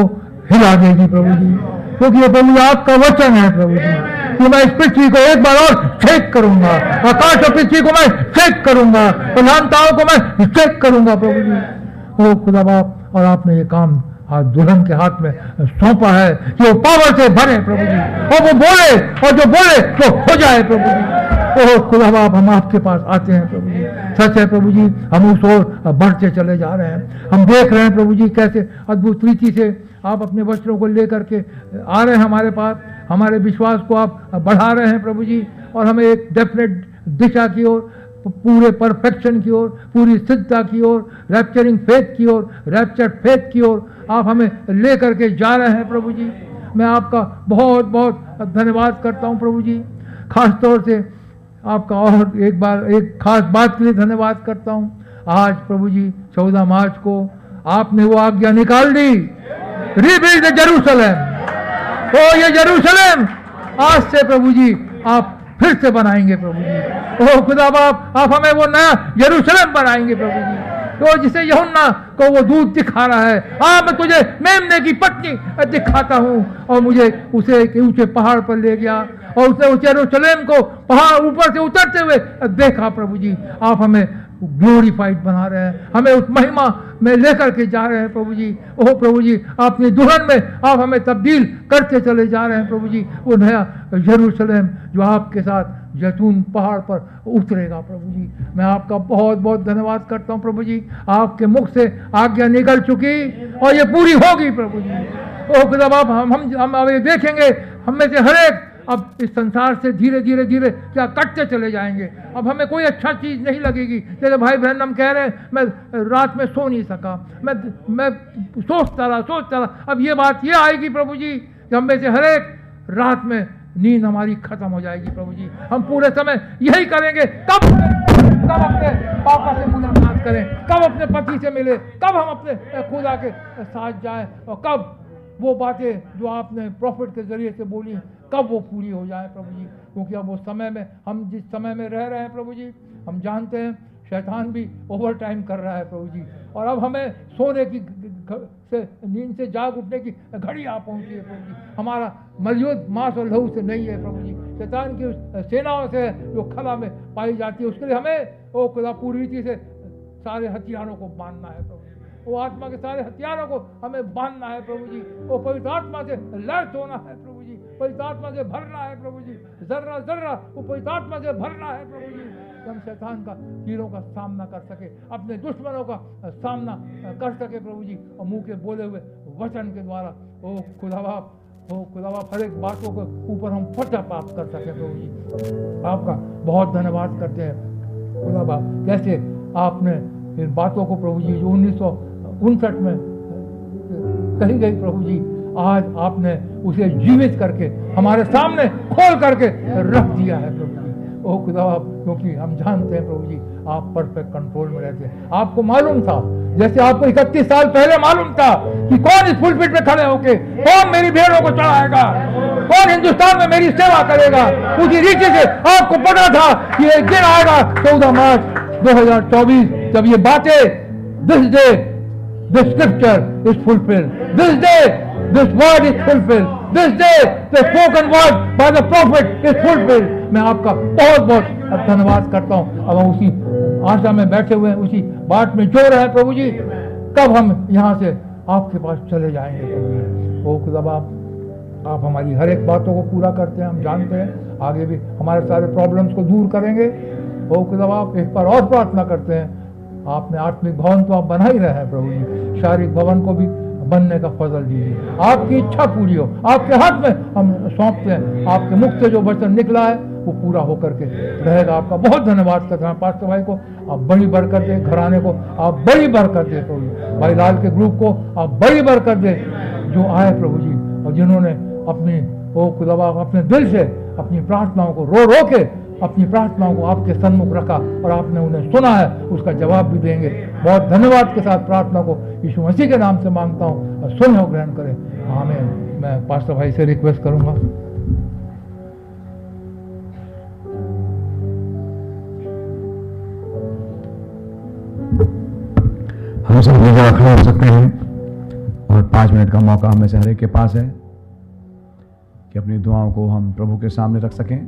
S11: हिला देगी प्रभु जी। क्योंकि ये प्रभु जी आपका वचन है प्रभु जी कि मैं इस पृथ्वी को एक बार और चेक करूंगा, आकाश और पृथ्वी को मैं चेक करूंगा, प्रधानताओं को मैं चेक करूंगा प्रभु जी। ओ खुदा बाप, और आपने ये काम आज दुल्हन के हाथ में सौंपा है कि वो पावर से भरे प्रभु जी, और वो बोले, और जो बोले तो हो जाए प्रभु जी। ओह खुदा बाप, हम आपके पास आते हैं प्रभु जी। सच है प्रभु जी, हम उस ओर बढ़ते चले जा रहे हैं। हम देख रहे हैं प्रभु जी कैसे अद्भुत रीति से आप अपने वस्त्रों को लेकर के आ रहे हैं हमारे पास। हमारे विश्वास को आप बढ़ा रहे हैं प्रभु जी, और हमें एक डेफिनेट दिशा की ओर, पूरे परफेक्शन की ओर, पूरी सिद्धता की ओर, रैप्चरिंग फेथ की ओर, रैप्चर्ड फेथ की ओर आप हमें ले करके जा रहे हैं प्रभु जी। मैं आपका बहुत बहुत धन्यवाद करता हूँ प्रभु जी। खास तौर से आपका और एक बार एक खास बात के लिए धन्यवाद करता हूँ। आज प्रभु जी 14 मार्च को आपने वो आज्ञा निकाल दी, रीबिल्ड जेरूसलम। तो ये जेरूसलम आज से प्रभु जी आप फिर से बनाएंगे प्रभु जी। ओ खुदा बाप, आप हमें वो नया जेरूसलम बनाएंगे प्रभु जी, तो जिसे यूहन्ना को वो दूध दिखा रहा है। हाँ, मैं तुझे मेमने की पत्नी दिखाता हूँ। और मुझे उसे एक ऊंचे पहाड़ पर ले गया, और उसने उस यरूशलेम को पहाड़ ऊपर से उतरते हुए देखा प्रभु जी। आप हमें ग्लोरीफाइड बना रहे हैं, हमें उस महिमा में लेकर के जा रहे हैं प्रभु जी। ओह प्रभु जी, अपनी दुल्हन में आप हमें तब्दील करते चले जा रहे हैं प्रभु जी। वो नया यरूशलेम जो आपके साथ जैतून पहाड़ पर उतरेगा प्रभु जी। मैं आपका बहुत बहुत धन्यवाद करता हूँ प्रभु जी। आपके मुख से आज्ञा निकल चुकी और ये पूरी होगी प्रभु जी। ओह खुदा बाप, हम अब ये देखेंगे, हम में से हर एक अब इस संसार से धीरे धीरे धीरे क्या कटते चले जाएंगे। अब हमें कोई अच्छा चीज़ नहीं लगेगी। जैसे भाई बहन हम कह रहे हैं, मैं रात में सो नहीं सका, मैं सोचता रहा। अब ये बात ये आएगी प्रभु जी कि हम में से हर एक रात में नींद हमारी खत्म हो जाएगी प्रभु जी। हम पूरे समय यही करेंगे, कब अपने पापा से मुलाकात करें, कब अपने पति से मिले, कब हम अपने खुदा के साथ जाएं, और कब वो बातें जो आपने प्रॉफिट के जरिए से बोली कब वो पूरी हो जाए प्रभु जी। क्योंकि अब वो समय में, हम जिस समय में रह रहे हैं प्रभु जी, हम जानते हैं
S5: शैतान भी ओवर टाइम कर रहा है प्रभु जी, और अब हमें सोने की से नींद से जाग उठने की घड़ी आ पहुंची है प्रभु जी। हमारा मलयुद्ध मांस और लहू से नहीं है प्रभु जी, शैतान की उस सेनाओं से जो खला में पाई जाती है। उसके लिए हमें ओ खुदा पूरी रीति से सारे हथियारों को बांधना है प्रभु जी, वो आत्मा के सारे हथियारों को हमें बांधना है प्रभु जी। वो पवित्र आत्मा से लैस होना है प्रभु जी, पवित्र आत्मा से भरना है प्रभु जी, जर्रा जर्रा वो पवित्र आत्मा से भरना है प्रभु जी, हम शैतान का तीरों का सामना कर सके, अपने दुश्मनों का सामना कर सके प्रभु जी, और मुंह के बोले हुए वचन के द्वारा ओ खुदा बाप हर एक बातों के ऊपर हम फतह प्राप्त कर सके प्रभु जी। आपका बहुत धन्यवाद करते हैं खुदा बाप, कैसे आपने इन बातों को प्रभु जी जो 1959 में कही गई प्रभु जी, आज आपने उसे जीवित करके हमारे सामने खोल करके रख दिया है प्रभु जी। ओ खुदा बाप, क्योंकि हम जानते हैं प्रभु जी आप परफेक्ट कंट्रोल में रहते हैं। आपको मालूम था, जैसे आपको 31 साल पहले मालूम था कि कौन इस पुलपिट में खड़े होके कौन मेरी भेड़ों को चढ़ाएगा, कौन हिंदुस्तान में मेरी सेवा करेगा, उसी रीति से आपको पता था कि एक दिन आएगा 14 मार्च 2024 जब ये बातें this day the scripture is fulfilled, this day this word is fulfilled, this day the spoken word by the prophet is fulfilled। मैं आपका बहुत बहुत धन्यवाद करता हूँ। अब हम उसी आशा में बैठे हुए हैं, उसी बात में जो रहे प्रभु जी, कब हम यहाँ से आपके पास चले जाएंगे प्रभु जी। ओ खुदा बाप, आप हमारी हर एक बातों को पूरा करते हैं, हम जानते हैं आगे भी हमारे सारे प्रॉब्लम्स को दूर करेंगे। ओ खुदा बाप, एक बार और प्रार्थना करते हैं, आपने आत्मिक भवन तो आप बना ही रहे हैं प्रभु जी, शारीरिक भवन को भी बनने का फजल दीजिए, आपकी इच्छा पूरी हो, आपके हाथ में हम सौंपते हैं। आपके मुख से जो वचन निकला है वो पूरा होकर के रहेगा। आपका बहुत धन्यवाद करते हैं पास्टर भाई को, आप बड़ी बरकत दे, घराने को आप बड़ी बरकत दे प्रभु जी, भाई लाल के ग्रुप को आप बड़ी बरकत दे जो आए प्रभु जी, और जिन्होंने अपनी ओ खुदा बाप अपने दिल से अपनी प्रार्थनाओं को रो रो के अपनी प्रार्थनाओं को आपके सन्मुख रखा और आपने उन्हें सुना है, उसका जवाब भी देंगे। बहुत धन्यवाद के साथ प्रार्थना को यीशु मसीह के नाम से मांगता हूँ और सुने और ग्रहण करें, आमीन। मैं पास्टर भाई से रिक्वेस्ट करूंगा।
S2: हम सब खड़े हो सकते हैं और 5 मिनट का मौका हमें से हर एक के पास है कि अपनी दुआओं को हम प्रभु के सामने रख सकें।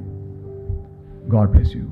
S2: God bless you.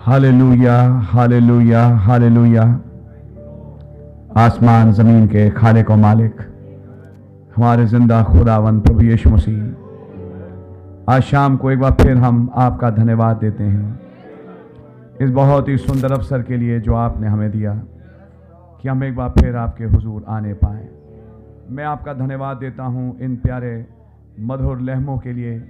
S2: Hallelujah, hallelujah, hallelujah. आसमान जमीन के खाने को मालिक, हमारे जिंदा खुदावन प्रभु यीशु मसीह, आज शाम को एक बार फिर हम आपका धन्यवाद देते हैं इस बहुत ही सुंदर अवसर के लिए जो आपने हमें दिया कि हम एक बार फिर आपके हुजूर आने पाएँ। मैं आपका धन्यवाद देता हूँ इन प्यारे मधुर लम्हों के लिए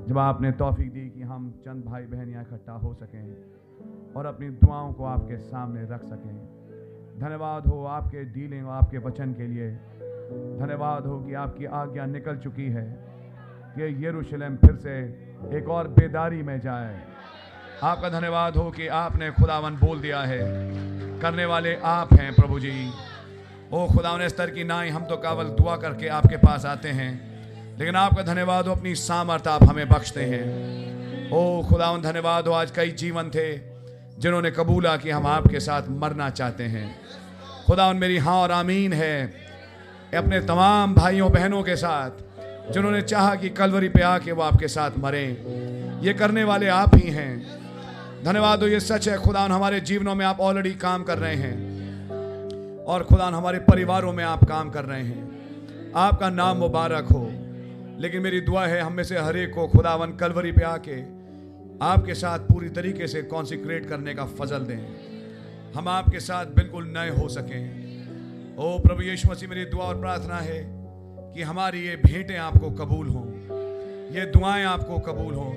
S2: जब आपने तौफीक दी कि हम चंद भाई बहन यहाँ इकट्ठा हो सकें और अपनी दुआओं को आपके सामने रख सकें। धन्यवाद हो आपके डीलिंग, आपके वचन के लिए। धन्यवाद हो कि आपकी आज्ञा निकल चुकी है कि यरूशलेम फिर से एक और बेदारी में जाए। आपका धन्यवाद हो कि आपने खुदावन बोल दिया है, करने वाले आप हैं प्रभु जी। ओ खुदावन, इस तरह की ना ही हम तो केवल दुआ करके आपके पास आते हैं, लेकिन आपका धन्यवाद हो अपनी सामर्थ आप हमें बख्शते हैं। ओ खुदावन धन्यवाद हो, आज कई जीवन थे जिन्होंने कबूला कि हम आपके साथ मरना चाहते हैं। खुदावन मेरी हाँ और आमीन है अपने तमाम भाइयों बहनों के साथ जिन्होंने चाहा कि कलवरी पे आके वो आपके साथ मरें। ये करने वाले आप ही हैं। धन्यवाद हो, ये सच है खुदावन, हमारे जीवनों में आप ऑलरेडी काम कर रहे हैं और खुदावन हमारे परिवारों में आप काम कर रहे हैं। आपका नाम मुबारक हो। लेकिन मेरी दुआ है हम में से हर एक को खुदावन कलवरी पे आके आपके साथ पूरी तरीके से कॉन्सिक्रेट करने का फजल दें, हम आपके साथ बिल्कुल नए हो सकें। ओ प्रभु यीशु मसीह, मेरी दुआ और प्रार्थना है कि हमारी ये भेंटें आपको कबूल हों, ये दुआएं आपको कबूल हों,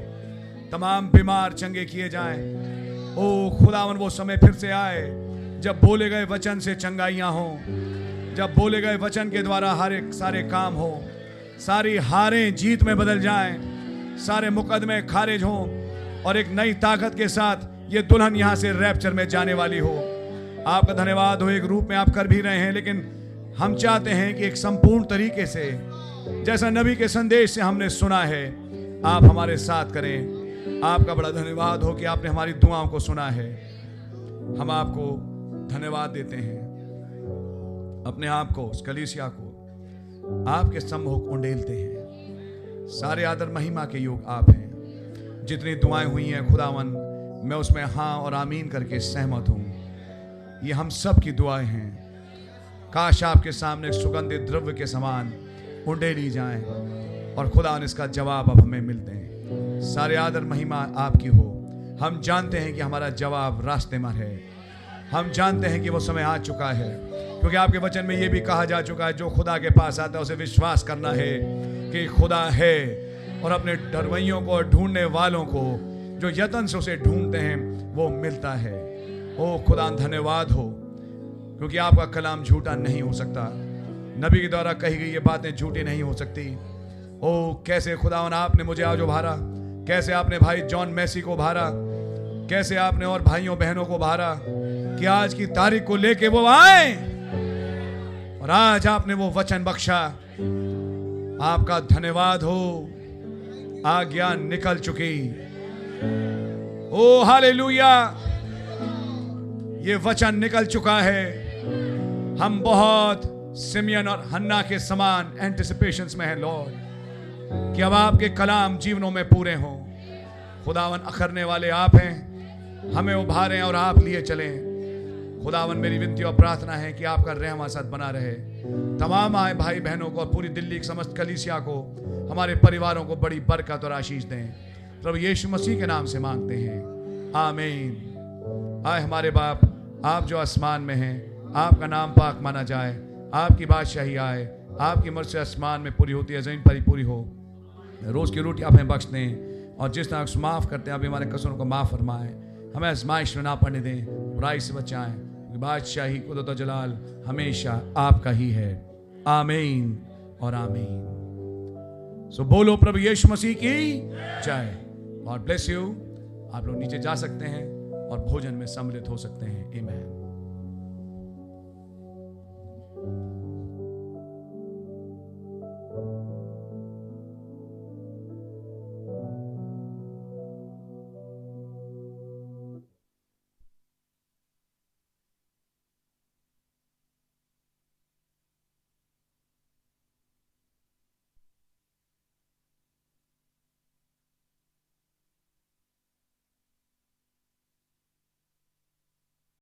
S2: तमाम बीमार चंगे किए जाएं। ओ खुदावन वो समय फिर से आए जब बोले गए वचन से चंगाइयाँ हों, जब बोले गए वचन के द्वारा हर एक सारे काम हों, सारी हारें जीत में बदल जाएं, सारे मुकदमे खारिज हों और एक नई ताकत के साथ ये दुल्हन यहाँ से रैप्चर में जाने वाली हो। आपका धन्यवाद हो, एक रूप में आप कर भी रहे हैं, लेकिन हम चाहते हैं कि एक संपूर्ण तरीके से जैसा नबी के संदेश से हमने सुना है आप हमारे साथ करें। आपका बड़ा धन्यवाद हो कि आपने हमारी दुआओं को सुना है। हम आपको धन्यवाद देते हैं, अपने आप को, उस कलीसिया को आपके सम्मुख उंडेलते हैं। सारे आदर महिमा के योग आप हैं। जितनी दुआएं हुई हैं खुदावन, मैं उसमें हाँ और आमीन करके सहमत हूँ। ये हम सब की दुआएं हैं। काश आपके सामने सुगंधित द्रव्य के समान उंडेली जाएं और खुदावन इसका जवाब अब हमें मिलते हैं। सारे आदर महिमा आपकी हो। हम जानते हैं कि हमारा जवाब रास्ते में है। हम जानते हैं कि वो समय आ चुका है, क्योंकि आपके वचन में ये भी कहा जा चुका है जो खुदा के पास आता है उसे विश्वास करना है कि खुदा है, और अपने डरवैयों को ढूंढने वालों को जो यत्न से उसे ढूंढते हैं वो मिलता है। ओ खुदा धन्यवाद हो, क्योंकि आपका कलाम झूठा नहीं हो सकता। नबी के द्वारा कही गई ये बातें झूठी नहीं हो सकती। ओ कैसे खुदावन आपने मुझे आज उभारा, कैसे आपने भाई जॉन मैसी को उभारा, कैसे आपने और भाइयों बहनों को उभारा कि आज की तारीख को लेके वो आए और आज आपने वो वचन बख्शा। आपका धन्यवाद हो। आज्ञा निकल चुकी। ओ हालेलुया, ये वचन निकल चुका है। हम बहुत सिमियन और हन्ना के समान एंटिसिपेशंस में हैं लॉर्ड कि अब आपके कलाम जीवनों में पूरे हों। खुदावन अखरने वाले आप हैं, हमें उभारें और आप लिए चलें। खुदावन मेरी विनती और प्रार्थना है कि आपका रहम साथ बना रहे। तमाम आए भाई बहनों को और पूरी दिल्ली की समस्त कलीसिया को, हमारे परिवारों को बड़ी बरकत और आशीष दें। प्रभु यीशु मसीह के नाम से मांगते हैं, आमीन। आए हमारे बाप, आप जो आसमान में हैं, आपका नाम पाक माना जाए, आपकी बादशाही आए, आपकी मर्जी आसमान में पूरी होती है, जमीन पर ही पूरी हो। रोज की रोटी आप हमें बख्श दें और जिस तरह माफ़ करते हैं आप हमारे कसूरों को माफ़ फरमाएं। हमें आजमाइश में ना पड़ने दें, बुराई से बचाएं। बादशाही कुदरत और जलाल हमेशा आपका ही है। आमीन और आमीन। सो बोलो प्रभु यीशु मसीह की जय। God bless you. आप लोग नीचे जा सकते हैं और भोजन में सम्मिलित हो सकते हैं। आमीन।